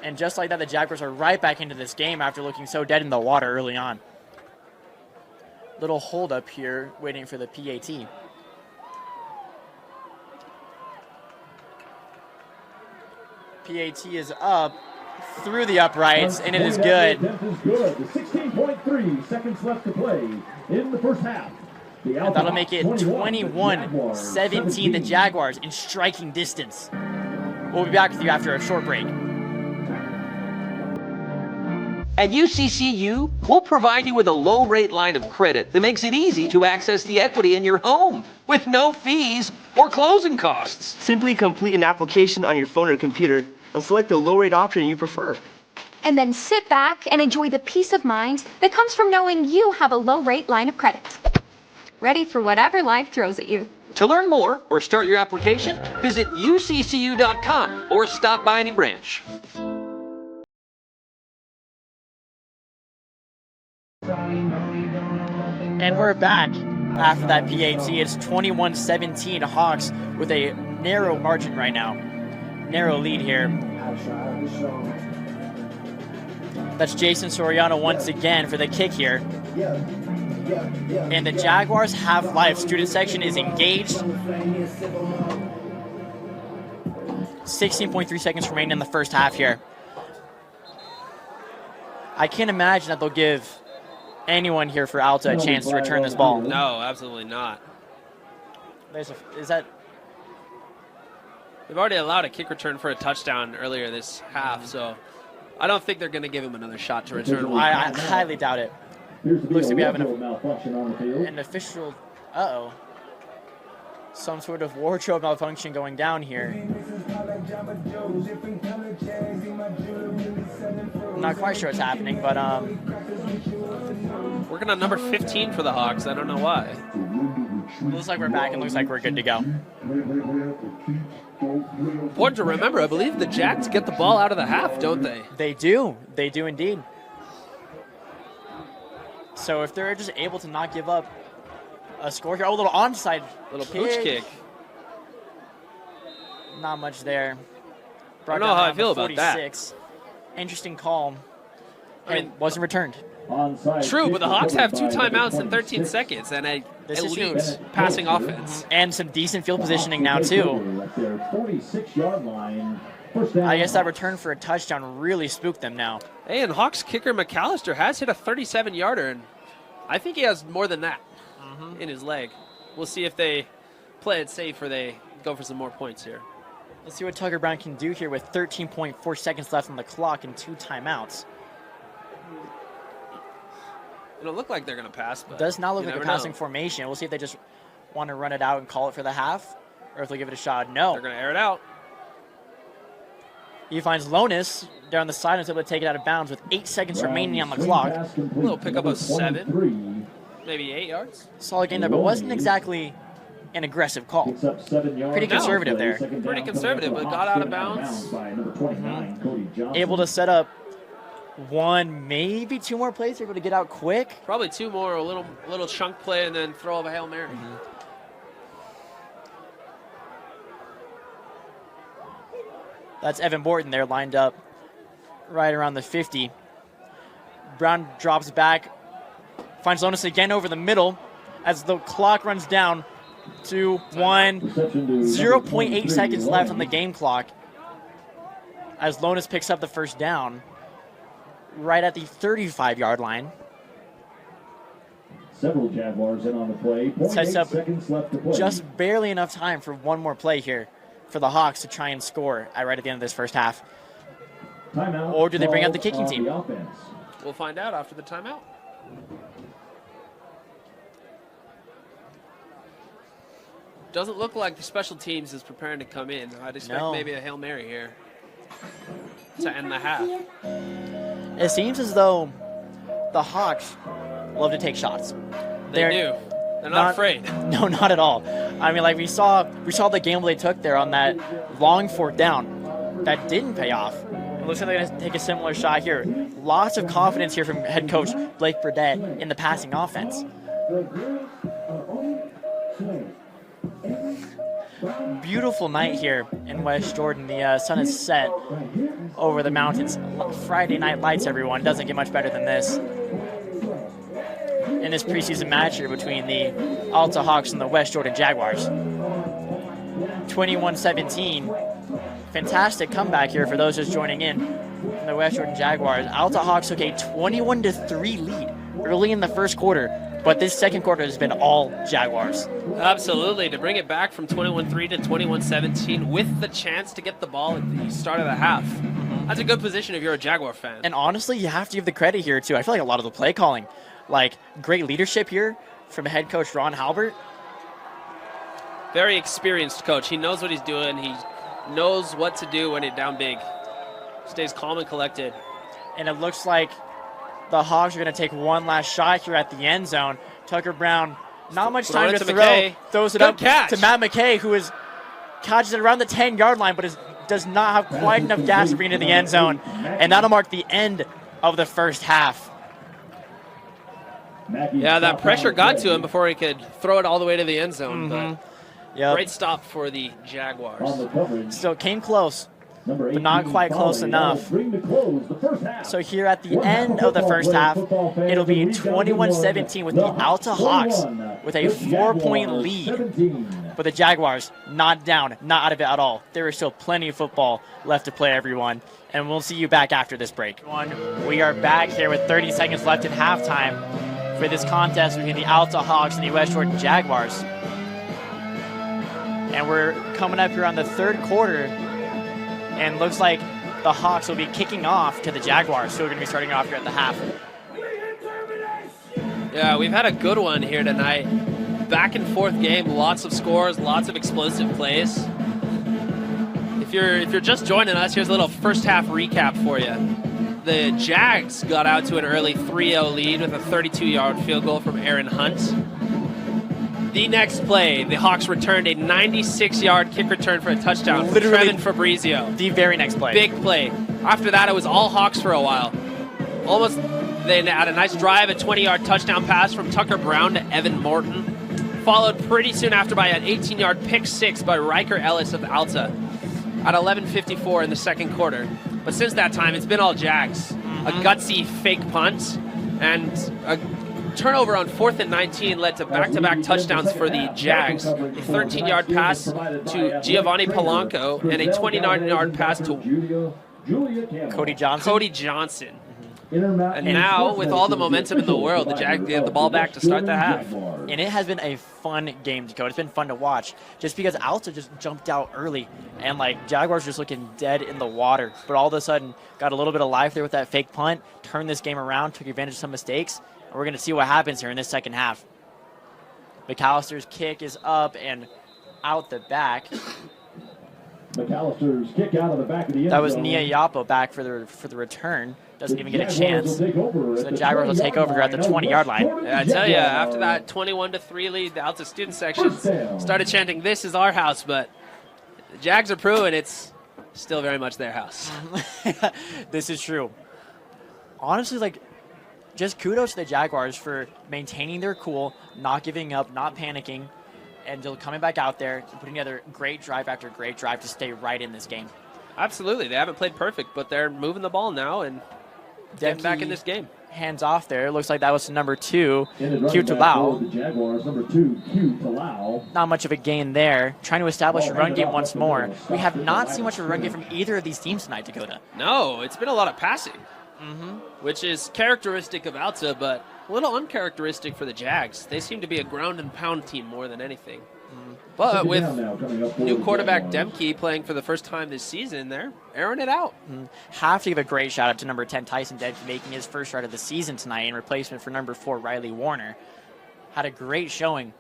[SPEAKER 1] And just like that, the Jaguars are right back into this game after looking so dead in the water early on. Little hold up here waiting for the PAT. PAT is up through the uprights, and it is good.
[SPEAKER 3] 16.3 seconds left to play in the first half.
[SPEAKER 1] And that'll make it 21-17, the Jaguars in striking distance. We'll be back with you after a short break.
[SPEAKER 4] At UCCU, we'll provide you with a low-rate line of credit that makes it easy to access the equity in your home with no fees or closing costs.
[SPEAKER 5] Simply complete an application on your phone or computer and select the low-rate option you prefer.
[SPEAKER 6] And then sit back and enjoy the peace of mind that comes from knowing you have a low-rate line of credit. Ready for whatever life throws at you.
[SPEAKER 4] To learn more or start your application, visit uccu.com or stop by any branch.
[SPEAKER 1] And we're back after that PAT. It's 21-17 Hawks with a narrow margin right now. Narrow lead here. That's Jason Soriano once again for the kick here. And the Jaguars have life. Student section is engaged. 16.3 seconds remaining in the first half here. I can't imagine that they'll give anyone here for Alta a chance to return this ball.
[SPEAKER 2] No, absolutely not.
[SPEAKER 1] Is that...
[SPEAKER 2] They've already allowed a kick return for a touchdown earlier this half, so I don't think they're going to give him another shot to return one.
[SPEAKER 1] I highly doubt it. Looks like we have an official... Uh-oh. Some sort of wardrobe malfunction going down here. I'm not quite sure what's happening, but
[SPEAKER 2] working on number 15 for the Hawks. I don't know why.
[SPEAKER 1] Looks like we're back and looks like we're good to go.
[SPEAKER 2] Important to remember, I believe the Jags get the ball out of the half, don't they?
[SPEAKER 1] They do. They do indeed. So if they're just able to not give up a score here. Oh, a little onside
[SPEAKER 2] Little pooch kick.
[SPEAKER 1] Not much there.
[SPEAKER 2] I don't know how I feel about that.
[SPEAKER 1] 46. Interesting call.
[SPEAKER 2] I mean,
[SPEAKER 1] It wasn't returned.
[SPEAKER 3] Onside
[SPEAKER 2] true,
[SPEAKER 3] kick
[SPEAKER 2] but the Hawks have 2
[SPEAKER 3] recovered by
[SPEAKER 2] timeouts in
[SPEAKER 3] number
[SPEAKER 2] 13
[SPEAKER 3] 26.
[SPEAKER 2] seconds and a
[SPEAKER 1] This is
[SPEAKER 2] elite
[SPEAKER 1] true.
[SPEAKER 2] passing offense.
[SPEAKER 1] And some decent field positioning now, too.
[SPEAKER 3] At their 46-yard line. First down.
[SPEAKER 1] I guess that return for a touchdown really spooked them now.
[SPEAKER 2] Hey, and Hawks kicker McAllister has hit a 37-yarder, and I think he has more than that in his leg. We'll see if they play it safe or they go for some more points here.
[SPEAKER 1] Let's see what Tucker Brown can do here with 13.4 seconds left on the clock and 2 timeouts.
[SPEAKER 2] It'll look like they're going to pass, but
[SPEAKER 1] Does not look
[SPEAKER 2] you
[SPEAKER 1] like a
[SPEAKER 2] never
[SPEAKER 1] passing
[SPEAKER 2] know.
[SPEAKER 1] formation. We'll see if they just want to run it out and call it for the half, or if they'll give it a shot. No.
[SPEAKER 2] They're going to air it out.
[SPEAKER 1] He finds Lonis there on the side and is able to take it out of bounds with 8 seconds remaining on the clock.
[SPEAKER 2] Little pickup of 7. Maybe 8 yards.
[SPEAKER 1] Solid game there, but wasn't exactly an aggressive call. Pretty conservative there.
[SPEAKER 2] Pretty conservative, but got out of bounds.
[SPEAKER 1] Able to set up 1, maybe 2 more plays. Able to get out quick.
[SPEAKER 2] Probably 2 more, a little chunk play, and then throw of a Hail Mary.
[SPEAKER 1] That's Evan Borton there lined up right around the 50. Brown drops back, finds Lonis again over the middle as the clock runs down to 0.8 seconds left on the game clock as Lonis picks up the first down right at the 35-yard line.
[SPEAKER 3] Several Jaguars in on the play.
[SPEAKER 1] Sets up
[SPEAKER 3] 0.8 seconds left to play.
[SPEAKER 1] just barely enough time for one more play here for the Hawks to try and score right at the end of this first half.
[SPEAKER 3] Timeout
[SPEAKER 1] Or do they bring out the kicking
[SPEAKER 3] on
[SPEAKER 1] team?
[SPEAKER 3] the offense.
[SPEAKER 2] We'll find out after the timeout. Doesn't look like the special teams is preparing to come in. I'd expect
[SPEAKER 1] No.
[SPEAKER 2] maybe a Hail Mary here to end the half.
[SPEAKER 1] It seems as though the Hawks love to take shots.
[SPEAKER 2] They do. They're not afraid.
[SPEAKER 1] No, not at all. I mean, like we saw the gamble they took there on that long 4th down. That didn't pay off. It looks like they're going to take a similar shot here. Lots of confidence here from head coach Blake Burdett in the passing offense. Beautiful night here in West Jordan. The sun is set over the mountains. Friday night lights, everyone. Doesn't get much better than this. In this preseason match here between the Alta Hawks and the West Jordan Jaguars. 21-17. Fantastic comeback here for those just joining in from the West Jordan Jaguars. Alta Hawks took a 21-3 lead early in the first quarter, but this second quarter has been all Jaguars.
[SPEAKER 2] Absolutely. To bring it back from 21-3 to 21-17 with the chance to get the ball at the start of the half. That's a good position if you're a Jaguar fan.
[SPEAKER 1] And honestly, you have to give the credit here, too. I feel like a lot of the play calling, like great leadership here from head coach Ron Halbert.
[SPEAKER 2] Very experienced coach. He knows what he's doing. He knows what to do when it's down big. Stays calm and collected.
[SPEAKER 1] And it looks like the Hawks are going to take one last shot here at the end zone. Tucker Brown, not much time to throw.
[SPEAKER 2] McKay.
[SPEAKER 1] Throws it
[SPEAKER 2] Good
[SPEAKER 1] up
[SPEAKER 2] catch.
[SPEAKER 1] to Matt McKay, who catches it around the 10-yard line, but does not have quite enough gas to bring it into the end zone. And that'll mark the end of the first half.
[SPEAKER 2] Yeah, that pressure got to him before he could throw it all the way to the end zone. But great stop for the Jaguars.
[SPEAKER 1] Still came close, but not quite close enough. So here at the end of the first half, it'll be 21-17 with the Alta Hawks with a 4-point lead. But the Jaguars not down, not out of it at all. There is still plenty of football left to play, everyone. And we'll see you back after this break. We are back here with 30 seconds left at halftime for this contest between the Alta Hawks and the West Jordan Jaguars. And we're coming up here on the third quarter, and looks like the Hawks will be kicking off to the Jaguars, who are going to be starting off here at the half.
[SPEAKER 2] Yeah, we've had a good one here tonight. Back and forth game, lots of scores, lots of explosive plays. If you're just joining us, here's a little first half recap for you. The Jags got out to an early 3-0 lead with a 32-yard field goal from Aaron Hunt. The next play, the Hawks returned a 96-yard kick return for a touchdown from Trevin Fabrizio.
[SPEAKER 1] The very next play.
[SPEAKER 2] Big play. After that, it was all Hawks for a while. They had a nice drive, a 20-yard touchdown pass from Tucker Brown to Evan Morton. followed pretty soon after by an 18-yard pick six by Riker Ellis of Alta at 11:54 in the second quarter. But since that time, it's been all Jags. A gutsy fake punt and a turnover on 4th and 19 led to back-to-back touchdowns for the Jags. A 13-yard pass to Giovanni Polanco and a 29-yard pass to
[SPEAKER 1] Cody Johnson.
[SPEAKER 2] Cody Johnson. And now, with all the momentum in the world, the Jags get the ball back to start the half.
[SPEAKER 1] And it has been a fun game to go. It's been fun to watch just because Alta just jumped out early and like Jaguars just looking dead in the water. But all of a sudden got a little bit of life there with that fake punt, turned this game around, took advantage of some mistakes. And we're going to see what happens here in this second half. McAllister's kick is up and out the back.
[SPEAKER 3] McAllister's kick out of the back of the end
[SPEAKER 1] That was
[SPEAKER 3] zone.
[SPEAKER 1] Nia Yapo back for the return. Doesn't even get a chance. So the Jaguars will take over here at the 20-yard line.
[SPEAKER 2] Yeah, I tell you, after that 21-3 lead, the Alta student section started chanting, "This is our house," but the Jags are proving it's still very much their house.
[SPEAKER 1] This is true. Honestly, like, just kudos to the Jaguars for maintaining their cool, not giving up, not panicking, and still coming back out there and putting together great drive after great drive to stay right in this game.
[SPEAKER 2] Absolutely. They haven't played perfect, but they're moving the ball now and getting back in this game.
[SPEAKER 1] Hands off there. Looks like that was to number 2,
[SPEAKER 3] Q
[SPEAKER 1] Q Talau.
[SPEAKER 3] The Jaguars, number 2, Q Talau.
[SPEAKER 1] Not much of a gain there. Trying to establish a run game once more. We have not seen much of a run game from either of these teams tonight, Dakota.
[SPEAKER 2] No, it's been a lot of passing, which is characteristic of Alta, but a little uncharacteristic for the Jags. They seem to be a ground and pound team more than anything. But with new quarterback Demke playing for the first time this season, they're airing it out.
[SPEAKER 1] Have to give a great shout out to number 10, Tyson Demke, making his first start of the season tonight in replacement for number 4, Riley Warner. Had a great showing.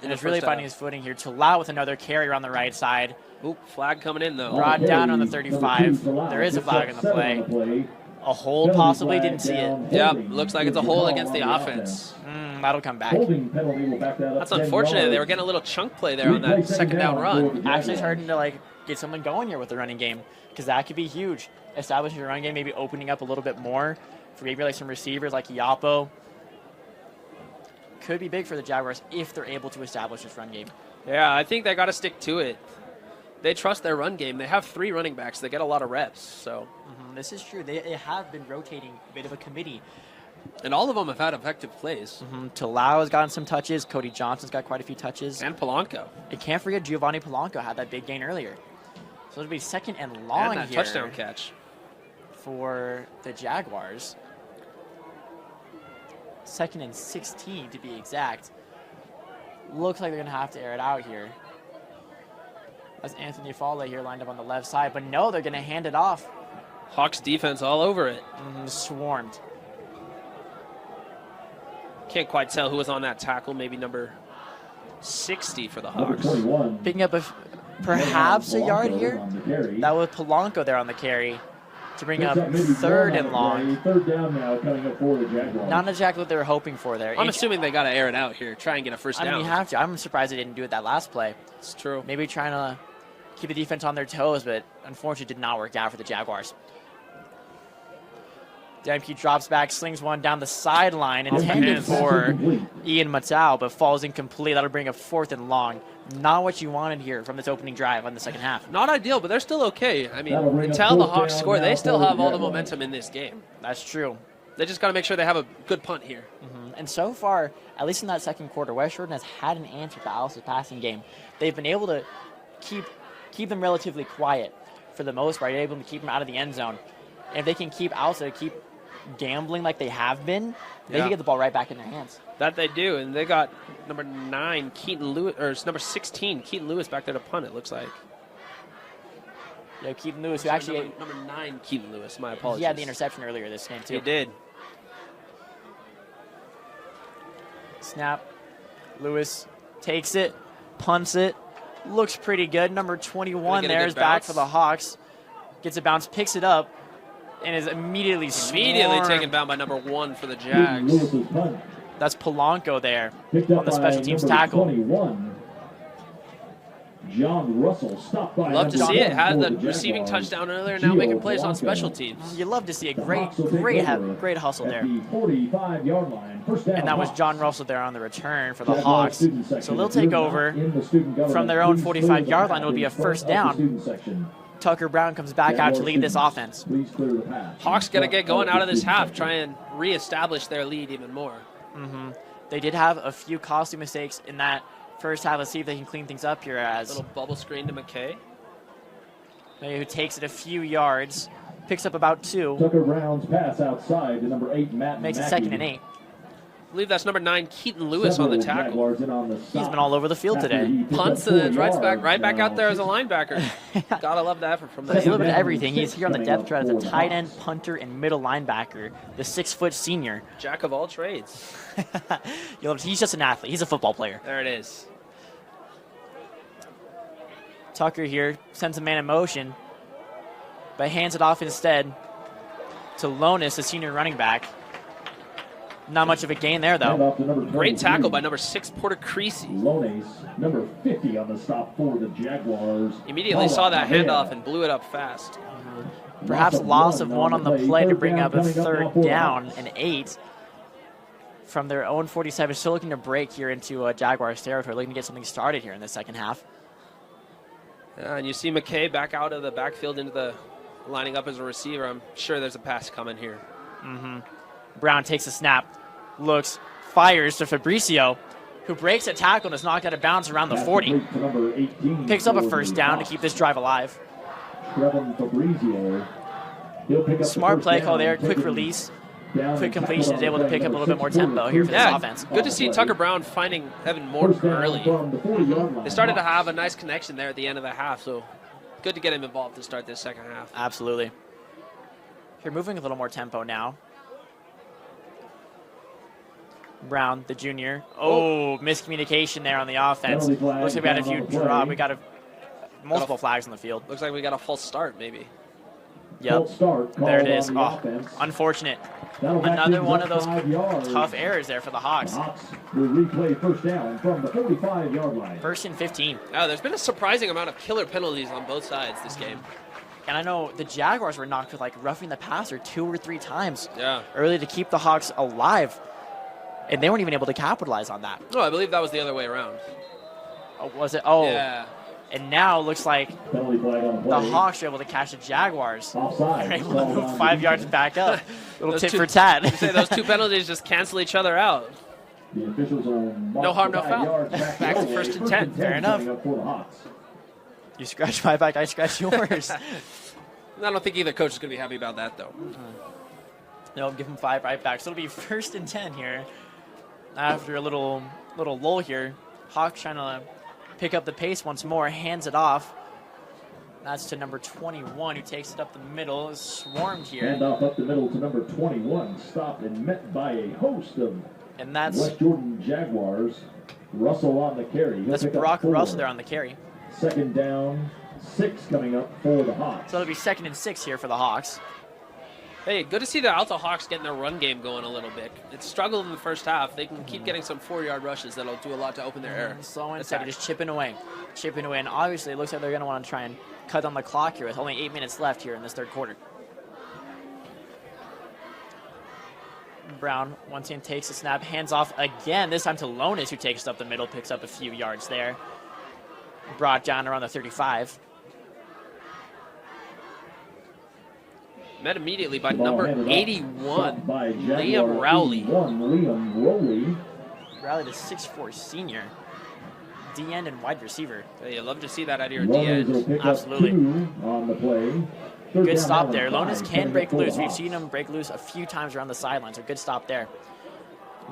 [SPEAKER 1] And is really finding his footing here. Talau with another carry around the right side.
[SPEAKER 2] Oop, flag coming in, though.
[SPEAKER 1] Brought down on the 35. There is a flag on the play. A hold possibly, didn't see it.
[SPEAKER 2] Yep, looks like it's a hold against the offense.
[SPEAKER 1] That'll come back.
[SPEAKER 2] That's unfortunate. They were getting a little chunk play there on that second down run.
[SPEAKER 1] Actually starting to like get someone going here with the running game because that could be huge. Establishing your run game, maybe opening up a little bit more for maybe like some receivers like Yapo. Could be big for the Jaguars if they're able to establish this run game.
[SPEAKER 2] Yeah, I think they got to stick to it. They trust their run game. They have 3 running backs. They get a lot of reps. So
[SPEAKER 1] this is true. They have been rotating a bit of a committee.
[SPEAKER 2] And all of them have had effective plays.
[SPEAKER 1] Talau has gotten some touches. Cody Johnson's got quite a few touches.
[SPEAKER 2] And Polanco.
[SPEAKER 1] And can't forget Giovanni Polanco had that big gain earlier. So it'll be second and long
[SPEAKER 2] and that
[SPEAKER 1] here
[SPEAKER 2] touchdown catch
[SPEAKER 1] for the Jaguars. 2nd and 16 to be exact. Looks like they're going to have to air it out here. That's Anthony Fale here lined up on the left side. But no, they're going to hand it off.
[SPEAKER 2] Hawks defense all over it.
[SPEAKER 1] Swarmed.
[SPEAKER 2] Can't quite tell who was on that tackle. Maybe number 60 for the Hawks.
[SPEAKER 1] Picking up perhaps a yard here. That was Polanco there on the carry to bring up 3rd and long.
[SPEAKER 3] 3rd down now coming up for the Jaguars.
[SPEAKER 1] Not exactly what they were hoping for there.
[SPEAKER 2] I'm assuming they got to air it out here, try and get a first down.
[SPEAKER 1] I mean, you have to. I'm surprised they didn't do it that last play.
[SPEAKER 2] It's true.
[SPEAKER 1] Maybe trying to keep the defense on their toes, but unfortunately did not work out for the Jaguars. Demke drops back, slings one down the sideline, intended for Ian Matau, but falls incomplete. That'll bring a 4th and long. Not what you wanted here from this opening drive on the second half.
[SPEAKER 2] Not ideal, but they're still okay. I mean, until the Hawks score, they still have all the momentum in this game.
[SPEAKER 1] That's true.
[SPEAKER 2] They just got to make sure they have a good punt here.
[SPEAKER 1] And so far, at least in that second quarter, West Jordan has had an answer to Alice's passing game. They've been able to keep them relatively quiet for the most part. They're able to keep them out of the end zone. And if they can keep Alta, keep gambling like they have been, they can get the ball right back in their hands.
[SPEAKER 2] That they do, and they got number 9, Keaton Lewis, or number 16, Keaton Lewis back there to punt, it looks like.
[SPEAKER 1] Yeah, Keaton Lewis, who actually...
[SPEAKER 2] Number 9, Keaton Lewis, my apologies.
[SPEAKER 1] He had the interception earlier this game, too.
[SPEAKER 2] He did.
[SPEAKER 1] Snap. Lewis takes it, punts it, looks pretty good. Number 21 there is back for the Hawks. Gets a bounce, picks it up, and is immediately
[SPEAKER 2] taken down by number 1 for the Jags.
[SPEAKER 1] That's Polanco there on the special teams tackle.
[SPEAKER 3] John Russell stopped by.
[SPEAKER 2] Love to
[SPEAKER 3] number
[SPEAKER 2] see it.
[SPEAKER 3] 10
[SPEAKER 2] Had
[SPEAKER 3] for
[SPEAKER 2] the
[SPEAKER 3] the
[SPEAKER 2] receiving
[SPEAKER 3] Jaguars.
[SPEAKER 2] touchdown earlier, now making plays on
[SPEAKER 3] Blanca.
[SPEAKER 2] special teams.
[SPEAKER 1] You love to see a
[SPEAKER 3] The
[SPEAKER 1] great,
[SPEAKER 3] Hawks will take over
[SPEAKER 1] great hustle
[SPEAKER 3] at
[SPEAKER 1] there.
[SPEAKER 3] the 45-yard line. First down,
[SPEAKER 1] And that was
[SPEAKER 3] Hawks.
[SPEAKER 1] John Russell there on the return for the
[SPEAKER 3] Jaguars
[SPEAKER 1] Hawks.
[SPEAKER 3] student
[SPEAKER 1] So
[SPEAKER 3] section.
[SPEAKER 1] they'll
[SPEAKER 3] If you're
[SPEAKER 1] take
[SPEAKER 3] not
[SPEAKER 1] over
[SPEAKER 3] in the student government,
[SPEAKER 1] from their own
[SPEAKER 3] please
[SPEAKER 1] 45-yard
[SPEAKER 3] clear
[SPEAKER 1] line.
[SPEAKER 3] the
[SPEAKER 1] It'll be a
[SPEAKER 3] path in front
[SPEAKER 1] first
[SPEAKER 3] of the
[SPEAKER 1] down.
[SPEAKER 3] student section.
[SPEAKER 1] Tucker Brown comes back out to
[SPEAKER 3] Jaguars
[SPEAKER 1] lead this
[SPEAKER 3] students,
[SPEAKER 1] offense.
[SPEAKER 3] Please clear the path.
[SPEAKER 2] Hawks going to get going
[SPEAKER 3] Front
[SPEAKER 2] out of this
[SPEAKER 3] student
[SPEAKER 2] half,
[SPEAKER 3] section.
[SPEAKER 2] try and reestablish their lead even more.
[SPEAKER 1] They did have a few costly mistakes in that first half. Let's see if they can clean things up here as
[SPEAKER 2] Little bubble screen to McKay.
[SPEAKER 1] who takes it a few yards, picks up about 2,
[SPEAKER 3] Tucker Brown's pass outside to number 8, Matt
[SPEAKER 1] makes it
[SPEAKER 3] Mackey.
[SPEAKER 1] 2nd and 8.
[SPEAKER 2] I believe that's number 9, Keaton Lewis on the
[SPEAKER 3] Several
[SPEAKER 2] tackle.
[SPEAKER 3] Jaguars in on the
[SPEAKER 1] He's
[SPEAKER 3] stop
[SPEAKER 1] been all over the field
[SPEAKER 3] after
[SPEAKER 1] today.
[SPEAKER 3] he picked
[SPEAKER 2] Punts
[SPEAKER 3] up
[SPEAKER 2] and then
[SPEAKER 3] 4
[SPEAKER 2] right back
[SPEAKER 3] yards.
[SPEAKER 2] out there as a
[SPEAKER 3] Now,
[SPEAKER 2] linebacker. Gotta love the effort from
[SPEAKER 1] Does a
[SPEAKER 2] that.
[SPEAKER 1] little bit of
[SPEAKER 3] down,
[SPEAKER 1] everything. He's
[SPEAKER 3] 6
[SPEAKER 1] here on the
[SPEAKER 3] coming
[SPEAKER 1] depth
[SPEAKER 3] up
[SPEAKER 1] chart as
[SPEAKER 3] for
[SPEAKER 1] a
[SPEAKER 3] the
[SPEAKER 1] tight end,
[SPEAKER 3] Hawks.
[SPEAKER 1] punter, and middle linebacker, the 6-foot senior.
[SPEAKER 2] Jack of all trades.
[SPEAKER 1] He's just an athlete. He's a football player.
[SPEAKER 2] There it is.
[SPEAKER 1] Tucker here sends a man in motion, but hands it off instead to Lonis, the senior running back. Not much of a gain there, though.
[SPEAKER 3] Handoff to number
[SPEAKER 2] Great
[SPEAKER 3] 23.
[SPEAKER 2] tackle by number 6, Porter Creasy.
[SPEAKER 3] Lones, number 50 on the stop for the Jaguars.
[SPEAKER 2] Immediately saw that handoff and blew it up fast.
[SPEAKER 1] Perhaps loss of 1 on the play to bring up a
[SPEAKER 3] Coming now
[SPEAKER 1] third
[SPEAKER 3] for the
[SPEAKER 1] down
[SPEAKER 3] Hawks.
[SPEAKER 1] and 8 from their own 47. Still looking to break here into Jaguars territory, looking to get something started here in the second half.
[SPEAKER 2] Yeah, and you see McKay back out of the backfield into the lining up as a receiver. I'm sure there's a pass coming here.
[SPEAKER 1] Brown takes a snap, looks, fires to Fabricio, who breaks a tackle and is knocked out of bounds around the 40.
[SPEAKER 3] To number 18
[SPEAKER 1] Picks up a
[SPEAKER 3] for
[SPEAKER 1] first
[SPEAKER 3] the
[SPEAKER 1] down to
[SPEAKER 3] Hawks.
[SPEAKER 1] keep this drive alive.
[SPEAKER 3] Trevin Fabrizio. He'll pick up the
[SPEAKER 1] Smart
[SPEAKER 3] first
[SPEAKER 1] play
[SPEAKER 3] down,
[SPEAKER 1] call there, quick
[SPEAKER 3] taking
[SPEAKER 1] release,
[SPEAKER 3] down
[SPEAKER 1] quick
[SPEAKER 3] and tackled
[SPEAKER 1] completion,
[SPEAKER 3] on
[SPEAKER 1] is
[SPEAKER 3] the
[SPEAKER 1] able to
[SPEAKER 3] play,
[SPEAKER 1] pick up a little
[SPEAKER 3] number
[SPEAKER 1] bit more
[SPEAKER 3] 6,
[SPEAKER 1] tempo here for this
[SPEAKER 2] Yeah,
[SPEAKER 1] offense.
[SPEAKER 2] good to see Tucker Brown finding Evan more
[SPEAKER 3] First down
[SPEAKER 2] early.
[SPEAKER 3] from the 40-yard line.
[SPEAKER 2] They started to
[SPEAKER 3] Hawks.
[SPEAKER 2] have a nice connection there at the end of the half, so good to get him involved to start this second half.
[SPEAKER 1] Absolutely. You're moving a little more tempo now. Brown, the junior. Oh, miscommunication there on the offense.
[SPEAKER 3] Penalty flag
[SPEAKER 1] Looks like we had a
[SPEAKER 3] down
[SPEAKER 1] few
[SPEAKER 3] on the play.
[SPEAKER 1] drop. We got multiple flags on the field.
[SPEAKER 2] Looks like we got a false start, maybe.
[SPEAKER 3] False
[SPEAKER 1] Yep.
[SPEAKER 3] start
[SPEAKER 1] There it
[SPEAKER 3] called
[SPEAKER 1] is.
[SPEAKER 3] on the
[SPEAKER 1] Oh,
[SPEAKER 3] offense.
[SPEAKER 1] unfortunate.
[SPEAKER 3] That'll back
[SPEAKER 1] Another
[SPEAKER 3] things
[SPEAKER 1] one
[SPEAKER 3] up
[SPEAKER 1] of those
[SPEAKER 3] 5 yards.
[SPEAKER 1] tough errors there for the Hawks.
[SPEAKER 3] The Hawks will replay first down from the 45-yard line.
[SPEAKER 1] First and 15.
[SPEAKER 2] Oh, there's been a surprising amount of killer penalties on both sides this game.
[SPEAKER 1] And I know the Jaguars were knocked with like roughing the passer 2 or 3 times
[SPEAKER 2] Yeah.
[SPEAKER 1] early to keep the Hawks alive. And they weren't even able to capitalize on that.
[SPEAKER 2] No, I believe that was the other way around.
[SPEAKER 1] Oh, was it? Oh.
[SPEAKER 2] Yeah.
[SPEAKER 1] And now it looks like
[SPEAKER 3] Penalty flag on the
[SPEAKER 1] the
[SPEAKER 3] play.
[SPEAKER 1] Hawks are able to catch the Jaguars.
[SPEAKER 3] Offside.
[SPEAKER 1] They're able to
[SPEAKER 3] Called
[SPEAKER 1] move
[SPEAKER 3] on
[SPEAKER 1] 5
[SPEAKER 3] the
[SPEAKER 1] yards
[SPEAKER 3] defense.
[SPEAKER 1] back up. Little
[SPEAKER 2] Those
[SPEAKER 1] tit
[SPEAKER 2] two-
[SPEAKER 1] for tat.
[SPEAKER 2] You say those two penalties just cancel each other out.
[SPEAKER 3] The officials will mark
[SPEAKER 2] No harm,
[SPEAKER 3] the
[SPEAKER 2] no
[SPEAKER 3] 5
[SPEAKER 2] foul.
[SPEAKER 3] yards back
[SPEAKER 2] Back to
[SPEAKER 3] away.
[SPEAKER 2] first and 10.
[SPEAKER 1] Fair enough.
[SPEAKER 3] coming up for the Hawks.
[SPEAKER 1] You scratch my back, I scratch yours.
[SPEAKER 2] I don't think either coach is going to be happy about that, though.
[SPEAKER 1] No, give him 5 right back. So it'll be first and 10 here. After a little lull here, Hawks trying to pick up the pace once more, hands it off. That's to number 21, who takes it up the middle, is swarmed here.
[SPEAKER 3] Handoff up the middle to number 21, stopped and met by a host of
[SPEAKER 1] And that's
[SPEAKER 3] West Jordan Jaguars. Russell on the carry. He'll pick up
[SPEAKER 1] Brock
[SPEAKER 3] 4.
[SPEAKER 1] Russell there on the carry.
[SPEAKER 3] Second down, 6 coming up for the Hawks.
[SPEAKER 1] So it'll be 2nd and 6 here for the Hawks.
[SPEAKER 2] Hey, good to see the Alta Hawks getting their run game going a little bit. It struggled in the first half. They can keep getting some 4-yard rushes that'll do a lot to open their air.
[SPEAKER 1] Slow and steady, just chipping away. And obviously, it looks like they're going to want to try and cut down the clock here with only 8 minutes left here in this third quarter. Brown once again takes the snap, hands off again, this time to Lonis, who takes it up the middle, picks up a few yards there. Brought down around the 35.
[SPEAKER 2] Met immediately by
[SPEAKER 3] Ball
[SPEAKER 2] number
[SPEAKER 3] handed off.
[SPEAKER 2] 81,
[SPEAKER 3] Stopped by Jaguar
[SPEAKER 2] Liam Rowley.
[SPEAKER 3] 81, Liam Rowley.
[SPEAKER 1] Rally the 6'4 senior. D-end and wide receiver.
[SPEAKER 2] Hey, you love to see that out of your
[SPEAKER 3] Lones will
[SPEAKER 2] D-end.
[SPEAKER 3] pick
[SPEAKER 1] Absolutely.
[SPEAKER 3] up 2 on the play. Third
[SPEAKER 1] Good
[SPEAKER 3] down
[SPEAKER 1] stop
[SPEAKER 3] and
[SPEAKER 1] there.
[SPEAKER 3] 5
[SPEAKER 1] Lonis can
[SPEAKER 3] coming
[SPEAKER 1] break
[SPEAKER 3] up for the
[SPEAKER 1] loose. We've
[SPEAKER 3] Hawks.
[SPEAKER 1] seen him break loose a few times around the sidelines, so good stop there.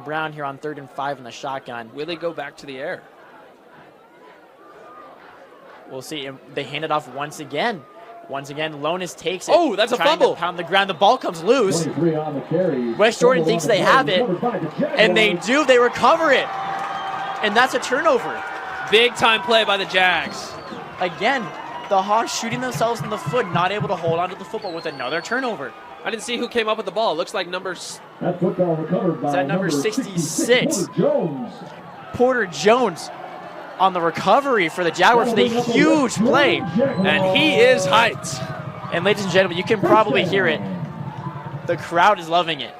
[SPEAKER 1] Brown here on 3rd and 5 in the shotgun.
[SPEAKER 2] Will they go back to the air?
[SPEAKER 1] We'll see. They hand it off once again. Once again, Lonis takes it.
[SPEAKER 2] Oh, that's a
[SPEAKER 1] trying
[SPEAKER 2] fumble.
[SPEAKER 1] to pound the ground. The ball comes loose.
[SPEAKER 3] 23 on the carry.
[SPEAKER 1] West Jordan
[SPEAKER 3] Fumble
[SPEAKER 1] thinks
[SPEAKER 3] on the
[SPEAKER 1] they
[SPEAKER 3] play,
[SPEAKER 1] have it,
[SPEAKER 3] recovered by the Jaguars.
[SPEAKER 1] and they do. They recover it. And that's a turnover.
[SPEAKER 2] Big time play by the Jags.
[SPEAKER 1] Again, the Hawks shooting themselves in the foot, not able to hold onto the football with another turnover.
[SPEAKER 2] I didn't see who came up with the ball. It looks like numbers.
[SPEAKER 3] That football recovered by
[SPEAKER 1] that number 66?
[SPEAKER 3] Porter Jones.
[SPEAKER 1] Porter Jones on the recovery for the Jaguars with a huge play.
[SPEAKER 2] And he is hyped.
[SPEAKER 1] And ladies and gentlemen, you can probably hear it. The crowd is loving it.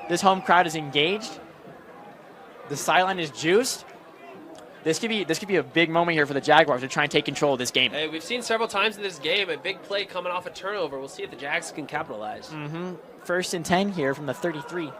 [SPEAKER 1] This home crowd is engaged. The sideline is juiced. This could be a big moment here for the Jaguars to try and take control of this game.
[SPEAKER 2] Hey, we've seen several times in this game a big play coming off a turnover. We'll see if the Jags can capitalize.
[SPEAKER 1] First and 10 here from the 33.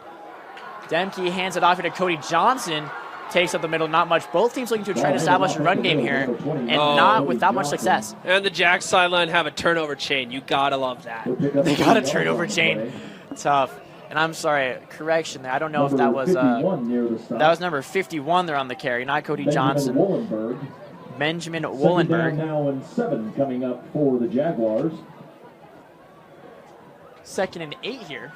[SPEAKER 1] Demke hands it off here to Cody Johnson. Takes up the middle, not much. Both teams looking to try to establish a run game here, and not without much success.
[SPEAKER 2] And the Jags sideline have a turnover chain. You gotta love that.
[SPEAKER 1] They got a turnover chain. Tough. And I'm sorry, correction there. I don't know if that was number 51 there on the carry, not Cody Johnson. Benjamin Wollenberg.
[SPEAKER 3] Now and 7 coming up for the Jaguars.
[SPEAKER 1] 2nd and 8 here.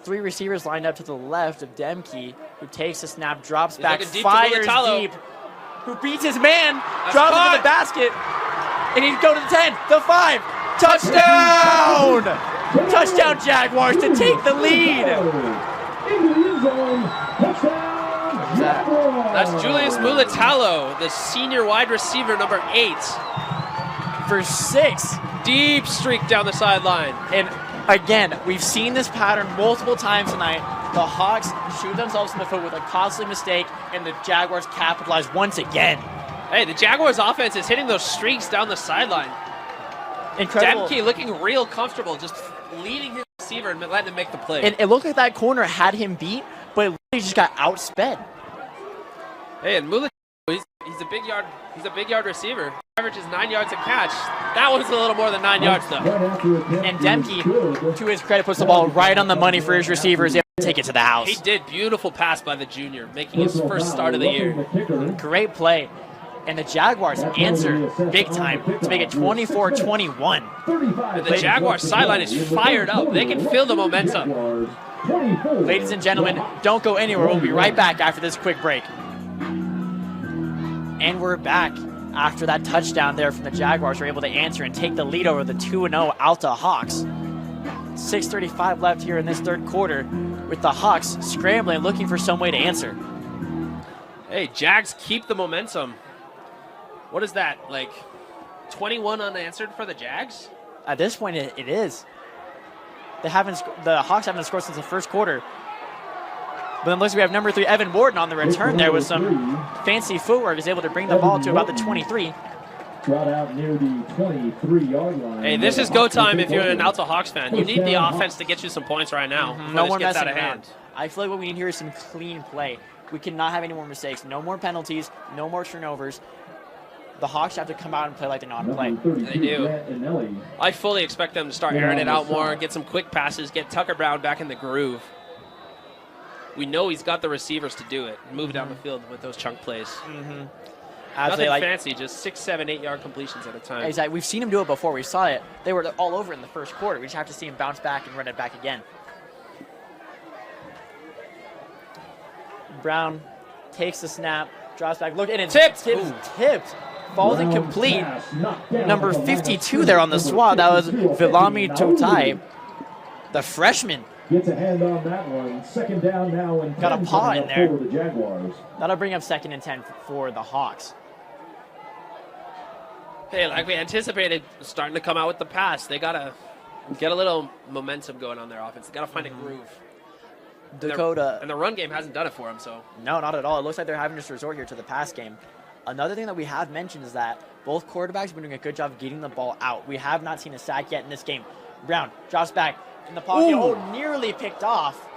[SPEAKER 1] 3 receivers lined up to the left of Demke, who takes a snap, drops back, fires deep, who beats his man, drops into the basket, and he'd go to the 10, the 5, touchdown! Touchdown Jaguars to take the lead.
[SPEAKER 2] That's Julius Mulatalo, the senior wide receiver, number 8.
[SPEAKER 1] For 6.
[SPEAKER 2] Deep streak down the sideline.
[SPEAKER 1] And again, we've seen this pattern multiple times tonight. The Hawks shoot themselves in the foot with a costly mistake, and the Jaguars capitalize once again.
[SPEAKER 2] Hey, the Jaguars offense is hitting those streaks down the sideline.
[SPEAKER 1] Incredible.
[SPEAKER 2] Demke looking real comfortable, just leading his receiver and letting him make the play.
[SPEAKER 1] And it looked like that corner had him beat, but it literally just got outsped.
[SPEAKER 2] Hey, and Mulatalo, he's a big yard receiver. Averages 9 yards a catch. That one's a little more than 9 yards though.
[SPEAKER 1] And Demke, to his credit, puts the ball right on the money for his receivers. Able to take it to the house.
[SPEAKER 2] He did. Beautiful pass by the junior, making his first start of the year.
[SPEAKER 1] Great play. And the Jaguars answer big time to make it 24-21.
[SPEAKER 2] And the Jaguars sideline is fired up. They can feel the momentum.
[SPEAKER 1] Ladies and gentlemen, don't go anywhere. We'll be right back after this quick break. And we're back. After that touchdown there from the Jaguars, were able to answer and take the lead over the 2-0 Alta Hawks. 6:35 left here in this third quarter, with the Hawks scrambling, looking for some way to answer.
[SPEAKER 2] Hey, Jags keep the momentum. What is that, like 21 unanswered for the Jags?
[SPEAKER 1] At this point, it is. The Hawks haven't scored since the first quarter. But then looks like we have number 3, Evan Morton, on the return there with some fancy footwork. Is able to bring the ball to about the 23.
[SPEAKER 3] Brought out near the 23-yard line.
[SPEAKER 2] Hey, this is go time if you're an Alta Hawks fan. You need the offense to get you some points right now.
[SPEAKER 1] No more messing around. I feel like what we need here is some clean play. We cannot have any more mistakes. No more penalties. No more turnovers. The Hawks have to come out and play like they know how to play.
[SPEAKER 2] They do. I fully expect them to start airing it out more, get some quick passes, get Tucker Brown back in the groove. We know he's got the receivers to do it. Move down the field with those chunk plays. Nothing fancy, just 6, 7, 8 yard completions at a time.
[SPEAKER 1] Exactly. We've seen him do it before. We saw it. They were all over in the first quarter. We just have to see him bounce back and run it back again. Brown takes the snap, drops back. Look, and it's tipped. Falls incomplete. Number 52 there on the swat. That was Vilami Totai, the freshman.
[SPEAKER 3] Gets a hand on that one. 2nd down now and
[SPEAKER 1] got a paw in there.
[SPEAKER 3] For the Jaguars.
[SPEAKER 1] That'll bring up 2nd and 10 for the Hawks.
[SPEAKER 2] Hey, like we anticipated, starting to come out with the pass. They got to get a little momentum going on their offense. They got to find a groove.
[SPEAKER 1] Dakota.
[SPEAKER 2] And the run game hasn't done it for them, so.
[SPEAKER 1] No, not at all. It looks like they're having to resort here to the pass game. Another thing that we have mentioned is that both quarterbacks have been doing a good job of getting the ball out. We have not seen a sack yet in this game. Brown drops back in the pocket. Oh, nearly picked off.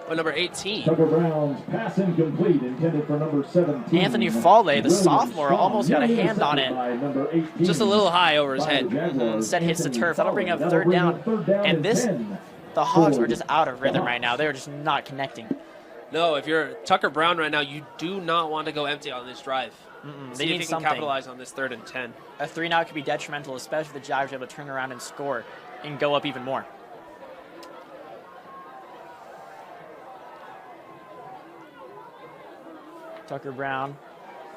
[SPEAKER 2] But number 18.
[SPEAKER 3] Tucker Brown's pass incomplete, intended for number 17.
[SPEAKER 1] Anthony Fale, the sophomore, almost got a hand on it.
[SPEAKER 2] Just a little high over his head.
[SPEAKER 1] Instead hits the turf. That'll bring up 3rd down. And the Hawks are just out of rhythm right now. They're just not connecting.
[SPEAKER 2] No, if you're Tucker Brown right now, you do not want to go empty on this drive.
[SPEAKER 1] They need
[SPEAKER 2] if you can capitalize on this 3rd and 10.
[SPEAKER 1] A 3 now could be detrimental, especially if the Jaguars are able to turn around and score and go up even more. Tucker Brown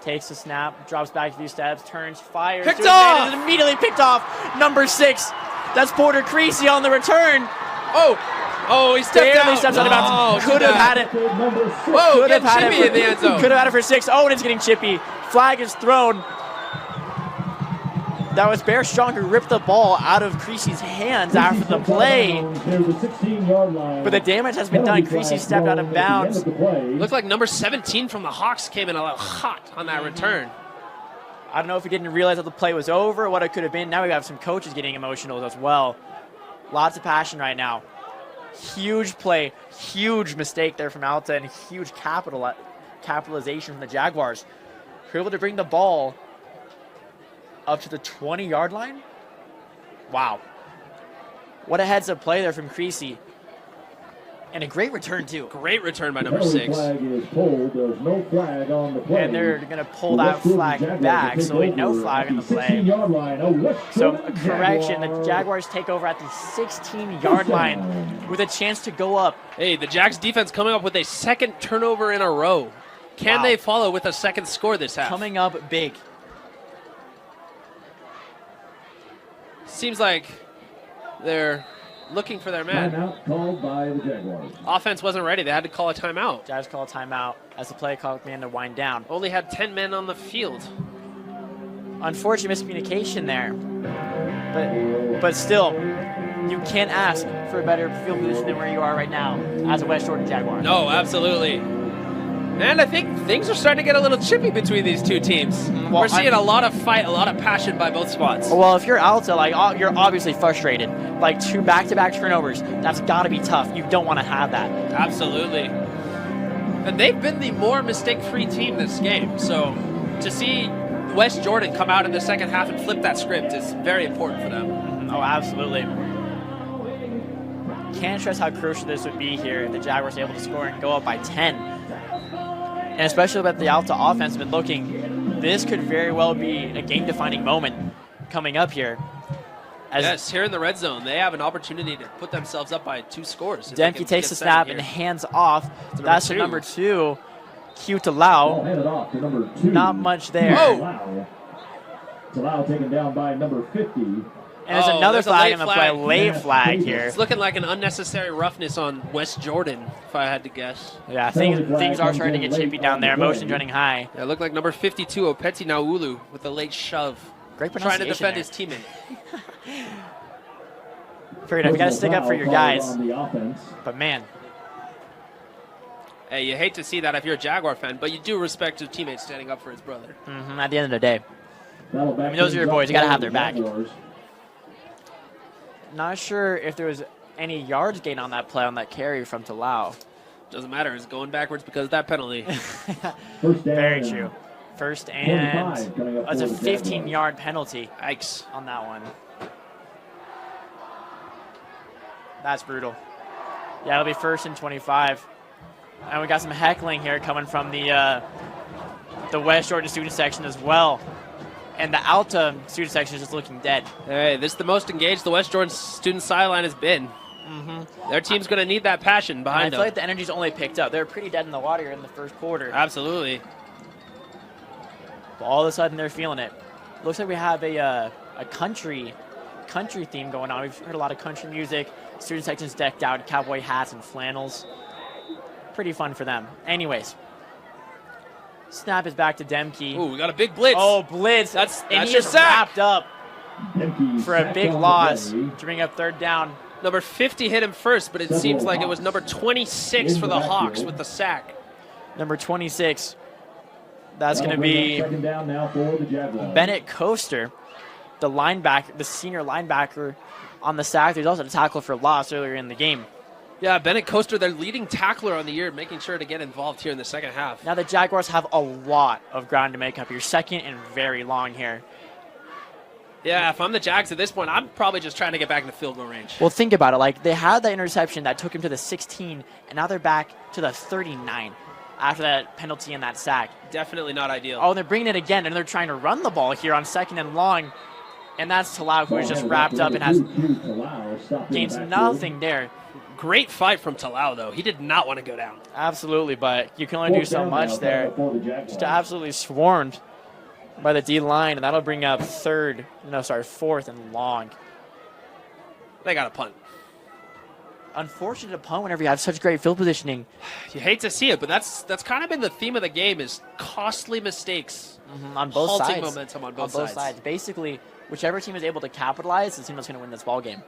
[SPEAKER 1] takes the snap, drops back a few steps, turns, fires.
[SPEAKER 2] Picked off!
[SPEAKER 1] Is immediately picked off. Number 6. That's Porter Creasy on the return.
[SPEAKER 2] Oh, Oh, he stepped
[SPEAKER 1] Barely
[SPEAKER 2] out.
[SPEAKER 1] steps out of bounds.
[SPEAKER 2] No,
[SPEAKER 1] Could have had it.
[SPEAKER 2] Whoa,
[SPEAKER 1] Could have
[SPEAKER 2] getting
[SPEAKER 1] had
[SPEAKER 2] chippy
[SPEAKER 1] it.
[SPEAKER 2] in the end zone.
[SPEAKER 1] Could have had it for 6. Oh, and it's getting chippy. Flag is thrown. That was Bear Strong who ripped the ball out of Creasy's hands after the play. But the damage has been done. Creasy stepped out of bounds.
[SPEAKER 2] Looked like number 17 from the Hawks came in a little hot on that return.
[SPEAKER 1] I don't know if he didn't realize that the play was over or what it could have been. Now we have some coaches getting emotional as well. Lots of passion right now. Huge play, huge mistake there from Alta, and huge capitalization from the Jaguars. Who were able to bring the ball up to the 20-yard line. Wow. What a heads-up play there from Creasy. And a great return, too.
[SPEAKER 2] Great return by number 6.
[SPEAKER 3] Flag is pulled. There's no flag on the play.
[SPEAKER 1] And they're going to pull that flag back, so no flag on the play. So a correction, the Jaguars take over at the 16-yard line with a chance to go up.
[SPEAKER 2] Hey, the Jags defense coming up with a second turnover in a row. Can they follow with a second score this half?
[SPEAKER 1] Coming up big.
[SPEAKER 2] Seems like they're looking for their man.
[SPEAKER 3] Timeout called by the Jaguars.
[SPEAKER 2] Offense wasn't ready. They had to call a timeout.
[SPEAKER 1] Jags call a timeout as the play call began to wind down.
[SPEAKER 2] Only had 10 men on the field.
[SPEAKER 1] Unfortunate miscommunication there. But still, you can't ask for a better field position than where you are right now as a West Jordan Jaguar.
[SPEAKER 2] No, absolutely. And I think things are starting to get a little chippy between these two teams.
[SPEAKER 1] Well,
[SPEAKER 2] we're seeing a lot of fight, a lot of passion by both spots.
[SPEAKER 1] Well, if you're Alta, like you're obviously frustrated. Like 2 back-to-back turnovers, that's got to be tough. You don't want to have that.
[SPEAKER 2] Absolutely. And they've been the more mistake-free team this game. So to see West Jordan come out in the second half and flip that script is very important for them.
[SPEAKER 1] Oh, absolutely. Can't stress how crucial this would be here if the Jaguars are able to score and go up by 10. And especially with the Alta offense has been looking, this could very well be a game-defining moment coming up here.
[SPEAKER 2] Yes, here in the red zone, they have an opportunity to put themselves up by 2 scores.
[SPEAKER 1] Demke takes the snap and hands off. That's the number 2, Q to Lau.
[SPEAKER 3] Handed off to number 2.
[SPEAKER 1] Not much there.
[SPEAKER 2] Oh.
[SPEAKER 3] Talau taken down by number 50.
[SPEAKER 1] And there's another flag in the play,
[SPEAKER 3] flag.
[SPEAKER 1] late flag here.
[SPEAKER 2] It's looking like an unnecessary roughness on West Jordan, if I had to guess.
[SPEAKER 1] Yeah, things are starting to get chippy down there. Motion running high.
[SPEAKER 2] Yeah, it looked like number 52, Opeti Naulu, with a late shove.
[SPEAKER 1] Great
[SPEAKER 2] trying to
[SPEAKER 1] pronunciation
[SPEAKER 2] defend his teammate.
[SPEAKER 1] Fair enough. You got to stick up for your guys.
[SPEAKER 3] On the offense.
[SPEAKER 1] But man,
[SPEAKER 2] Hey, you hate to see that if you're a Jaguar fan, but you do respect your teammate standing up for his brother.
[SPEAKER 1] at the end of the day, I mean, those are your boys. You got to have their back. Not sure if there was any yards gained on that play on that carry from Talau.
[SPEAKER 2] Doesn't matter. It's going backwards because of that penalty.
[SPEAKER 3] First down.
[SPEAKER 1] Very true. First and
[SPEAKER 3] 45 coming up
[SPEAKER 1] that's a
[SPEAKER 3] for the
[SPEAKER 1] 15-yard penalty
[SPEAKER 2] Yikes.
[SPEAKER 1] on that one. That's brutal. Yeah, it'll be first and 25. And we got some heckling here coming from the West Jordan student section as well. And the Alta student section is just looking dead.
[SPEAKER 2] Hey, this is the most engaged the West Jordan student sideline has been. Their team's going to need that passion behind
[SPEAKER 1] I
[SPEAKER 2] them.
[SPEAKER 1] feel like the energy's only picked up. They were pretty dead in the water in the first quarter.
[SPEAKER 2] Absolutely.
[SPEAKER 1] But all of a sudden, they're feeling it. Looks like we have a country theme going on. We've heard a lot of country music. Student section's decked out in cowboy hats and flannels. Pretty fun for them. Anyways, snap is back to Demke.
[SPEAKER 2] Ooh, we got a big blitz.
[SPEAKER 1] Oh, blitz. And
[SPEAKER 2] that's
[SPEAKER 1] he
[SPEAKER 2] your
[SPEAKER 1] is
[SPEAKER 2] sack.
[SPEAKER 1] wrapped up
[SPEAKER 3] Demke
[SPEAKER 1] for a
[SPEAKER 3] sacked
[SPEAKER 1] big
[SPEAKER 3] on the
[SPEAKER 1] loss
[SPEAKER 3] play.
[SPEAKER 1] to bring up third down.
[SPEAKER 2] Number 50 hit him first, but it seems like it was number 26 for the
[SPEAKER 3] In the
[SPEAKER 2] Hawks
[SPEAKER 3] backfield.
[SPEAKER 2] with the sack.
[SPEAKER 1] Number 26. That's going to
[SPEAKER 3] That'll bring
[SPEAKER 1] be
[SPEAKER 3] up second down now for the Jaguars.
[SPEAKER 1] Bennett Coaster, the linebacker, the senior linebacker on the sack. There's also a tackle for loss earlier in the game.
[SPEAKER 2] Yeah, Bennett Coaster, their leading tackler on the year, making sure to get involved here in the second half.
[SPEAKER 1] Now the Jaguars have a lot of ground to make up here. Second and very long here.
[SPEAKER 2] Yeah, if I'm the Jags at this point, I'm probably just trying to get back in the field goal range.
[SPEAKER 1] Well, think about it. Like, they had that interception that took him to the 16, and now they're back to the 39 after that penalty and that sack.
[SPEAKER 2] Definitely not ideal.
[SPEAKER 1] Oh, and they're bringing it again, and they're trying to run the ball here on second and long. And that's Talau, who is just wrapped up and has gains nothing there.
[SPEAKER 2] Great fight from Talau, though. He did not want to go down.
[SPEAKER 1] Absolutely, but you can only do so much there. Just absolutely swarmed by the D-line, and that'll bring up fourth and long.
[SPEAKER 2] They got a punt.
[SPEAKER 1] unfortunate to punt whenever you have such great field positioning.
[SPEAKER 2] You hate to see it, but that's kind of been the theme of the game is costly mistakes.
[SPEAKER 1] On both
[SPEAKER 2] Halting
[SPEAKER 1] sides.
[SPEAKER 2] momentum on both sides.
[SPEAKER 1] Basically, whichever team is able to capitalize is the team that's going to win this ball game.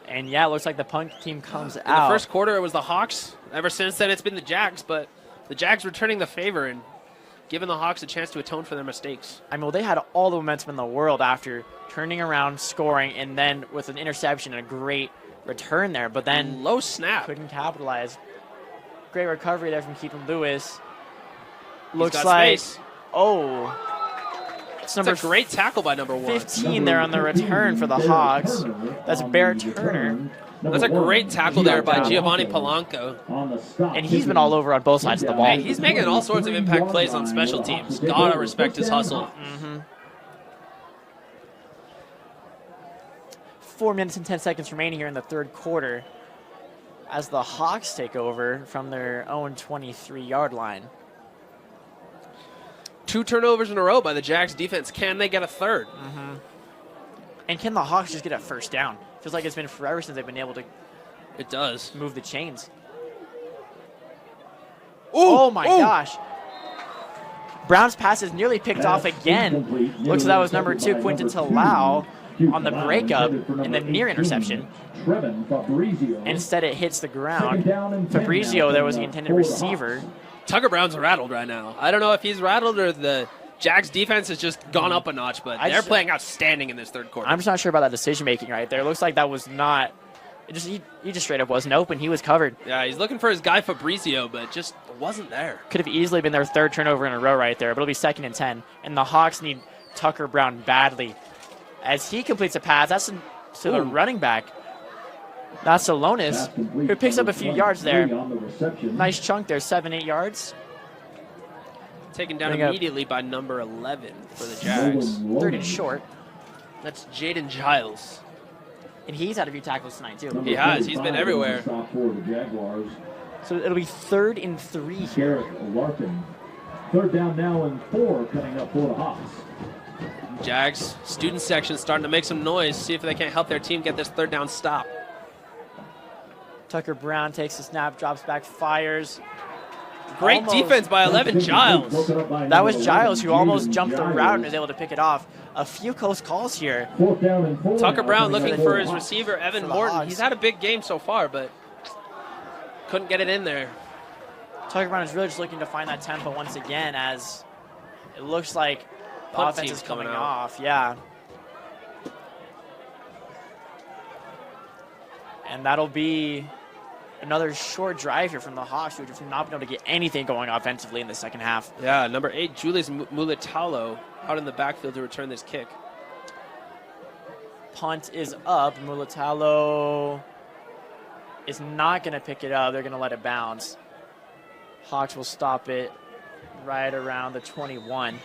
[SPEAKER 1] And yeah, it looks like the punt team comes out.
[SPEAKER 2] In the first quarter, it was the Hawks. Ever since then, it's been the Jags, but the Jags returning the favor and giving the Hawks a chance to atone for their mistakes.
[SPEAKER 1] I mean, well, they had all the momentum in the world after turning around, scoring, and then with an interception and a great return there, but then
[SPEAKER 2] low snap.
[SPEAKER 1] Couldn't capitalize. Great recovery there from Keaton Lewis.
[SPEAKER 2] Looks
[SPEAKER 1] Looks
[SPEAKER 2] like
[SPEAKER 1] space. It's number
[SPEAKER 2] a great tackle by number 1.
[SPEAKER 1] 15 there on the return for the Hawks. That's Bear Turner.
[SPEAKER 2] That's a great tackle there by Giovanni Polanco.
[SPEAKER 1] And he's been all over on both sides of the ball.
[SPEAKER 2] Hey, he's making all sorts of impact plays on special teams. Gotta respect his hustle.
[SPEAKER 1] 4 minutes and 10 seconds remaining here in the third quarter as the Hawks take over from their own 23-yard line.
[SPEAKER 2] 2 turnovers in a row by the Jags defense. Can they get a third?
[SPEAKER 1] And can the Hawks just get a first down? Feels like it's been forever since they've been able to
[SPEAKER 2] It does.
[SPEAKER 1] move the chains.
[SPEAKER 2] Ooh,
[SPEAKER 1] oh my gosh. Brown's pass is nearly picked off again. Looks like that was number 2, Quinton Talau, on the breakup in the near interception. Instead, it hits the ground. Fabrizio, there was the intended receiver.
[SPEAKER 2] Tucker Brown's rattled right now. I don't know if he's rattled or the Jags defense has just gone up a notch, but they're playing outstanding in this third quarter.
[SPEAKER 1] I'm just not sure about that decision-making right there. It looks like that was not he just straight up wasn't open. He was covered.
[SPEAKER 2] Yeah, he's looking for his guy Fabrizio, but just wasn't there.
[SPEAKER 1] Could have easily been their third turnover in a row right there, but it'll be 2nd and 10. And the Hawks need Tucker Brown badly. As he completes a pass, that's to the running back. That's Salonis, who picks up a few yards there. Nice chunk there, 7-8 yards.
[SPEAKER 2] Taken down immediately by number 11 for the Jags.
[SPEAKER 1] 3rd and short.
[SPEAKER 2] That's Jaden Giles.
[SPEAKER 1] And he's had a few tackles tonight, too.
[SPEAKER 2] He has. He's been everywhere.
[SPEAKER 1] So it'll be 3rd and 3 here.
[SPEAKER 3] Third down now and 4 coming up for the Hawks.
[SPEAKER 2] Jags student section starting to make some noise. See if they can't help their team get this third down stop.
[SPEAKER 1] Tucker Brown takes the snap, drops back, fires.
[SPEAKER 2] Great defense by 11 Giles.
[SPEAKER 1] That was Giles who almost jumped the route and was able to pick it off. A few close calls here.
[SPEAKER 2] Tucker Brown looking for his receiver, Evan Morton. He's had a big game so far, but couldn't get it in there.
[SPEAKER 1] Tucker Brown is really just looking to find that tempo once again as it looks like the offense is coming off. Yeah. And that'll be another short drive here from the Hawks, who have not been able to get anything going offensively in the second half.
[SPEAKER 2] Yeah, number 8, Julius Mulitalo, out in the backfield to return this kick.
[SPEAKER 1] Punt is up. Mulitalo is not going to pick it up. They're going to let it bounce. Hawks will stop it right around the 21.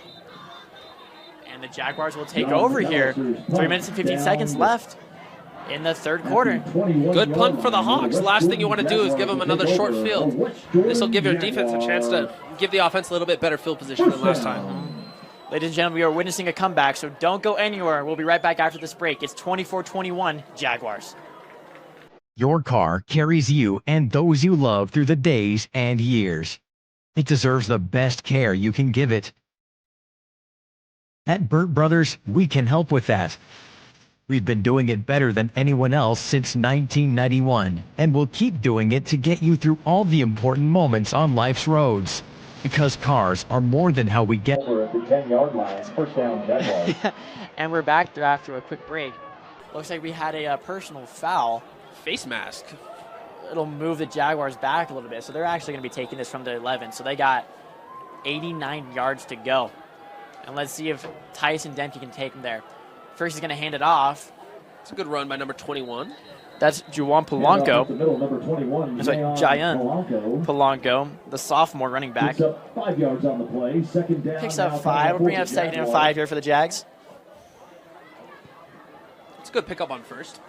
[SPEAKER 1] And the Jaguars will take over here. 3 minutes and 15 seconds left in the third quarter.
[SPEAKER 2] Good punt for the Hawks. Last thing you want to do is give them another short field. This will give your defense a chance to give the offense a little bit better field position than last time.
[SPEAKER 1] Ladies and gentlemen, we are witnessing a comeback, so don't go anywhere. We'll be right back after this break. It's 24-21 Jaguars.
[SPEAKER 7] Your car carries you and those you love through the days and years. It deserves the best care you can give it. At Burt Brothers, we can help with that. We've been doing it better than anyone else since 1991, and we'll keep doing it to get you through all the important moments on life's roads. Because cars are more than how we get.
[SPEAKER 3] Over at the 10-yard line, first down Jaguars.
[SPEAKER 1] And we're back there after a quick break. Looks like we had a personal foul.
[SPEAKER 2] Face mask.
[SPEAKER 1] It'll move the Jaguars back a little bit, so they're actually going to be taking this from the 11. So they got 89 yards to go. And let's see if Tyson Dempsey can take them there. First, he's going to hand it off.
[SPEAKER 2] It's a good run by number 21.
[SPEAKER 1] That's Juwan Polanco.
[SPEAKER 3] Number 21.
[SPEAKER 1] That's like Giant Polanco, the sophomore running back.
[SPEAKER 3] Picks up 5 yards on the play. Second down.
[SPEAKER 1] Picks up 5. We'll bring up 2nd and 5 here for the Jags.
[SPEAKER 2] It's a good pickup on first.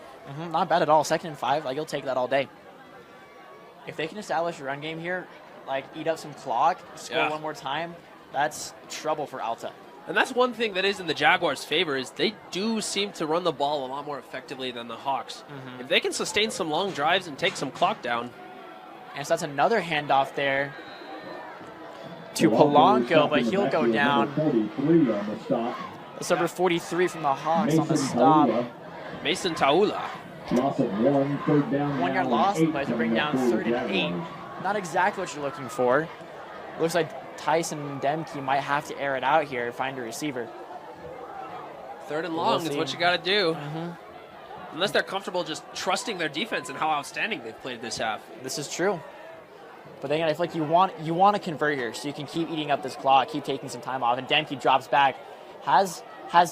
[SPEAKER 1] Not bad at all. 2nd and 5. Like, you'll take that all day. If they can establish a run game here, like eat up some clock, score one more time, that's trouble for Alta.
[SPEAKER 2] And that's one thing that is in the Jaguars' favor is they do seem to run the ball a lot more effectively than the Hawks. If they can sustain some long drives and take some clock down.
[SPEAKER 1] And so that's another handoff there to Polanco, but he'll go down.
[SPEAKER 3] 43 on the stop.
[SPEAKER 1] That's number 43 from the Hawks on the stop.
[SPEAKER 2] Mason Taula.
[SPEAKER 3] Loss of 1, third down.
[SPEAKER 1] 1 yard
[SPEAKER 3] now,
[SPEAKER 1] loss,
[SPEAKER 3] 8
[SPEAKER 1] but to bring
[SPEAKER 3] coming
[SPEAKER 1] down
[SPEAKER 3] up for
[SPEAKER 1] 3rd and 8.
[SPEAKER 3] Jaguars.
[SPEAKER 1] Not exactly what you're looking for. Looks like Tyson Demke might have to air it out here, find a receiver.
[SPEAKER 2] 3rd and long is what you got to do.
[SPEAKER 1] Mm-hmm.
[SPEAKER 2] Unless they're comfortable just trusting their defense and how outstanding they've played this half.
[SPEAKER 1] This is true. But then again, I feel like you want to convert here so you can keep eating up this clock, keep taking some time off. And Demke drops back, has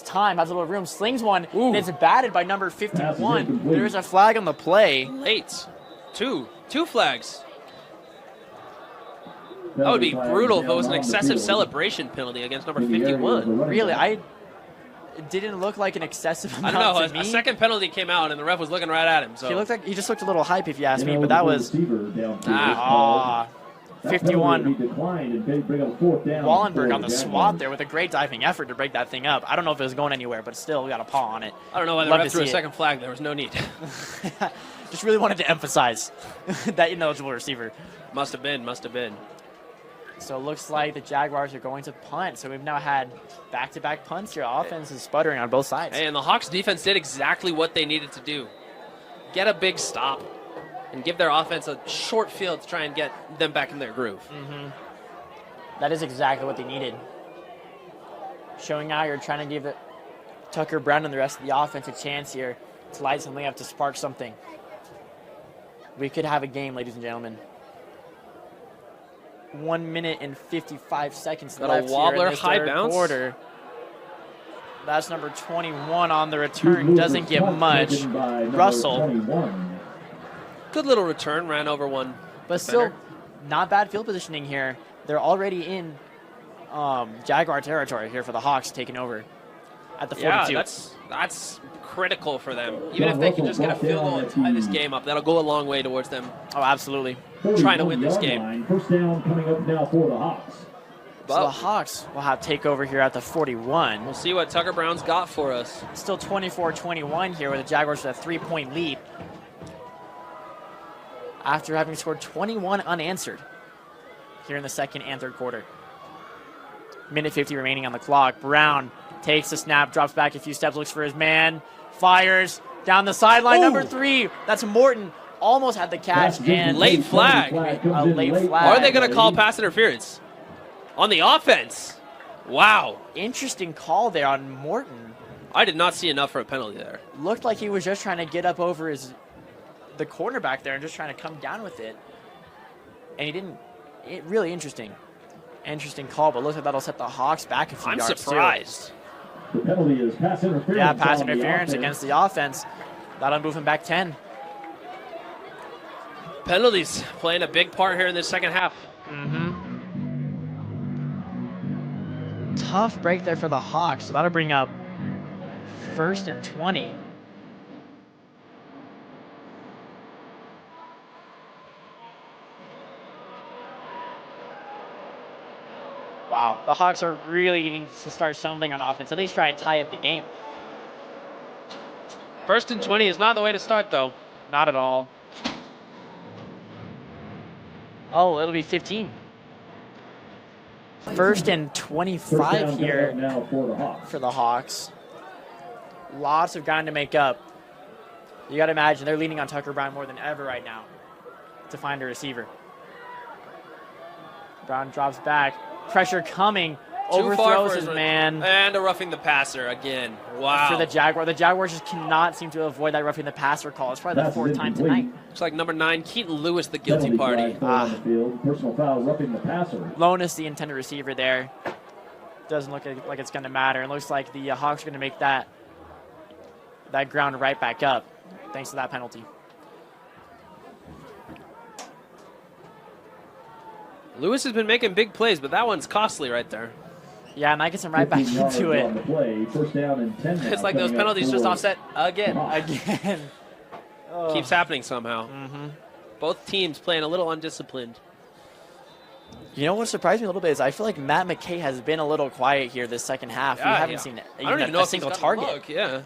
[SPEAKER 1] time, has a little room, slings one, and it's batted by number 51. There's a flag on the play.
[SPEAKER 2] Late. Two flags. That would be brutal if it was an excessive celebration penalty against number 51.
[SPEAKER 1] Really, it didn't look like an excessive amount
[SPEAKER 2] I don't know.
[SPEAKER 1] to me.
[SPEAKER 2] A second penalty came out, and the ref was looking right at him. So
[SPEAKER 1] He just looked a little hype, if you ask me. But that was 51. Wallenberg on the swat there with a great diving effort to break that thing up. I don't know if it was going anywhere, but still got a paw on it.
[SPEAKER 2] I don't know why the ref threw a second flag. There was no need.
[SPEAKER 1] Just really wanted to emphasize that ineligible receiver.
[SPEAKER 2] Must have been.
[SPEAKER 1] So it looks like the Jaguars are going to punt. So we've now had back-to-back punts here. Offense is sputtering on both sides.
[SPEAKER 2] Hey, and the Hawks defense did exactly what they needed to do. Get a big stop and give their offense a short field to try and get them back in their groove.
[SPEAKER 1] That is exactly what they needed. Showing how you're trying to give Tucker Brown and the rest of the offense a chance here to light something up, to spark something. We could have a game, ladies and gentlemen. 1 minute and 55 seconds
[SPEAKER 2] Got a
[SPEAKER 1] left
[SPEAKER 2] wobbler,
[SPEAKER 1] here in this
[SPEAKER 2] high
[SPEAKER 1] third
[SPEAKER 2] bounce.
[SPEAKER 1] quarter. That's number 21 on the return. Doesn't get much. Russell.
[SPEAKER 2] Good little return, ran over one.
[SPEAKER 1] But still, not bad field positioning here. They're already in Jaguar territory here for the Hawks, taking over at the 42.
[SPEAKER 2] Yeah, that's critical for them. Even if they can just get a field goal and tie this game up, that'll go a long way towards them.
[SPEAKER 1] Oh, absolutely.
[SPEAKER 2] Trying to win this game.
[SPEAKER 3] First down coming up now for the Hawks.
[SPEAKER 1] So the Hawks will have takeover here at the 41.
[SPEAKER 2] We'll see what Tucker Brown's got for us.
[SPEAKER 1] Still 24-21 here with the Jaguars with a 3-point lead. After having scored 21 unanswered here in the second and third quarter. Minute 50 remaining on the clock. Brown takes the snap, drops back a few steps, looks for his man, fires down the sideline. Number 3, that's Morton. Almost had the catch and
[SPEAKER 2] late flag.
[SPEAKER 1] A late flag.
[SPEAKER 2] Or are they going to call pass interference on the offense? Wow.
[SPEAKER 1] Interesting call there on Morton.
[SPEAKER 2] I did not see enough for a penalty there.
[SPEAKER 1] Looked like he was just trying to get up over the cornerback there and just trying to come down with it. And he didn't. Really interesting. Interesting call, but looks like that'll set the Hawks back a few yards.
[SPEAKER 2] I'm surprised.
[SPEAKER 3] The penalty is pass interference.
[SPEAKER 1] Yeah, pass
[SPEAKER 3] on the
[SPEAKER 1] interference
[SPEAKER 3] offense.
[SPEAKER 1] against the offense. That'll move him back 10.
[SPEAKER 2] Penalties playing a big part here in this second half.
[SPEAKER 1] Tough break there for the Hawks. So that'll bring up 1st and 20. Wow, the Hawks are really needing to start something on offense. At least try and tie up the game.
[SPEAKER 2] 1st and 20 is not the way to start, though.
[SPEAKER 1] Not at all. Oh, it'll be 15. 1st and 25 here
[SPEAKER 3] Now for the Hawks.
[SPEAKER 1] for the Hawks. Lots of ground to make up. You got to imagine they're leaning on Tucker Brown more than ever right now to find a receiver. Brown drops back. Pressure coming.
[SPEAKER 2] Too far
[SPEAKER 1] Overthrows
[SPEAKER 2] for
[SPEAKER 1] his man.
[SPEAKER 2] And a roughing the passer again. Wow.
[SPEAKER 1] For the Jaguar. The Jaguars just cannot seem to avoid that roughing the passer call. It's probably the 4th time tonight.
[SPEAKER 2] Looks like number 9, Keaton Lewis, the guilty party.
[SPEAKER 3] On the field. Personal foul, roughing the passer.
[SPEAKER 1] Lonus, the intended receiver there. Doesn't look like it's going to matter. It looks like the Hawks are going to make that ground right back up thanks to that penalty.
[SPEAKER 2] Lewis has been making big plays, but that one's costly right there.
[SPEAKER 1] Yeah, and that gets him right back
[SPEAKER 3] 15 yards
[SPEAKER 1] into it.
[SPEAKER 3] on the play. First down and 10 now
[SPEAKER 2] It's like those
[SPEAKER 3] coming up
[SPEAKER 2] penalties just
[SPEAKER 3] for
[SPEAKER 2] offset again.
[SPEAKER 1] Again. Oh.
[SPEAKER 2] Keeps happening somehow. Both teams playing a little undisciplined.
[SPEAKER 1] You know what surprised me a little bit is I feel like Matt McKay has been a little quiet here this second half.
[SPEAKER 2] Yeah,
[SPEAKER 1] we haven't seen
[SPEAKER 2] I don't even know
[SPEAKER 1] a
[SPEAKER 2] if he's
[SPEAKER 1] single
[SPEAKER 2] got a
[SPEAKER 1] target.
[SPEAKER 2] look, yeah.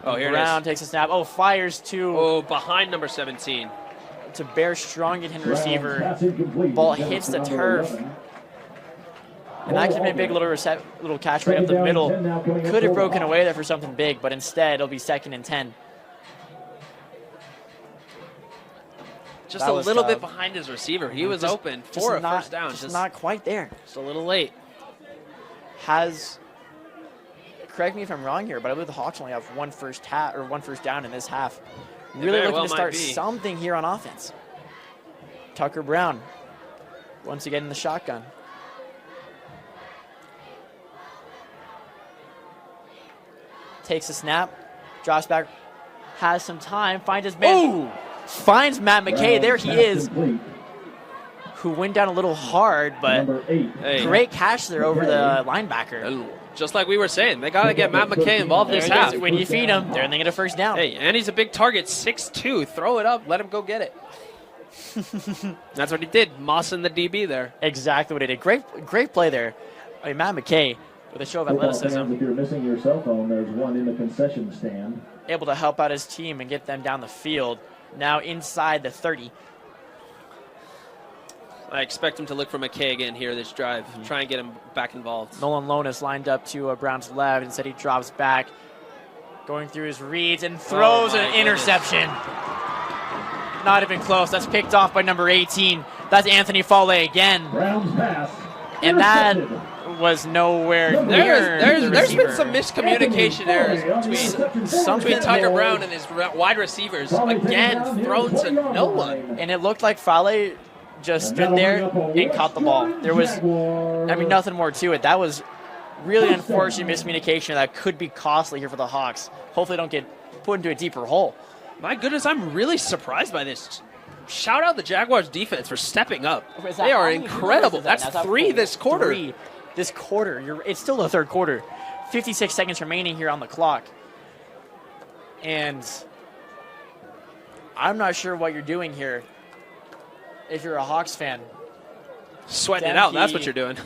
[SPEAKER 2] Oh, here
[SPEAKER 1] Brown
[SPEAKER 2] it is.
[SPEAKER 1] takes a snap. Oh, fires to
[SPEAKER 2] Oh, behind number 17.
[SPEAKER 1] Bear Strong and hit receiver.
[SPEAKER 3] Pass incomplete.
[SPEAKER 1] Ball
[SPEAKER 3] Number
[SPEAKER 1] hits the
[SPEAKER 3] 11.
[SPEAKER 1] turf. And that could have been a big little catch right up the middle. Could have broken away there for something big, but instead it'll be 2nd and 10.
[SPEAKER 2] Just
[SPEAKER 1] That
[SPEAKER 2] a
[SPEAKER 1] was
[SPEAKER 2] little
[SPEAKER 1] tough.
[SPEAKER 2] bit behind his receiver. He was open for a first down.
[SPEAKER 1] Just not quite there.
[SPEAKER 2] Just a little late.
[SPEAKER 1] Correct me if I'm wrong here, but I believe the Hawks only have one first down in this half.
[SPEAKER 2] They
[SPEAKER 1] Really
[SPEAKER 2] very
[SPEAKER 1] looking
[SPEAKER 2] well
[SPEAKER 1] to start
[SPEAKER 2] might be.
[SPEAKER 1] something here on offense. Tucker Brown, once again in the shotgun. Takes a snap, drops back, has some time, finds his man. Finds Matt McKay. There he is, who went down a little hard, but
[SPEAKER 3] Number 8.
[SPEAKER 2] Hey.
[SPEAKER 1] great catch there over the linebacker.
[SPEAKER 2] And just like we were saying, they got to get Matt McKay involved this
[SPEAKER 1] There it
[SPEAKER 2] half.
[SPEAKER 1] is. When you feed him, they're going to get a first down.
[SPEAKER 2] Hey, and he's a big target, 6'2". Throw it up, let him go get it. That's what he did, mossing the DB there.
[SPEAKER 1] Exactly what he did. Great play there. I mean, Matt McKay with a show of
[SPEAKER 3] Football
[SPEAKER 1] athleticism,
[SPEAKER 3] fans, if you're missing your cell phone, there's one in the concession stand.
[SPEAKER 1] able to help out his team and get them down the field. Now inside the 30.
[SPEAKER 2] I expect him to look for McKay again here this drive. Try and get him back involved.
[SPEAKER 1] Nolan Lonis lined up to Brown's left. Instead, he drops back, going through his reads and throws
[SPEAKER 2] my
[SPEAKER 1] an
[SPEAKER 2] goodness.
[SPEAKER 1] interception. Not even close. That's picked off by number 18. That's Anthony Fale again.
[SPEAKER 3] Browns pass.
[SPEAKER 1] And that
[SPEAKER 3] Intercepted.
[SPEAKER 1] was nowhere near the
[SPEAKER 2] There's been
[SPEAKER 1] receiver.
[SPEAKER 2] some miscommunication errors between Tucker Brown and his wide receivers. Again, thrown to no one.
[SPEAKER 1] And it looked like Fale just stood there and caught the ball. There was, nothing more to it. That was really unfortunate miscommunication that could be costly here for the Hawks. Hopefully, don't get put into a deeper hole.
[SPEAKER 2] My goodness, I'm really surprised by this. Shout out the Jaguars defense for stepping up.
[SPEAKER 1] Is that-
[SPEAKER 2] They
[SPEAKER 1] how
[SPEAKER 2] are
[SPEAKER 1] many
[SPEAKER 2] incredible.
[SPEAKER 1] quarters is
[SPEAKER 2] That's
[SPEAKER 1] that?
[SPEAKER 2] 3 this quarter.
[SPEAKER 1] 3 this quarter. It's still the third quarter. 56 seconds remaining here on the clock. And I'm not sure what you're doing here if you're a Hawks fan.
[SPEAKER 2] Sweating it out, that's what
[SPEAKER 1] Demke
[SPEAKER 2] you're doing.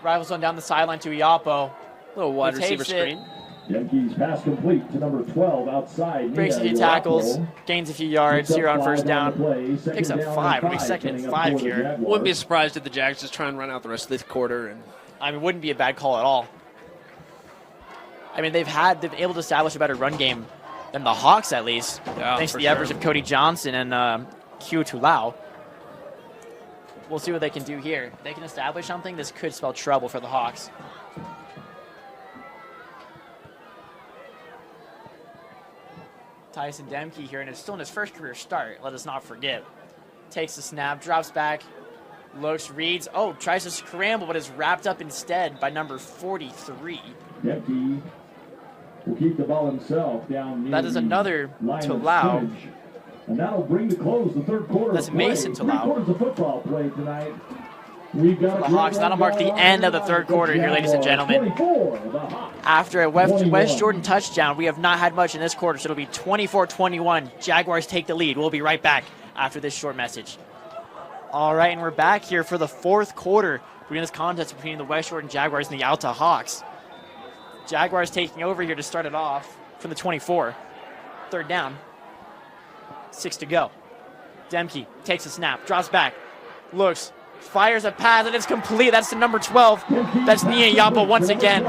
[SPEAKER 1] Rivals on down the sideline to Iapo.
[SPEAKER 2] Little wide
[SPEAKER 1] He
[SPEAKER 2] receiver
[SPEAKER 1] takes it.
[SPEAKER 2] screen.
[SPEAKER 3] Yankees pass complete to number 12 outside.
[SPEAKER 1] Breaks a few tackles, gains a few yards here on first down. Picks up 5. It'll be 2nd and 5 here.
[SPEAKER 2] Wouldn't be surprised if the Jags just try and run out the rest of this quarter. And
[SPEAKER 1] Wouldn't be a bad call at all. They've been able to establish a better run game than the Hawks, at least,
[SPEAKER 2] Yeah,
[SPEAKER 1] thanks to
[SPEAKER 2] for
[SPEAKER 1] the
[SPEAKER 2] sure.
[SPEAKER 1] efforts of Cody Johnson and Q Tulau. We'll see what they can do here. They can establish something. This could spell trouble for the Hawks. Tyson Demke here, and it's still in his first career start. Let us not forget. Takes the snap, drops back, looks, reads. Oh, tries to scramble, but is wrapped up instead by number 43.
[SPEAKER 3] Yankees will keep the ball himself down near
[SPEAKER 1] That is
[SPEAKER 3] the
[SPEAKER 1] another
[SPEAKER 3] line of
[SPEAKER 1] Tulau.
[SPEAKER 3] scrimmage. And that'll bring to close the third quarter.
[SPEAKER 1] That's
[SPEAKER 3] of play.
[SPEAKER 1] Mason Tulau.
[SPEAKER 3] 3 quarters of football play tonight. We've got
[SPEAKER 1] The Hawks, that'll mark the end of the third quarter here, ladies and gentlemen.
[SPEAKER 3] 24, the Hawks.
[SPEAKER 1] After a West
[SPEAKER 3] 21.
[SPEAKER 1] Jordan touchdown, we have not had much in this quarter, so it'll be 24-21. Jaguars take the lead. We'll be right back after this short message. All right, and we're back here for the fourth quarter between this contest between the West Jordan Jaguars and the Alta Hawks. Jaguars taking over here to start it off from the 24. Third down. 6 to go. Demke takes a snap, drops back, looks, fires a pass, and it's complete. That's the number 12. That's Nia Yapa once again.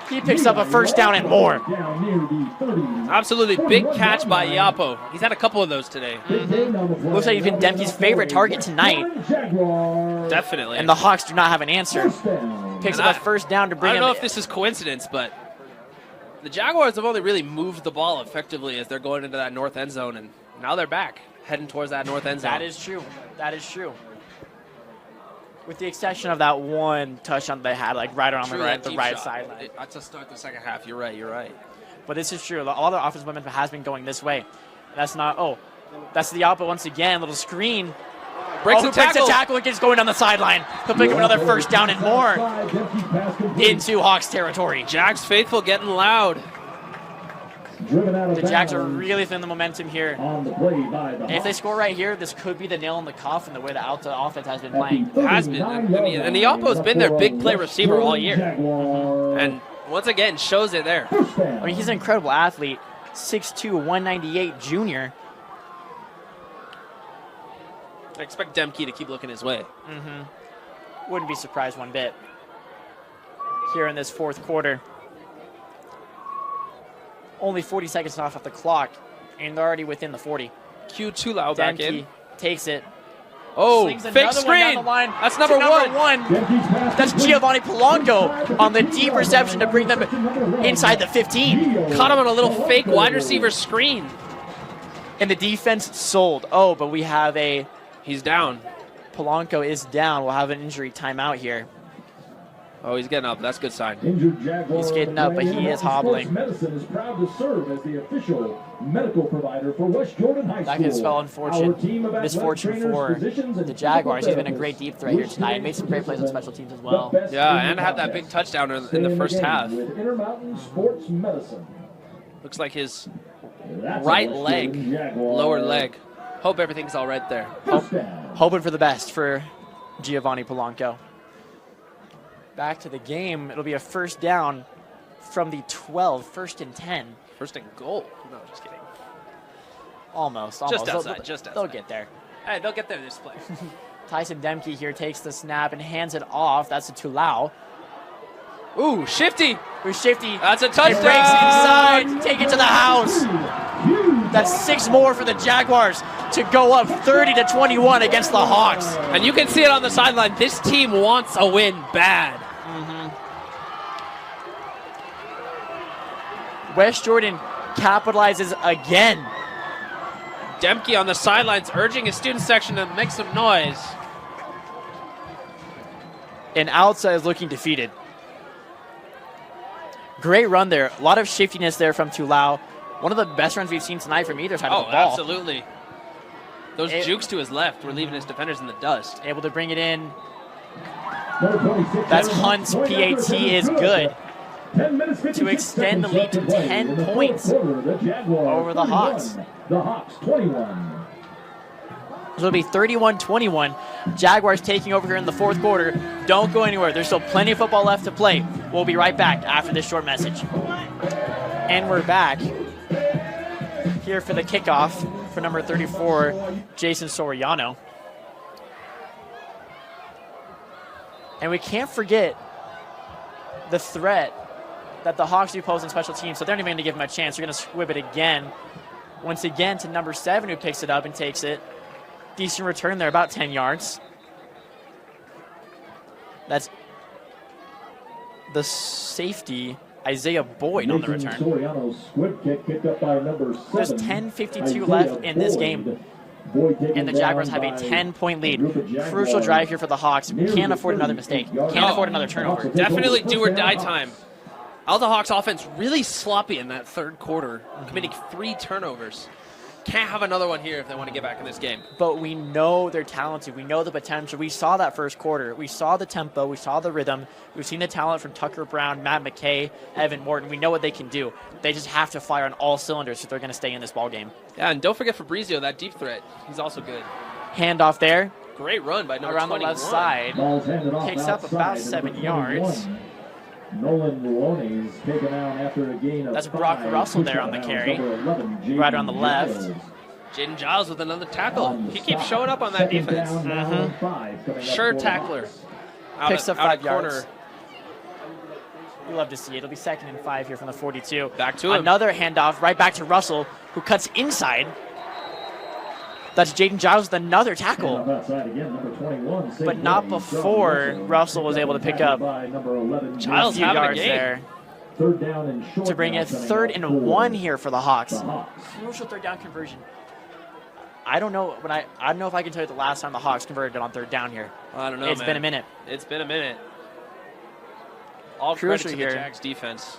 [SPEAKER 1] He picks up a first down and more.
[SPEAKER 3] Down near the 30.
[SPEAKER 2] absolutely big catch by Iapo. He's had a couple of those today.
[SPEAKER 1] Looks like he's been Demke's favorite target tonight.
[SPEAKER 3] Jaguars.
[SPEAKER 2] Definitely.
[SPEAKER 1] And the Hawks do not have an answer.
[SPEAKER 3] First down.
[SPEAKER 1] Picks
[SPEAKER 2] And
[SPEAKER 1] up a first down to
[SPEAKER 2] I
[SPEAKER 1] bring
[SPEAKER 2] don't
[SPEAKER 1] him.
[SPEAKER 2] know if this is coincidence, but the Jaguars have only really moved the ball effectively as they're going into that north end zone, and now they're back, heading towards that north end zone.
[SPEAKER 1] That is true. That is true. With the exception of that one touchdown they had, like right around
[SPEAKER 2] True,
[SPEAKER 1] the
[SPEAKER 2] that deep
[SPEAKER 1] right
[SPEAKER 2] shot.
[SPEAKER 1] sideline.
[SPEAKER 2] To start the second half, you're right.
[SPEAKER 1] But this is true. All the offensive momentum has been going this way. That's not. Oh, that's the opposite once again. Little screen.
[SPEAKER 2] Breaks
[SPEAKER 1] Who
[SPEAKER 2] a
[SPEAKER 1] breaks
[SPEAKER 2] tackle.
[SPEAKER 1] a tackle and gets going down the sideline. He'll pick up another first down and more
[SPEAKER 3] Demke pass complete.
[SPEAKER 1] into Hawks territory.
[SPEAKER 2] Jags faithful getting loud.
[SPEAKER 3] Driven out of
[SPEAKER 1] The Jags are
[SPEAKER 3] bounds
[SPEAKER 1] really feeling the momentum here.
[SPEAKER 3] on the play by the
[SPEAKER 1] And if they
[SPEAKER 3] Hawks.
[SPEAKER 1] score right here, this could be the nail in the coffin the way the Alta offense has been playing.
[SPEAKER 2] Has been. And the Oppo's been their big play receiver all year.
[SPEAKER 3] Jaguars.
[SPEAKER 2] And once again, shows it there.
[SPEAKER 3] First down.
[SPEAKER 1] I mean, he's an incredible athlete. 6'2", 198 junior.
[SPEAKER 2] I expect Demke to keep looking his way.
[SPEAKER 1] Wouldn't be surprised one bit. Here in this fourth quarter. Only 40 seconds off the clock, and they're already within the 40.
[SPEAKER 2] Q2 Lau back in.
[SPEAKER 1] Demke takes it.
[SPEAKER 2] Oh,
[SPEAKER 1] Slings
[SPEAKER 2] fake
[SPEAKER 1] another one down
[SPEAKER 2] screen.
[SPEAKER 1] the line
[SPEAKER 2] That's
[SPEAKER 1] to
[SPEAKER 2] number
[SPEAKER 1] number
[SPEAKER 2] one.
[SPEAKER 3] Demke's pass
[SPEAKER 1] That's
[SPEAKER 3] complete.
[SPEAKER 1] Giovanni Polanco on the deep reception to bring them inside the 15.
[SPEAKER 2] Caught him on a little fake wide receiver screen.
[SPEAKER 1] And the defense sold. Oh, but we have a
[SPEAKER 2] He's down.
[SPEAKER 1] Polanco is down. We'll have an injury timeout here.
[SPEAKER 2] Oh, he's getting up. That's a good sign.
[SPEAKER 3] Injured Jaguar
[SPEAKER 1] He's getting up, but he is hobbling.
[SPEAKER 3] Sports Medicine is proud to serve as the official medical provider for West Jordan High School.
[SPEAKER 1] That can spell unfortunate.
[SPEAKER 3] Our team of athletic
[SPEAKER 1] Misfortune
[SPEAKER 3] trainers,
[SPEAKER 1] for
[SPEAKER 3] physicians, and
[SPEAKER 1] the Jaguars. He's been a
[SPEAKER 3] physical
[SPEAKER 1] great deep threat here
[SPEAKER 3] therapists
[SPEAKER 1] tonight. Made some great plays on special teams as well.
[SPEAKER 3] the best
[SPEAKER 2] Yeah,
[SPEAKER 3] in
[SPEAKER 2] and
[SPEAKER 3] the
[SPEAKER 2] had that
[SPEAKER 3] contest.
[SPEAKER 2] big touchdown in
[SPEAKER 3] Stay
[SPEAKER 2] the first
[SPEAKER 3] game
[SPEAKER 2] half.
[SPEAKER 3] With Intermountain Sports Medicine.
[SPEAKER 2] Looks like his
[SPEAKER 3] That's
[SPEAKER 2] right
[SPEAKER 3] a West
[SPEAKER 2] leg,
[SPEAKER 3] Jordan Jaguar.
[SPEAKER 2] lower leg. Hope everything's all right there.
[SPEAKER 3] First down.
[SPEAKER 1] Hoping for the best for Giovanni Polanco. Back to the game. It'll be a first down from the 12, first and 10.
[SPEAKER 2] First and goal. No, just kidding.
[SPEAKER 1] Almost.
[SPEAKER 2] Just
[SPEAKER 1] They'll-
[SPEAKER 2] outside, just
[SPEAKER 1] They'll
[SPEAKER 2] outside.
[SPEAKER 1] get there.
[SPEAKER 2] Hey, they'll get there this play.
[SPEAKER 1] Tyson Demke here takes the snap and hands it off. That's a Tulau.
[SPEAKER 2] Ooh, shifty.
[SPEAKER 1] Who's shifty.
[SPEAKER 2] That's a
[SPEAKER 1] He breaks
[SPEAKER 2] touchdown.
[SPEAKER 1] inside. Take it to the house. That's 6 more for the Jaguars to go up 30-21 against the Hawks.
[SPEAKER 2] And you can see it on the sideline. This team wants a win bad.
[SPEAKER 1] West Jordan capitalizes again.
[SPEAKER 2] Demke on the sidelines urging his student section to make some noise.
[SPEAKER 1] And Alta is looking defeated. Great run there. A lot of shiftiness there from Tulau. One of the best runs we've seen tonight from either side of
[SPEAKER 2] Oh,
[SPEAKER 1] the ball.
[SPEAKER 2] absolutely. Those jukes to his left were leaving his defenders in the dust.
[SPEAKER 1] Able to bring it in.
[SPEAKER 3] Number 26,
[SPEAKER 1] That's
[SPEAKER 3] Aaron
[SPEAKER 1] Hunt's
[SPEAKER 3] Point
[SPEAKER 1] PAT
[SPEAKER 3] effort
[SPEAKER 1] is good
[SPEAKER 3] 10 minutes, 56
[SPEAKER 1] extend the
[SPEAKER 3] seconds
[SPEAKER 1] lead to
[SPEAKER 3] left play
[SPEAKER 1] 10
[SPEAKER 3] in the fourth
[SPEAKER 1] points
[SPEAKER 3] quarter. The Jaguars
[SPEAKER 1] over the
[SPEAKER 3] 31,
[SPEAKER 1] Hawks.
[SPEAKER 3] The Hawks 21.
[SPEAKER 1] So it'll be 31-21. Jaguars taking over here in the fourth quarter. Don't go anywhere. There's still plenty of football left to play. We'll be right back after this short message. And we're back here for the kickoff for number 34, Jason Soriano. And we can't forget the threat that the Hawks do pose in special teams, so they're not even going to give him a chance. They're going to squib it again. Once again to number 7, who picks it up and takes it. Decent return there, about 10 yards. That's the safety, Isaiah Boyd, on the
[SPEAKER 3] Mason
[SPEAKER 1] return.
[SPEAKER 3] Soriano's squib kick picked up by number 7.
[SPEAKER 1] There's 10:52
[SPEAKER 3] Isaiah
[SPEAKER 1] left in this
[SPEAKER 3] Boyd.
[SPEAKER 1] game.
[SPEAKER 3] Boyd taken
[SPEAKER 1] And the Jaguars
[SPEAKER 3] down
[SPEAKER 1] have a
[SPEAKER 3] by
[SPEAKER 1] 10-point lead.
[SPEAKER 3] a group of Jaguars.
[SPEAKER 1] Crucial drive here for the Hawks.
[SPEAKER 3] Near
[SPEAKER 1] Can't
[SPEAKER 3] the
[SPEAKER 1] afford another mistake.
[SPEAKER 3] 30-yard
[SPEAKER 1] Can't
[SPEAKER 3] line.
[SPEAKER 1] afford another turnover.
[SPEAKER 2] Definitely do or die
[SPEAKER 3] First down,
[SPEAKER 2] time. Alta Hawks offense really sloppy in that third quarter, committing 3 turnovers. Can't have another one here if they want to get back in this game.
[SPEAKER 1] But we know they're talented. We know the potential. We saw that first quarter. We saw the tempo. We saw the rhythm. We've seen the talent from Tucker Brown, Matt McKay, Evan Morton. We know what they can do. They just have to fire on all cylinders if they're going to stay in this ball game.
[SPEAKER 2] Yeah, and don't forget Fabrizio, that deep threat. He's also good.
[SPEAKER 1] Handoff there
[SPEAKER 2] Great run by number
[SPEAKER 1] around
[SPEAKER 2] 21.
[SPEAKER 1] the left side.
[SPEAKER 3] Ball's handed off
[SPEAKER 1] Picks up about
[SPEAKER 3] outside,
[SPEAKER 1] 7
[SPEAKER 3] number
[SPEAKER 1] yards.
[SPEAKER 3] 21. Nolan Maloney's taken out after a gain of
[SPEAKER 1] That's Brock
[SPEAKER 3] 5.
[SPEAKER 1] Russell there on the
[SPEAKER 3] Pushed
[SPEAKER 1] carry.
[SPEAKER 3] number 11, Jaden
[SPEAKER 1] Right on the left.
[SPEAKER 3] Giles.
[SPEAKER 2] Jaden Giles with another tackle.
[SPEAKER 3] On the
[SPEAKER 2] He keeps
[SPEAKER 3] stop.
[SPEAKER 2] showing up on that
[SPEAKER 3] Second
[SPEAKER 2] defense.
[SPEAKER 3] down, now and 5 coming up
[SPEAKER 2] Sure
[SPEAKER 3] for the
[SPEAKER 2] tackler.
[SPEAKER 3] Hawks.
[SPEAKER 2] Out
[SPEAKER 1] Picks up
[SPEAKER 2] out
[SPEAKER 1] 5
[SPEAKER 2] corner.
[SPEAKER 1] yards. We love to see it. It'll be 2nd and 5 here from the 42.
[SPEAKER 2] Back to him.
[SPEAKER 1] Another handoff right back to Russell, who cuts inside. That's Jaden Giles with another tackle.
[SPEAKER 3] Handoff outside again, number 21,
[SPEAKER 1] But
[SPEAKER 3] Safeway,
[SPEAKER 1] not
[SPEAKER 3] John
[SPEAKER 1] before Russell was able to pick
[SPEAKER 3] Tackled
[SPEAKER 1] up
[SPEAKER 3] by number 11,
[SPEAKER 2] Giles
[SPEAKER 1] a few
[SPEAKER 2] having a
[SPEAKER 1] yards
[SPEAKER 2] game.
[SPEAKER 1] there
[SPEAKER 3] Third down and short
[SPEAKER 1] to bring
[SPEAKER 3] now
[SPEAKER 1] it
[SPEAKER 3] coming
[SPEAKER 1] 3rd
[SPEAKER 3] up
[SPEAKER 1] and
[SPEAKER 3] for
[SPEAKER 1] 1 here for the Hawks.
[SPEAKER 3] the Hawks.
[SPEAKER 1] Crucial 3rd down conversion. I don't know I don't know if I can tell you the last time the Hawks converted on 3rd down here.
[SPEAKER 2] I don't know,
[SPEAKER 1] It's
[SPEAKER 2] man.
[SPEAKER 1] been a minute.
[SPEAKER 2] It's been a minute. All credit
[SPEAKER 1] Crucial
[SPEAKER 2] to
[SPEAKER 1] here.
[SPEAKER 2] the Jags defense.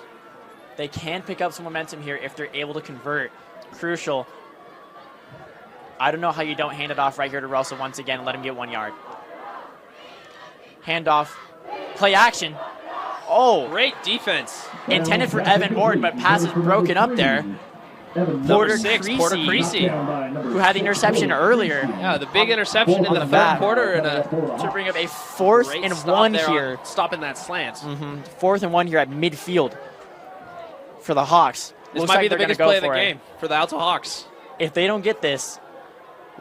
[SPEAKER 1] They can pick up some momentum here if they're able to convert. Crucial. I don't know how you don't hand it off right here to Russell once again and let him get 1 yard. Handoff. Play action. Oh,
[SPEAKER 2] Great defense.
[SPEAKER 1] intended for Evan Morton, but pass is broken up there.
[SPEAKER 2] Number 6, Porter Creasy.
[SPEAKER 1] who had the interception earlier.
[SPEAKER 2] Yeah, the big interception in the
[SPEAKER 1] the
[SPEAKER 2] third
[SPEAKER 1] back.
[SPEAKER 2] quarter. And
[SPEAKER 1] To bring up a 4th and 1 here.
[SPEAKER 2] Stopping that slant.
[SPEAKER 1] 4th and 1 here at midfield for the Hawks.
[SPEAKER 2] This
[SPEAKER 1] Looks
[SPEAKER 2] might
[SPEAKER 1] like
[SPEAKER 2] be the
[SPEAKER 1] they're gonna
[SPEAKER 2] biggest
[SPEAKER 1] go
[SPEAKER 2] play of the
[SPEAKER 1] for it.
[SPEAKER 2] game for the Alta Hawks.
[SPEAKER 1] If they don't get this,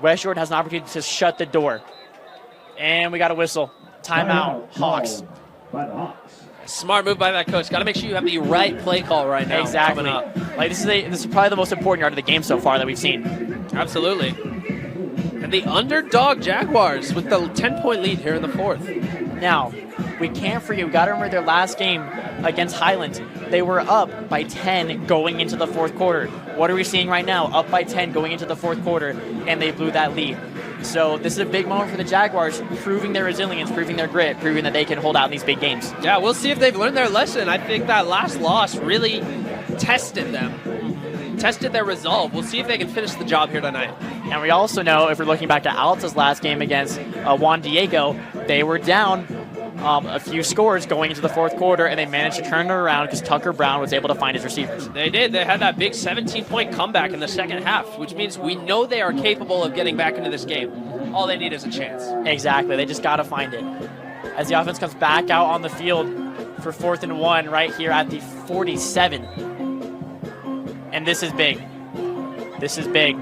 [SPEAKER 1] West Jordan has an opportunity to shut the door. And we got a whistle. Timeout, Hawks.
[SPEAKER 3] By the Hawks.
[SPEAKER 2] Smart move by that coach. Got to make sure you have the right play call right now.
[SPEAKER 1] Exactly.
[SPEAKER 2] Coming up.
[SPEAKER 1] Like this is probably the most important yard of the game so far that we've seen.
[SPEAKER 2] Absolutely. And the underdog Jaguars with the 10-point lead here in the 4th.
[SPEAKER 1] Now, we can't forget, we got to remember their last game against Highlands. They were up by 10 going into the 4th quarter. What are we seeing right now? Up by 10 going into the 4th quarter, and they blew that lead. So this is a big moment for the Jaguars, proving their resilience, proving their grit, proving that they can hold out in these big games.
[SPEAKER 2] Yeah, we'll see if they've learned their lesson. I think that last loss really tested them, tested their resolve. We'll see if they can finish the job here tonight.
[SPEAKER 1] And we also know, if we're looking back to Alta's last game against Juan Diego, they were down a few scores going into the 4th quarter, and they managed to turn it around because Tucker Brown was able to find his receivers.
[SPEAKER 2] They did. They had that big 17-point comeback in the second half, which means we know they are capable of getting back into this game. All they need is a chance.
[SPEAKER 1] Exactly. They just got to find it. As the offense comes back out on the field for 4th and 1 right here at the 47. And this is big. This is big.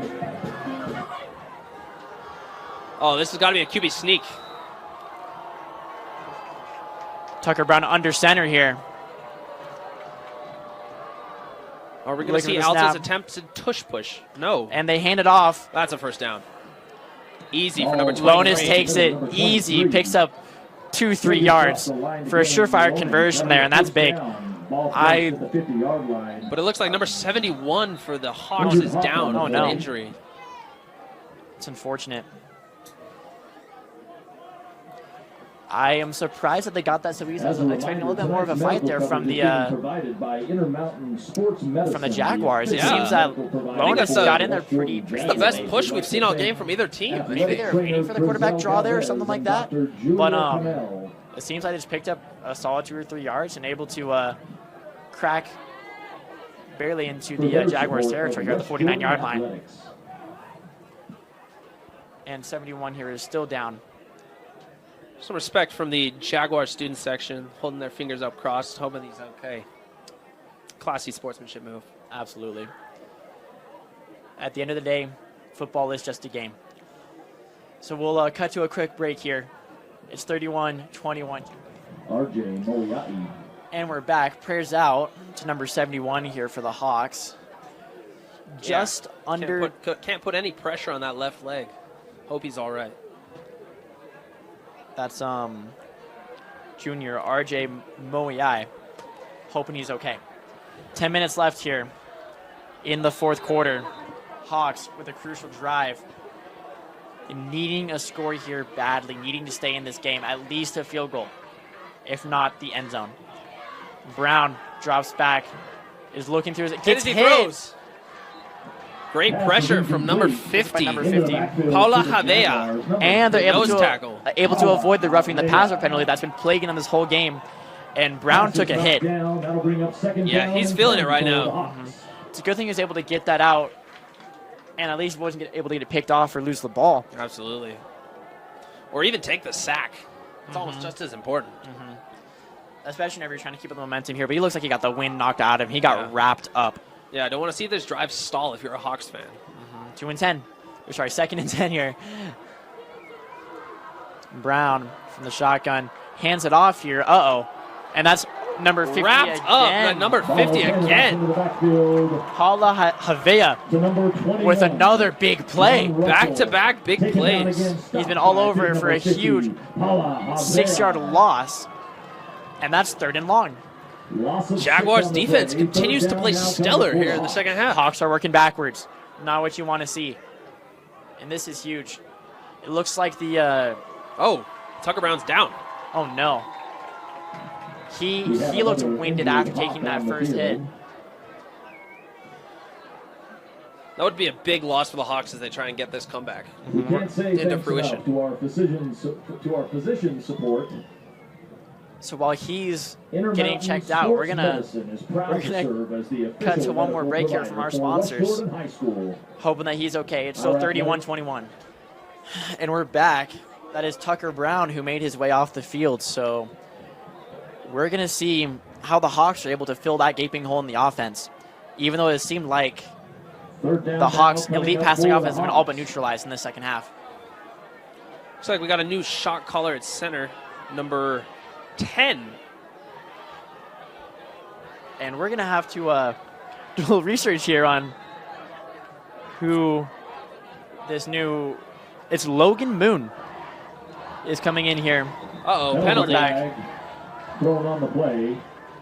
[SPEAKER 2] Oh, this has got to be a QB sneak.
[SPEAKER 1] Tucker Brown under center here.
[SPEAKER 2] Are we going to
[SPEAKER 1] Looking
[SPEAKER 2] see
[SPEAKER 1] at the
[SPEAKER 2] Alta's
[SPEAKER 1] snap.
[SPEAKER 2] attempt to tush push? No.
[SPEAKER 1] And they hand it off.
[SPEAKER 2] That's a first down. Easy for number 23.
[SPEAKER 1] Lonis takes it easy, picks up 2-3 yards for a surefire conversion there, and that's big.
[SPEAKER 2] But it looks like number 71 for the Hawks is down with an injury.
[SPEAKER 1] It's unfortunate. I am surprised that they got that so easy. I was expecting a little bit more of a fight there from the Jaguars. It seems that Lonis got in there pretty
[SPEAKER 2] It's the best
[SPEAKER 1] easily.
[SPEAKER 2] push we've seen all game from either team.
[SPEAKER 1] Maybe they were waiting for the quarterback draw there or something like that. But it seems like they just picked up a solid 2 or 3 yards and able to crack barely into the Jaguars territory here at the 49-yard line. And 71 here is still down.
[SPEAKER 2] Some respect from the Jaguar student section, holding their fingers up crossed, hoping he's okay. Classy sportsmanship move.
[SPEAKER 1] Absolutely. At the end of the day, football is just a game. So we'll cut to a quick break here. It's 31-21.
[SPEAKER 3] RJ Moriarty.
[SPEAKER 1] And we're back. Prayers out to number 71 here for the Hawks. Just under...
[SPEAKER 2] Can't put any pressure on that left leg. Hope he's all right.
[SPEAKER 1] That's junior RJ Moiai, hoping he's okay. 10 minutes left here in the 4th quarter. Hawks with a crucial drive. Needing a score here badly, needing to stay in this game, at least a field goal, if not the end zone. Brown drops back, is looking through his... Gets hit.
[SPEAKER 2] Throws. Great pressure from number 50.
[SPEAKER 1] Number 50.
[SPEAKER 2] Paula Javea.
[SPEAKER 1] And they're able
[SPEAKER 2] tackle.
[SPEAKER 1] to avoid the roughing the passer penalty that's been plaguing them this whole game. And Brown took a hit.
[SPEAKER 2] Yeah, he's feeling it right now.
[SPEAKER 1] It's a good thing he was able to get that out and at least wasn't able to get it picked off or lose the ball.
[SPEAKER 2] Absolutely. Or even take the sack. It's almost just as important.
[SPEAKER 1] Especially whenever you're trying to keep up the momentum here. But he looks like he got the wind knocked out of him. He got wrapped up.
[SPEAKER 2] Yeah, I don't want to see this drive stall if you're a Hawks fan.
[SPEAKER 1] 2 and 10. Or sorry, 2nd and 10 here. Brown from the shotgun hands it off here. Uh-oh. And that's number 50
[SPEAKER 2] Wrapped
[SPEAKER 1] again.
[SPEAKER 2] up. Number 50 again.
[SPEAKER 1] Paula Javea with another big play.
[SPEAKER 2] Back-to-back big plays.
[SPEAKER 1] He's been all over for a huge 6-yard loss. And that's 3rd and long.
[SPEAKER 2] Jaguars defense continues to play stellar here in the second half.
[SPEAKER 1] Hawks are working backwards. Not what you want to see. And this is huge. It looks like the...
[SPEAKER 2] Oh, Tucker Brown's down.
[SPEAKER 1] Oh, no. He looked winded after taking that first hit.
[SPEAKER 2] That would be a big loss for the Hawks as they try and get this comeback
[SPEAKER 3] We can't say
[SPEAKER 2] into
[SPEAKER 3] thanks
[SPEAKER 2] fruition.
[SPEAKER 3] enough to our physician support.
[SPEAKER 1] So while he's getting checked out, we're gonna cut to one more break here from our sponsors, hoping that he's okay. It's still 31-21. And we're back. That is Tucker Brown, who made his way off the field. So we're going to see how the Hawks are able to fill that gaping hole in the offense, even though it seemed like the Hawks' elite passing offense has been all but neutralized in the second half.
[SPEAKER 2] Looks like we got a new shot caller at center, number 10.
[SPEAKER 1] And we're going to have to do a little research here on who this new... It's Logan Moon is coming in here.
[SPEAKER 2] Uh-oh, penalty.
[SPEAKER 3] Thrown on the play.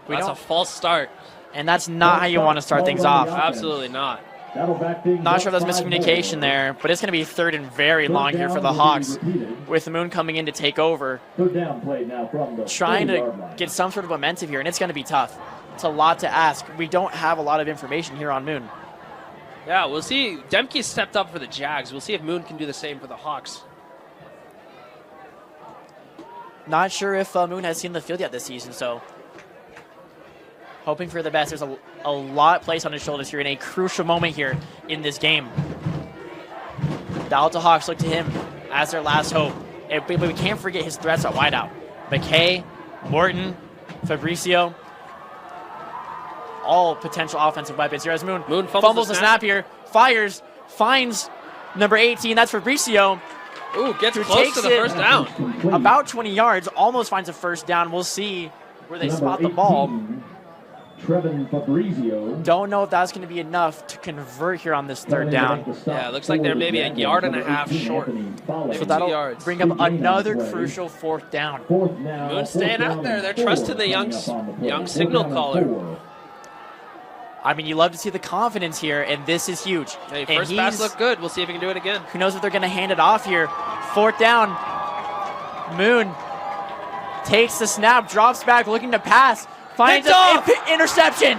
[SPEAKER 2] That's a false start.
[SPEAKER 1] And that's not how you want to start things off.
[SPEAKER 2] Absolutely not.
[SPEAKER 1] Not sure if that's miscommunication there, but it's going to be 3rd and very long here for the Hawks, with Moon coming in to take over. Trying to get some sort of momentum here, and it's going to be tough. It's a lot to ask. We don't have a lot of information here on Moon.
[SPEAKER 2] Yeah, we'll see. Demke stepped up for the Jags. We'll see if Moon can do the same for the Hawks.
[SPEAKER 1] Not sure if Moon has seen the field yet this season, so hoping for the best. There's a lot placed on his shoulders here in a crucial moment here in this game. The Alta Hawks look to him as their last hope. But we can't forget his threats at wideout. McKay, Morton, Fabricio, all potential offensive weapons here as Moon fumbles the snap here, fires, finds number 18, that's Fabricio.
[SPEAKER 2] Ooh, gets close to the first down.
[SPEAKER 1] About 20 yards, almost finds a first down. We'll see where they spot the ball. Don't know if that's going to be enough to convert here on this 3rd down.
[SPEAKER 2] Yeah, it looks like they're maybe a yard and a half short.
[SPEAKER 1] So that'll bring up another crucial 4th down.
[SPEAKER 2] Moon staying out there. They're trusting the young signal caller.
[SPEAKER 1] I mean, you love to see the confidence here, and this is huge.
[SPEAKER 2] Hey, first pass looked good. We'll see if he can do it again.
[SPEAKER 1] Who knows if they're going to hand it off here. 4th down. Moon takes the snap, drops back, looking to pass. Finds an interception.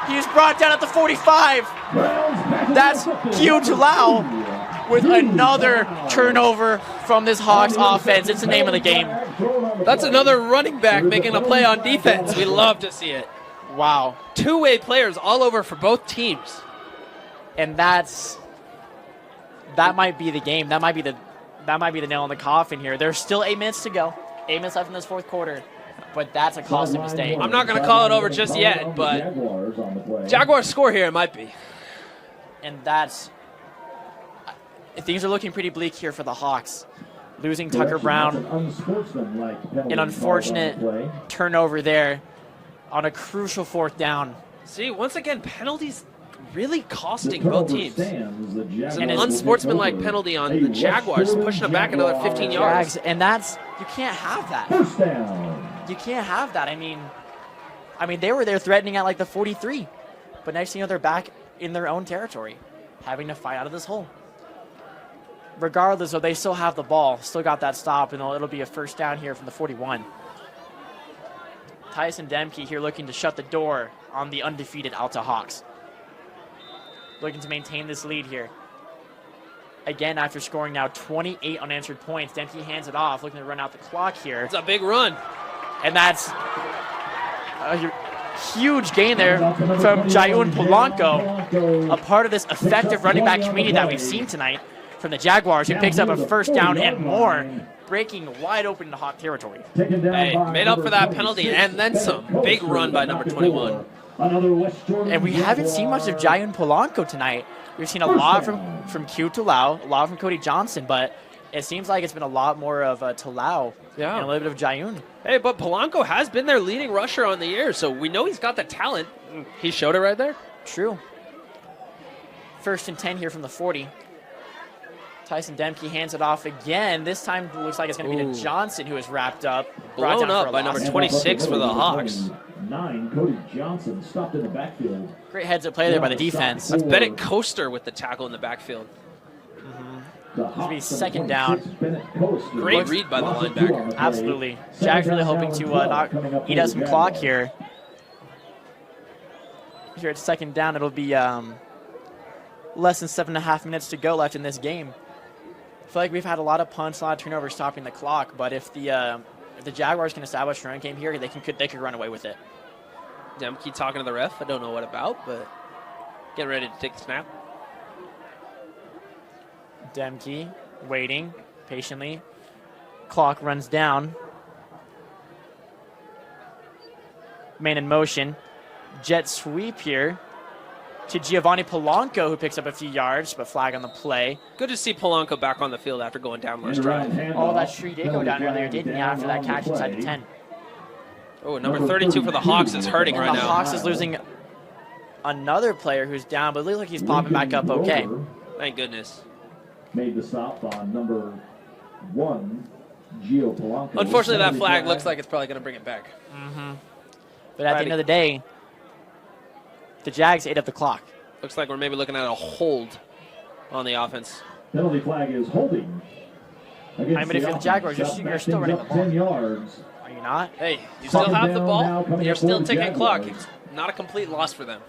[SPEAKER 1] He's brought down at the 45. That's Q Talau with another turnover from this Hawks offense. It's the name of the game.
[SPEAKER 2] That's another running back making a play on defense. We love to see it.
[SPEAKER 1] Wow.
[SPEAKER 2] Two-way players all over for both teams.
[SPEAKER 1] And that might be the game. That might be the nail in the coffin here. There's still 8 minutes to go. 8 minutes left in this 4th quarter. But that's a costly mistake.
[SPEAKER 2] I'm not going to call it over just yet, but Jaguars score here, it might be.
[SPEAKER 1] And things are looking pretty bleak here for the Hawks. Losing Tucker Brown. An unfortunate turnover there on a crucial 4th down.
[SPEAKER 2] See, once again, penalties really costing both teams. It's an unsportsmanlike penalty on the Jaguars, pushing them back another 15 yards.
[SPEAKER 1] And you can't have that. You can't have that. I mean, they were there threatening at like the 43, but next thing you know, they're back in their own territory, having to fight out of this hole. Regardless, though, they still have the ball, still got that stop, and it'll be a 1st down here from the 41. Tyson Demke here looking to shut the door on the undefeated Alta Hawks. Looking to maintain this lead here. Again, after scoring now 28 unanswered points, Demke hands it off, looking to run out the clock here.
[SPEAKER 2] It's a big run.
[SPEAKER 1] And that's a huge gain there from Jayun Polanco, a part of this effective running back community that we've seen tonight from the Jaguars, who picks up a 1st down and more, breaking wide open into Hawk territory.
[SPEAKER 2] Hey, made up for that penalty and then some. Big run by number 21.
[SPEAKER 1] And we haven't seen much of Jayun Polanco tonight. We've seen a lot from Q Talau, a lot from Cody Johnson, but it seems like it's been a lot more of Talau and a little bit of Jayun.
[SPEAKER 2] Hey, but Polanco has been their leading rusher on the year, so we know he's got the talent. He showed it right there.
[SPEAKER 1] True. 1st and 10 here from the 40. Tyson Demke hands it off again. This time it looks like it's going to be to Johnson, who is wrapped up.
[SPEAKER 2] Blown up by number 26 for the Hawks.
[SPEAKER 3] 9, Cody Johnson stopped in the backfield.
[SPEAKER 1] Great heads-up play there by the defense.
[SPEAKER 2] That's Bennett Coaster with the tackle in the backfield.
[SPEAKER 1] This will be 2nd down.
[SPEAKER 2] Great read by the linebacker.
[SPEAKER 1] Absolutely. Jags really hoping to eat out some clock here. Here at 2nd down, it'll be less than 7.5 minutes to go left in this game. I feel like we've had a lot of punts, a lot of turnovers stopping the clock, but if the If the Jaguars can establish a run game here, they could run away with it.
[SPEAKER 2] Demke talking to the ref. I don't know what about, but getting ready to take the snap.
[SPEAKER 1] Demke waiting patiently. Clock runs down. Man in motion. Jet sweep here to Giovanni Polanco, who picks up a few yards, but flag on the play.
[SPEAKER 2] Good to see Polanco back on the field after going down last drive.
[SPEAKER 1] Oh, that's true. He did go down earlier, didn't he, after that catch inside the 10.
[SPEAKER 2] Oh, number 32 for the Hawks is hurting right
[SPEAKER 1] The
[SPEAKER 2] now.
[SPEAKER 1] Hawks is losing another player who's down, but it looks like he's popping back up okay.
[SPEAKER 2] Thank goodness.
[SPEAKER 3] Made the stop on number 1, Gio Polanco.
[SPEAKER 2] Unfortunately, that flag looks like it's probably going to bring it back.
[SPEAKER 1] But at the end of the day, the Jags ate up the clock.
[SPEAKER 2] Looks like we're maybe looking at a hold on the offense.
[SPEAKER 3] Penalty flag is holding.
[SPEAKER 1] But if you're the Jaguars, you're still running the ball.
[SPEAKER 3] 10 yards.
[SPEAKER 1] Are you not?
[SPEAKER 2] Hey, you still have the ball.
[SPEAKER 3] Now
[SPEAKER 2] You're still
[SPEAKER 3] coming up for the
[SPEAKER 2] ticking clock.
[SPEAKER 3] Jaguars.
[SPEAKER 2] It's not a complete loss for them.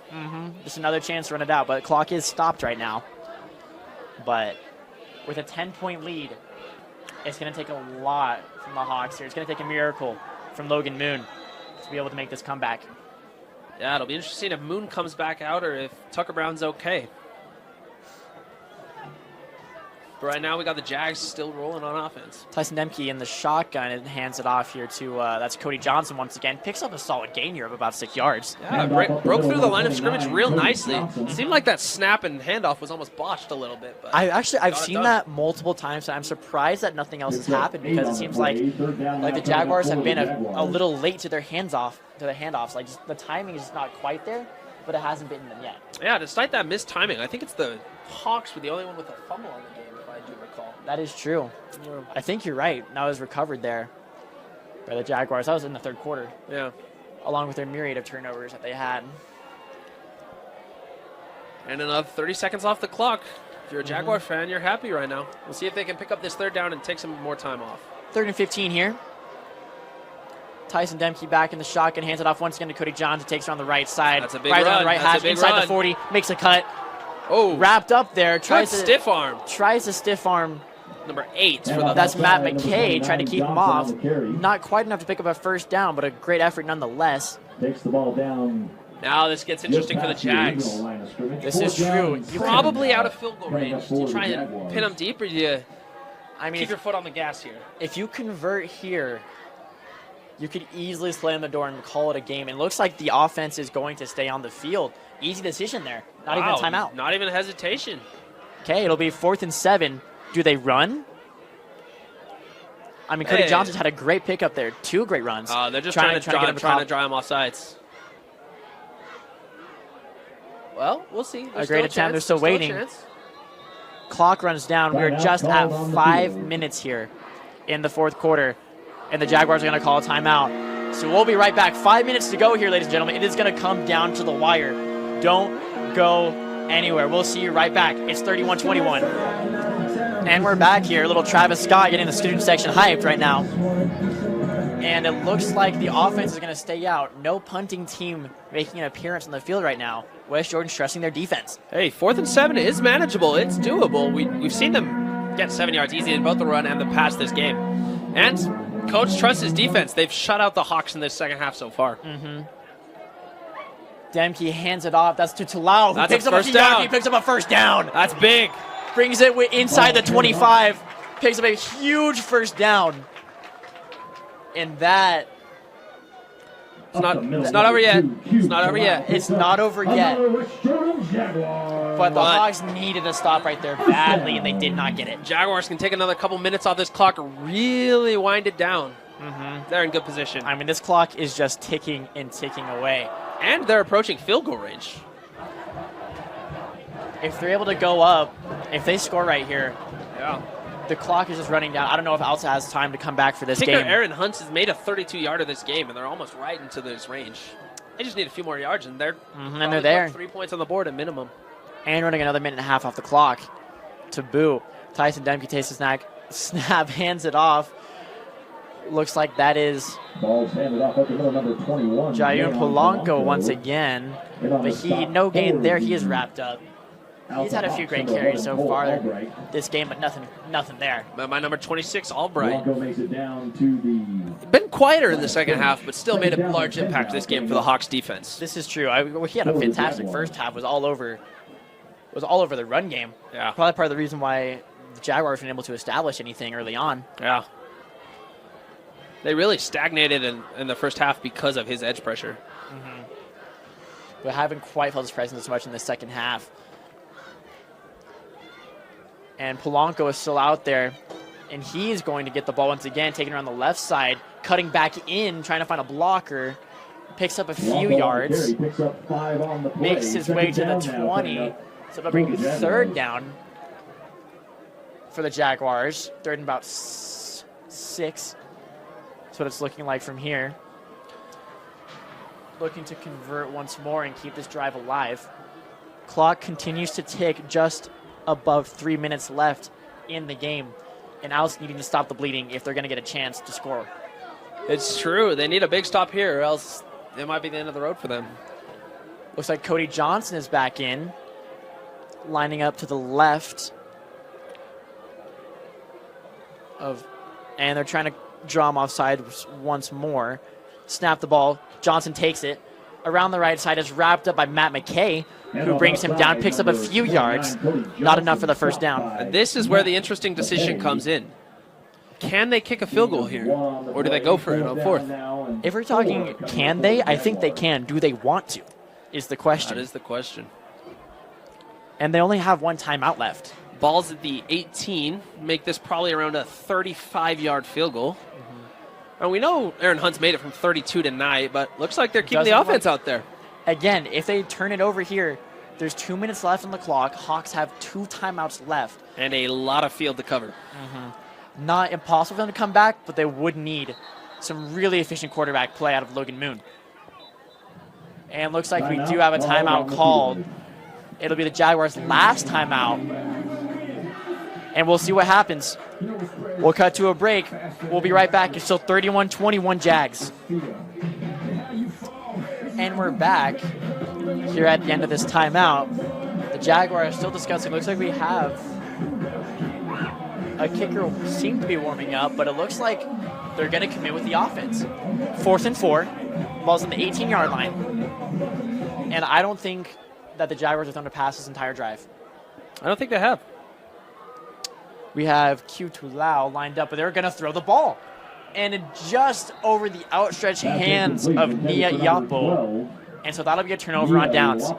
[SPEAKER 1] Just another chance to run it out, but the clock is stopped right now. But with a 10-point lead, it's going to take a lot from the Hawks here. It's going to take a miracle from Logan Moon to be able to make this comeback.
[SPEAKER 2] Yeah, it'll be interesting if Moon comes back out or if Tucker Brown's okay. But right now we got the Jags still rolling on offense.
[SPEAKER 1] Tyson Demke in the shotgun and hands it off here to, that's Cody Johnson once again. Picks up a solid gain here of about 6 yards.
[SPEAKER 2] Yeah, broke through the line of scrimmage real nicely. It seemed like that snap and handoff was almost botched a little bit. But
[SPEAKER 1] I've seen that multiple times, and I'm surprised that nothing else has happened because it seems like the Jaguars have been a little late to their handoffs. Like just the timing is just not quite there, but it hasn't been them yet.
[SPEAKER 2] Yeah, despite that missed timing, I think it's the Hawks were the only one with a fumble on the game, if I do recall.
[SPEAKER 1] That is true. I think you're right. That was recovered there by the Jaguars. That was in the third quarter,
[SPEAKER 2] Yeah.
[SPEAKER 1] along with their myriad of turnovers that they had.
[SPEAKER 2] And another 30 seconds off the clock. If you're a Jaguar fan, you're happy right now. We'll see if they can pick up this third down and take some more time off.
[SPEAKER 1] 3rd and 15 here. Tyson Demke back in the shotgun, hands it off once again to Cody Johns. It takes her on the right side.
[SPEAKER 2] That's a big
[SPEAKER 1] right on
[SPEAKER 2] run.
[SPEAKER 1] the right
[SPEAKER 2] That's a
[SPEAKER 1] hash,
[SPEAKER 2] big
[SPEAKER 1] inside
[SPEAKER 2] run.
[SPEAKER 1] the 40, makes a cut.
[SPEAKER 2] Oh,
[SPEAKER 1] Wrapped up there.
[SPEAKER 2] good
[SPEAKER 1] Tries to
[SPEAKER 2] stiff arm.
[SPEAKER 1] Tries to stiff arm.
[SPEAKER 2] Number 8 for the
[SPEAKER 1] That's Matt
[SPEAKER 3] Number
[SPEAKER 1] McKay
[SPEAKER 3] 29,
[SPEAKER 1] trying to keep him
[SPEAKER 3] Johnson
[SPEAKER 1] off.
[SPEAKER 3] on the carry.
[SPEAKER 1] Not quite enough to pick up a first down, but a great effort nonetheless.
[SPEAKER 3] Takes the ball down.
[SPEAKER 2] Now this gets interesting for the Jags.
[SPEAKER 1] This is true. You
[SPEAKER 2] Probably out of field goal range. Do you try and pin them deep, or do you
[SPEAKER 1] I mean,
[SPEAKER 2] keep your foot on the gas here?
[SPEAKER 1] if you convert here, you could easily slam the door and call it a game. It looks like the offense is going to stay on the field. Easy decision there. Not even a timeout.
[SPEAKER 2] Not even a hesitation.
[SPEAKER 1] Okay, it'll be 4th and 7. Do they run? I mean, Cody
[SPEAKER 2] Hey.
[SPEAKER 1] Johnson's had a great pickup there. 2 great runs.
[SPEAKER 2] They're just trying to
[SPEAKER 1] get him
[SPEAKER 2] dry him off sides. Well, we'll see.
[SPEAKER 1] A great attempt. They're still waiting. Clock runs down. We're
[SPEAKER 3] Timeout
[SPEAKER 1] just at
[SPEAKER 3] called on the
[SPEAKER 1] 5
[SPEAKER 3] field.
[SPEAKER 1] minutes here in the 4th quarter, and the Jaguars are going to call a timeout. So we'll be right back. 5 minutes to go here, ladies and gentlemen. It is going to come down to the wire. Don't go anywhere. We'll see you right back. It's 31-21. And we're back here. A little Travis Scott getting the student section hyped right now. And it looks like the offense is going to stay out. No punting team making an appearance on the field right now. West Jordan stressing their defense.
[SPEAKER 2] Hey, 4th and 7 is manageable. It's doable. We've seen them get 7 yards easy in both the run and the pass this game. And Coach trusts his defense. They've shut out the Hawks in this second half so far.
[SPEAKER 1] Demke hands it off. That's to Talau.
[SPEAKER 2] That's
[SPEAKER 1] Picks
[SPEAKER 2] a
[SPEAKER 1] up
[SPEAKER 2] first
[SPEAKER 1] few yards.
[SPEAKER 2] down.
[SPEAKER 1] He picks up a first down.
[SPEAKER 2] That's big.
[SPEAKER 1] Brings it inside the 25. Picks up a huge first down. And that,
[SPEAKER 2] It's not over yet. It's not over yet.
[SPEAKER 1] it's not over yet. But the
[SPEAKER 2] But-
[SPEAKER 1] Hawks needed a stop right there badly, and they did not get it.
[SPEAKER 2] Jaguars can take another couple minutes off this clock, really wind it down. They're in good position.
[SPEAKER 1] I mean, this clock is just ticking and ticking away.
[SPEAKER 2] And they're approaching field goal range.
[SPEAKER 1] If they're able to go up, if they score right here,
[SPEAKER 2] Yeah.
[SPEAKER 1] the clock is just running down. I don't know if Alta has time to come back for this
[SPEAKER 2] Kicker
[SPEAKER 1] game.
[SPEAKER 2] Aaron Hunt has made a 32-yarder this game, and they're almost right into this range. They just need a few more yards, and they're
[SPEAKER 1] And they're there.
[SPEAKER 2] 3 points on the board at minimum.
[SPEAKER 1] And running another minute and a half off the clock to boot. Tyson Demke takes the snap, hands it off. Looks like that is
[SPEAKER 3] Ball's handed off at the middle, number 21.
[SPEAKER 1] Jair Polanco once again. But no gain there. He is wrapped up. He's had a few great carries so far this game, but nothing there.
[SPEAKER 2] My number 26, Albright.
[SPEAKER 3] Bronco makes it down to the
[SPEAKER 2] Been quieter in the second half, but still made a large impact this game for the Hawks defense.
[SPEAKER 1] This is true. He had a fantastic first half. Was all over the run game.
[SPEAKER 2] Yeah.
[SPEAKER 1] Probably part of the reason why the Jaguars weren't able to establish anything early on.
[SPEAKER 2] Yeah. They really stagnated in the first half because of his edge pressure.
[SPEAKER 1] But haven't quite felt his presence as much in the second half. And Polanco is still out there, and he's going to get the ball once again, taking around the left side, cutting back in, trying to find a blocker. Picks up a few yards,
[SPEAKER 3] picks up 5 on the play.
[SPEAKER 1] makes his way to the 20. So they'll bring third down for the Jaguars. Third and about 6. That's what it's looking like from here. Looking to convert once more and keep this drive alive. Clock continues to tick, just above 3 minutes left in the game. And Alta needing to stop the bleeding if they're going to get a chance to score.
[SPEAKER 2] It's true. They need a big stop here, or else it might be the end of the road for them.
[SPEAKER 1] Looks like Cody Johnson is back in, lining up to the left of, and they're trying to draw him offside once more. Snap the ball. Johnson takes it. Around the right side is wrapped up by Matt McKay, who brings him down, picks up a few yards. Not enough for the first down.
[SPEAKER 2] And this is where the interesting decision comes in. Can they kick a field goal here, or do they go for it on fourth?
[SPEAKER 1] If we're talking can they, I think they can. Do they want to, is the question.
[SPEAKER 2] That is the question.
[SPEAKER 1] And they only have one timeout left.
[SPEAKER 2] Ball's at the 18. Make this probably around a 35-yard field goal. And we know Aaron Hunt's made it from 32 tonight, but looks like they're keeping the offense out there.
[SPEAKER 1] Again, if they turn it over here, there's 2 minutes left on the clock. Hawks have 2 timeouts left.
[SPEAKER 2] And a lot of field to cover.
[SPEAKER 1] Not impossible for them to come back, but they would need some really efficient quarterback play out of Logan Moon. And looks like we do have a timeout called. It'll be the Jaguars' last timeout. And we'll see what happens. We'll cut to a break. We'll be right back. It's still 31-21 Jags. And we're back here at the end of this timeout. The Jaguars are still discussing. Looks like we have a kicker seemed to be warming up, but it looks like they're going to commit with the offense. 4th and 4. Ball's on the 18-yard line. And I don't think that the Jaguars are thrown to pass this entire drive.
[SPEAKER 2] I don't think they have.
[SPEAKER 1] We have Q Tulau lined up, but they're going to throw the ball. And just over the outstretched hands of Nia Yapo. And so that'll be a turnover on downs.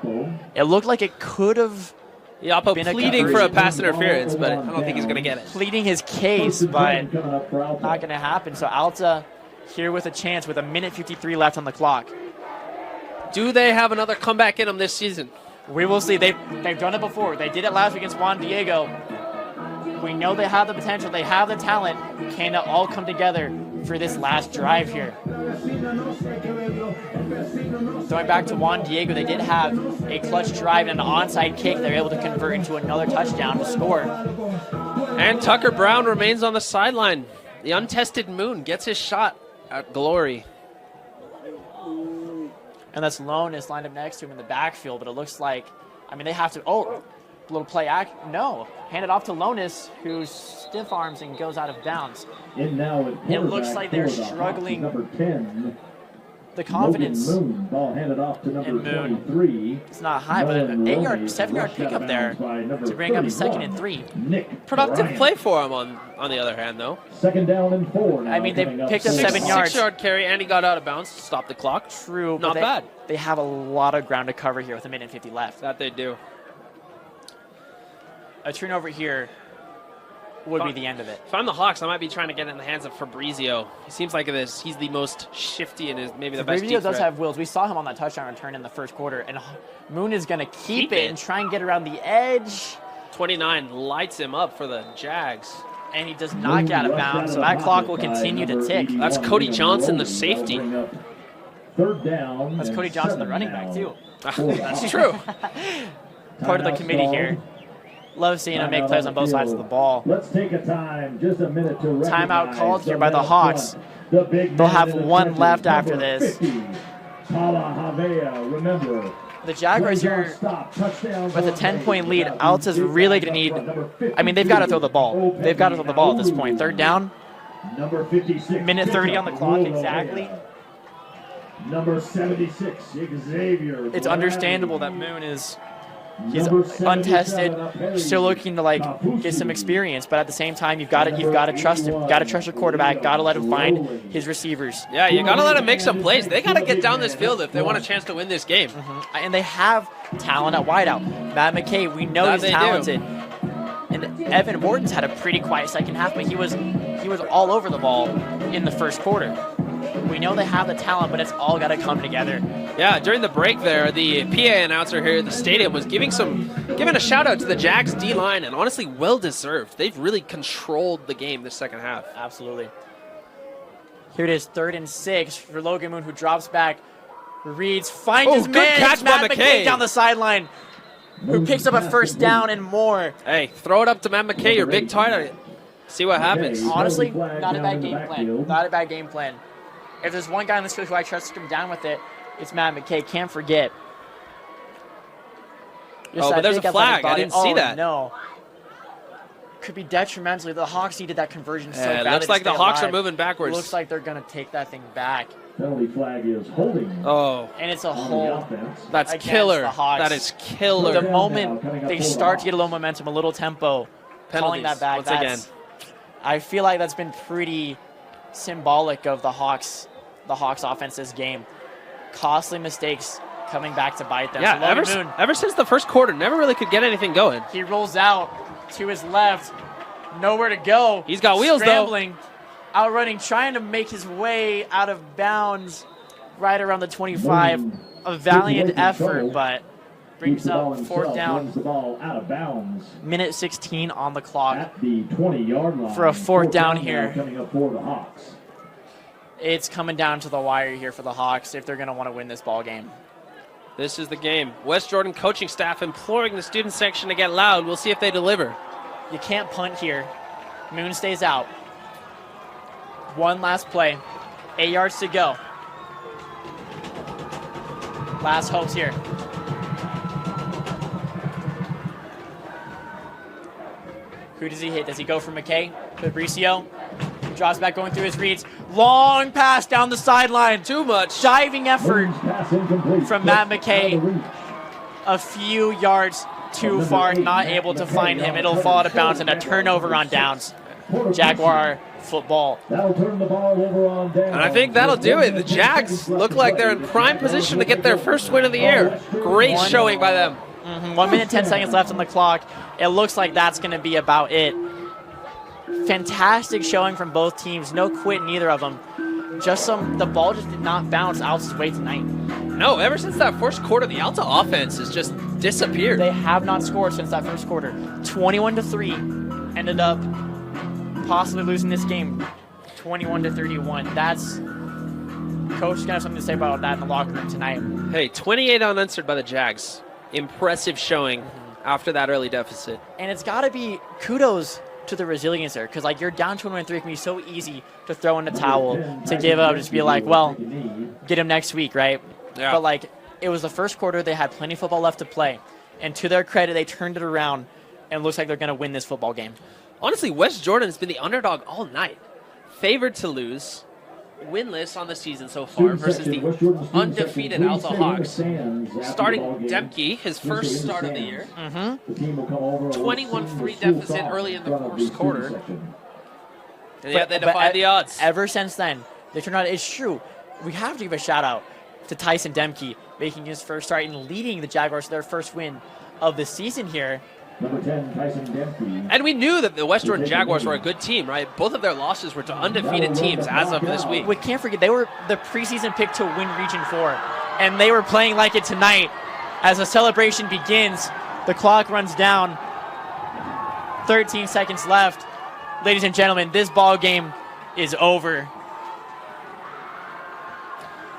[SPEAKER 1] It looked like it could have
[SPEAKER 2] Yapo
[SPEAKER 1] been
[SPEAKER 2] pleading for a pass interference, but I don't think he's going to get it.
[SPEAKER 1] pleading his case, but not going to happen. So Alta here with a chance with 1:53 left on the clock.
[SPEAKER 2] Do they have another comeback in them this season?
[SPEAKER 1] We will see. They've done it before. They did it last week against Juan Diego. We know they have the potential. They have the talent. Can it all come together for this last drive here? Going back to Juan Diego, they did have a clutch drive and an onside kick. They were able to convert into another touchdown to score.
[SPEAKER 2] And Tucker Brown remains on the sideline. The untested Moon gets his shot at glory.
[SPEAKER 1] And that's Lone is lined up next to him in the backfield, but it looks like, I mean, they have to, oh, little play act, no. Hand it off to Lonis, who stiff arms and goes out of bounds. It looks like they're struggling.
[SPEAKER 3] Number 10.
[SPEAKER 1] The confidence
[SPEAKER 3] Moon. Ball handed off to number
[SPEAKER 1] in Moon.
[SPEAKER 3] 23.
[SPEAKER 1] It's not high, but an 7-yard pickup there to bring up 2nd and 3.
[SPEAKER 3] Nick
[SPEAKER 2] Productive
[SPEAKER 3] Bryant.
[SPEAKER 2] play for him on the other hand, though.
[SPEAKER 3] 2nd down and 4. Now
[SPEAKER 1] I mean, they
[SPEAKER 3] coming up.
[SPEAKER 1] picked up 7 yards.
[SPEAKER 2] 6-yard carry, and he got out of bounds to stop the clock.
[SPEAKER 1] True,
[SPEAKER 2] Not
[SPEAKER 1] but
[SPEAKER 2] bad.
[SPEAKER 1] They have a lot of ground to cover here with 1:50 left.
[SPEAKER 2] That they do.
[SPEAKER 1] A turnover here would be the end of it.
[SPEAKER 2] If I'm the Hawks, I might be trying to get it in the hands of Fabrizio. He seems like he's the most shifty and is maybe the best
[SPEAKER 1] Fabrizio
[SPEAKER 2] deep
[SPEAKER 1] does
[SPEAKER 2] threat.
[SPEAKER 1] have wheels. We saw him on that touchdown return in the first quarter, and Moon is going to keep it and try and get around the edge.
[SPEAKER 2] 29 lights him up for the Jags.
[SPEAKER 1] And he does not get out of bounds, so that clock will continue to tick.
[SPEAKER 2] That's Cody Johnson, the safety.
[SPEAKER 3] 3rd down.
[SPEAKER 1] That's Cody Johnson, the running back, too.
[SPEAKER 2] That's true.
[SPEAKER 1] Part of the committee here. Love seeing him make plays on both sides of the ball.
[SPEAKER 3] Let's take a time, just a minute to
[SPEAKER 1] Timeout
[SPEAKER 3] recognize
[SPEAKER 1] called here by the
[SPEAKER 3] men up
[SPEAKER 1] Hawks.
[SPEAKER 3] front. The big
[SPEAKER 1] They'll
[SPEAKER 3] man
[SPEAKER 1] have
[SPEAKER 3] in the
[SPEAKER 1] one
[SPEAKER 3] trenches,
[SPEAKER 1] left after
[SPEAKER 3] number
[SPEAKER 1] this.
[SPEAKER 3] 50, Pala Havea, remember,
[SPEAKER 1] The Jaguars here with a 10-point lead. Alta's really going to need, I mean, they've got to throw the ball. They've got to throw the ball at this point. Third down,
[SPEAKER 3] Number 56.
[SPEAKER 1] minute 30 on the clock exactly.
[SPEAKER 3] Number 76, Xavier.
[SPEAKER 1] It's understandable that Moon he's untested, still looking to like get some experience, but at the same time you've got to trust him. Got to trust your quarterback. Got to let him find his receivers.
[SPEAKER 2] Yeah, you got to let him make some plays. They got to get down this field if they want a chance to win this game.
[SPEAKER 1] And they have talent at wideout. Matt McKay, we know he's talented. And Evan Morton's had a pretty quiet second half, but he was all over the ball in the first quarter. We know they have the talent, but it's all got to come together.
[SPEAKER 2] Yeah, during the break there, the PA announcer here at the stadium was giving a shout out to the Jags D-line, and honestly, well deserved. They've really controlled the game this second half.
[SPEAKER 1] Absolutely. Here it is, 3rd and 6 for Logan Moon, who drops back, reads, finds his
[SPEAKER 2] good
[SPEAKER 1] man.
[SPEAKER 2] catch by
[SPEAKER 1] Matt
[SPEAKER 2] McKay
[SPEAKER 1] down the sideline, who picks up a first down and more.
[SPEAKER 2] Hey, throw it up to Matt McKay, your big target. See what happens.
[SPEAKER 1] Honestly, not a bad game plan. Not a bad game plan. If there's one guy in this field who I trust to come down with it, it's Matt McKay. Can't forget.
[SPEAKER 2] But there's a flag. I didn't see that.
[SPEAKER 1] No. Could be detrimental. The Hawks needed that conversion so bad.
[SPEAKER 2] It looks like the Hawks are moving backwards.
[SPEAKER 1] Looks like they're going to take that thing back.
[SPEAKER 3] Penalty flag is holding.
[SPEAKER 2] Oh.
[SPEAKER 1] And it's a hold.
[SPEAKER 2] That's
[SPEAKER 1] against
[SPEAKER 2] killer.
[SPEAKER 1] The Hawks.
[SPEAKER 2] That is killer.
[SPEAKER 1] The moment they start to get a little momentum, a little tempo, calling that back.
[SPEAKER 2] Once again.
[SPEAKER 1] I feel like that's been pretty symbolic of the Hawks offense this game. Costly mistakes coming back to bite them.
[SPEAKER 2] Yeah,
[SPEAKER 1] So
[SPEAKER 2] ever since the first quarter, never really could get anything going.
[SPEAKER 1] he rolls out to his left, nowhere to go.
[SPEAKER 2] He's got wheels,
[SPEAKER 1] scrambling, outrunning, trying to make his way out of bounds right around the 25. A valiant effort, but brings up 4th down.
[SPEAKER 3] The ball out of bounds
[SPEAKER 1] Minute 16 on the clock.
[SPEAKER 3] at the 20-yard line.
[SPEAKER 1] For a 4th down here.
[SPEAKER 3] Coming up for the Hawks.
[SPEAKER 1] It's coming down to the wire here for the Hawks if they're going to want to win this ball game.
[SPEAKER 2] This is the game. West Jordan coaching staff imploring the student section to get loud. We'll see if they deliver.
[SPEAKER 1] You can't punt here. Moon stays out. One last play. 8 yards to go. Last hopes here. Who does he hit? Does he go for McKay? Fabricio drops back, going through his reads. Long pass down the sideline.
[SPEAKER 2] Too much.
[SPEAKER 1] Diving effort
[SPEAKER 3] Pass incomplete.
[SPEAKER 1] from Matt McKay. A few yards too far, not able to find him. It'll fall out of bounds and a turnover on downs. Jaguar football.
[SPEAKER 3] That'll turn the ball over on down.
[SPEAKER 2] And I think that'll do it. The Jags look like they're in prime position to get their first win of the year. Great showing by them.
[SPEAKER 1] 1 minute, 10 seconds left on the clock. It looks like that's going to be about it. Fantastic showing from both teams. No quit in either of them. The ball just did not bounce Alta's way tonight.
[SPEAKER 2] No, ever since that first quarter, the Alta offense has just disappeared.
[SPEAKER 1] They have not scored since that first quarter. 21-3. Ended up possibly losing this game 21-31. That's coach is gonna have something to say about that in the locker room tonight.
[SPEAKER 2] Hey, 28 unanswered by the Jags. Impressive showing after that early deficit.
[SPEAKER 1] And it's got to be kudos to the resilience there, because like you're down 21-3, it can be so easy to throw in the towel, to give up, just be like, well, get him next week, right?
[SPEAKER 2] Yeah.
[SPEAKER 1] But like it was the first quarter, they had plenty of football left to play, and to their credit, they turned it around, and it looks like they're going to win this football game.
[SPEAKER 2] Honestly, West Jordan has been the underdog all night. Favored to lose, winless on the season so far versus the undefeated Alta Hawks. Starting Demke, his first start of the year. 21-3 deficit early in the first quarter. And yet they defied the odds.
[SPEAKER 1] Ever since then, they turned out. It's true. We have to give a shout out to Tyson Demke making his first start and leading the Jaguars to their first win of the season here.
[SPEAKER 3] Number 10, Tyson Dempsey.
[SPEAKER 2] And we knew that the West Jordan Jaguars were a good team, right? Both of their losses were to undefeated teams as of this week.
[SPEAKER 1] We can't forget, they were the preseason pick to win Region 4, and they were playing like it tonight. As the celebration begins, the clock runs down. 13 seconds left. Ladies and gentlemen, this ball game is over.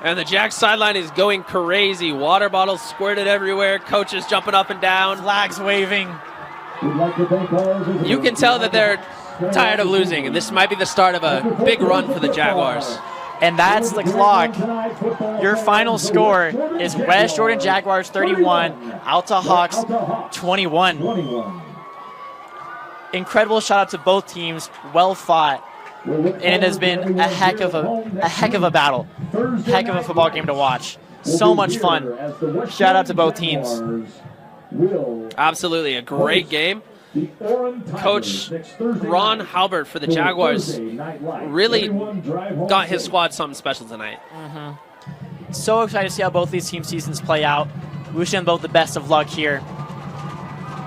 [SPEAKER 2] And the Jags sideline is going crazy. Water bottles squirted everywhere. Coaches jumping up and down.
[SPEAKER 1] Flags waving.
[SPEAKER 2] You can tell that they're tired of losing, and this might be the start of a big run for the Jaguars.
[SPEAKER 1] And that's the clock. Your final score is West Jordan Jaguars 31, Alta Hawks 21. Incredible shout out to both teams. Well fought. And it has been a heck of a battle. Heck of a football game to watch. So much fun. Shout out to both teams.
[SPEAKER 2] Absolutely, a great game. Coach Ron Halbert for the Jaguars really got his squad something special tonight.
[SPEAKER 1] So excited to see how both these team seasons play out. Wishing them both the best of luck here.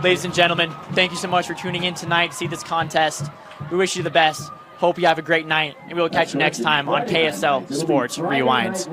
[SPEAKER 1] Ladies and gentlemen, thank you so much for tuning in tonight to see this contest. We wish you the best. Hope you have a great night, and we will catch you next time on KSL Sports Rewinds.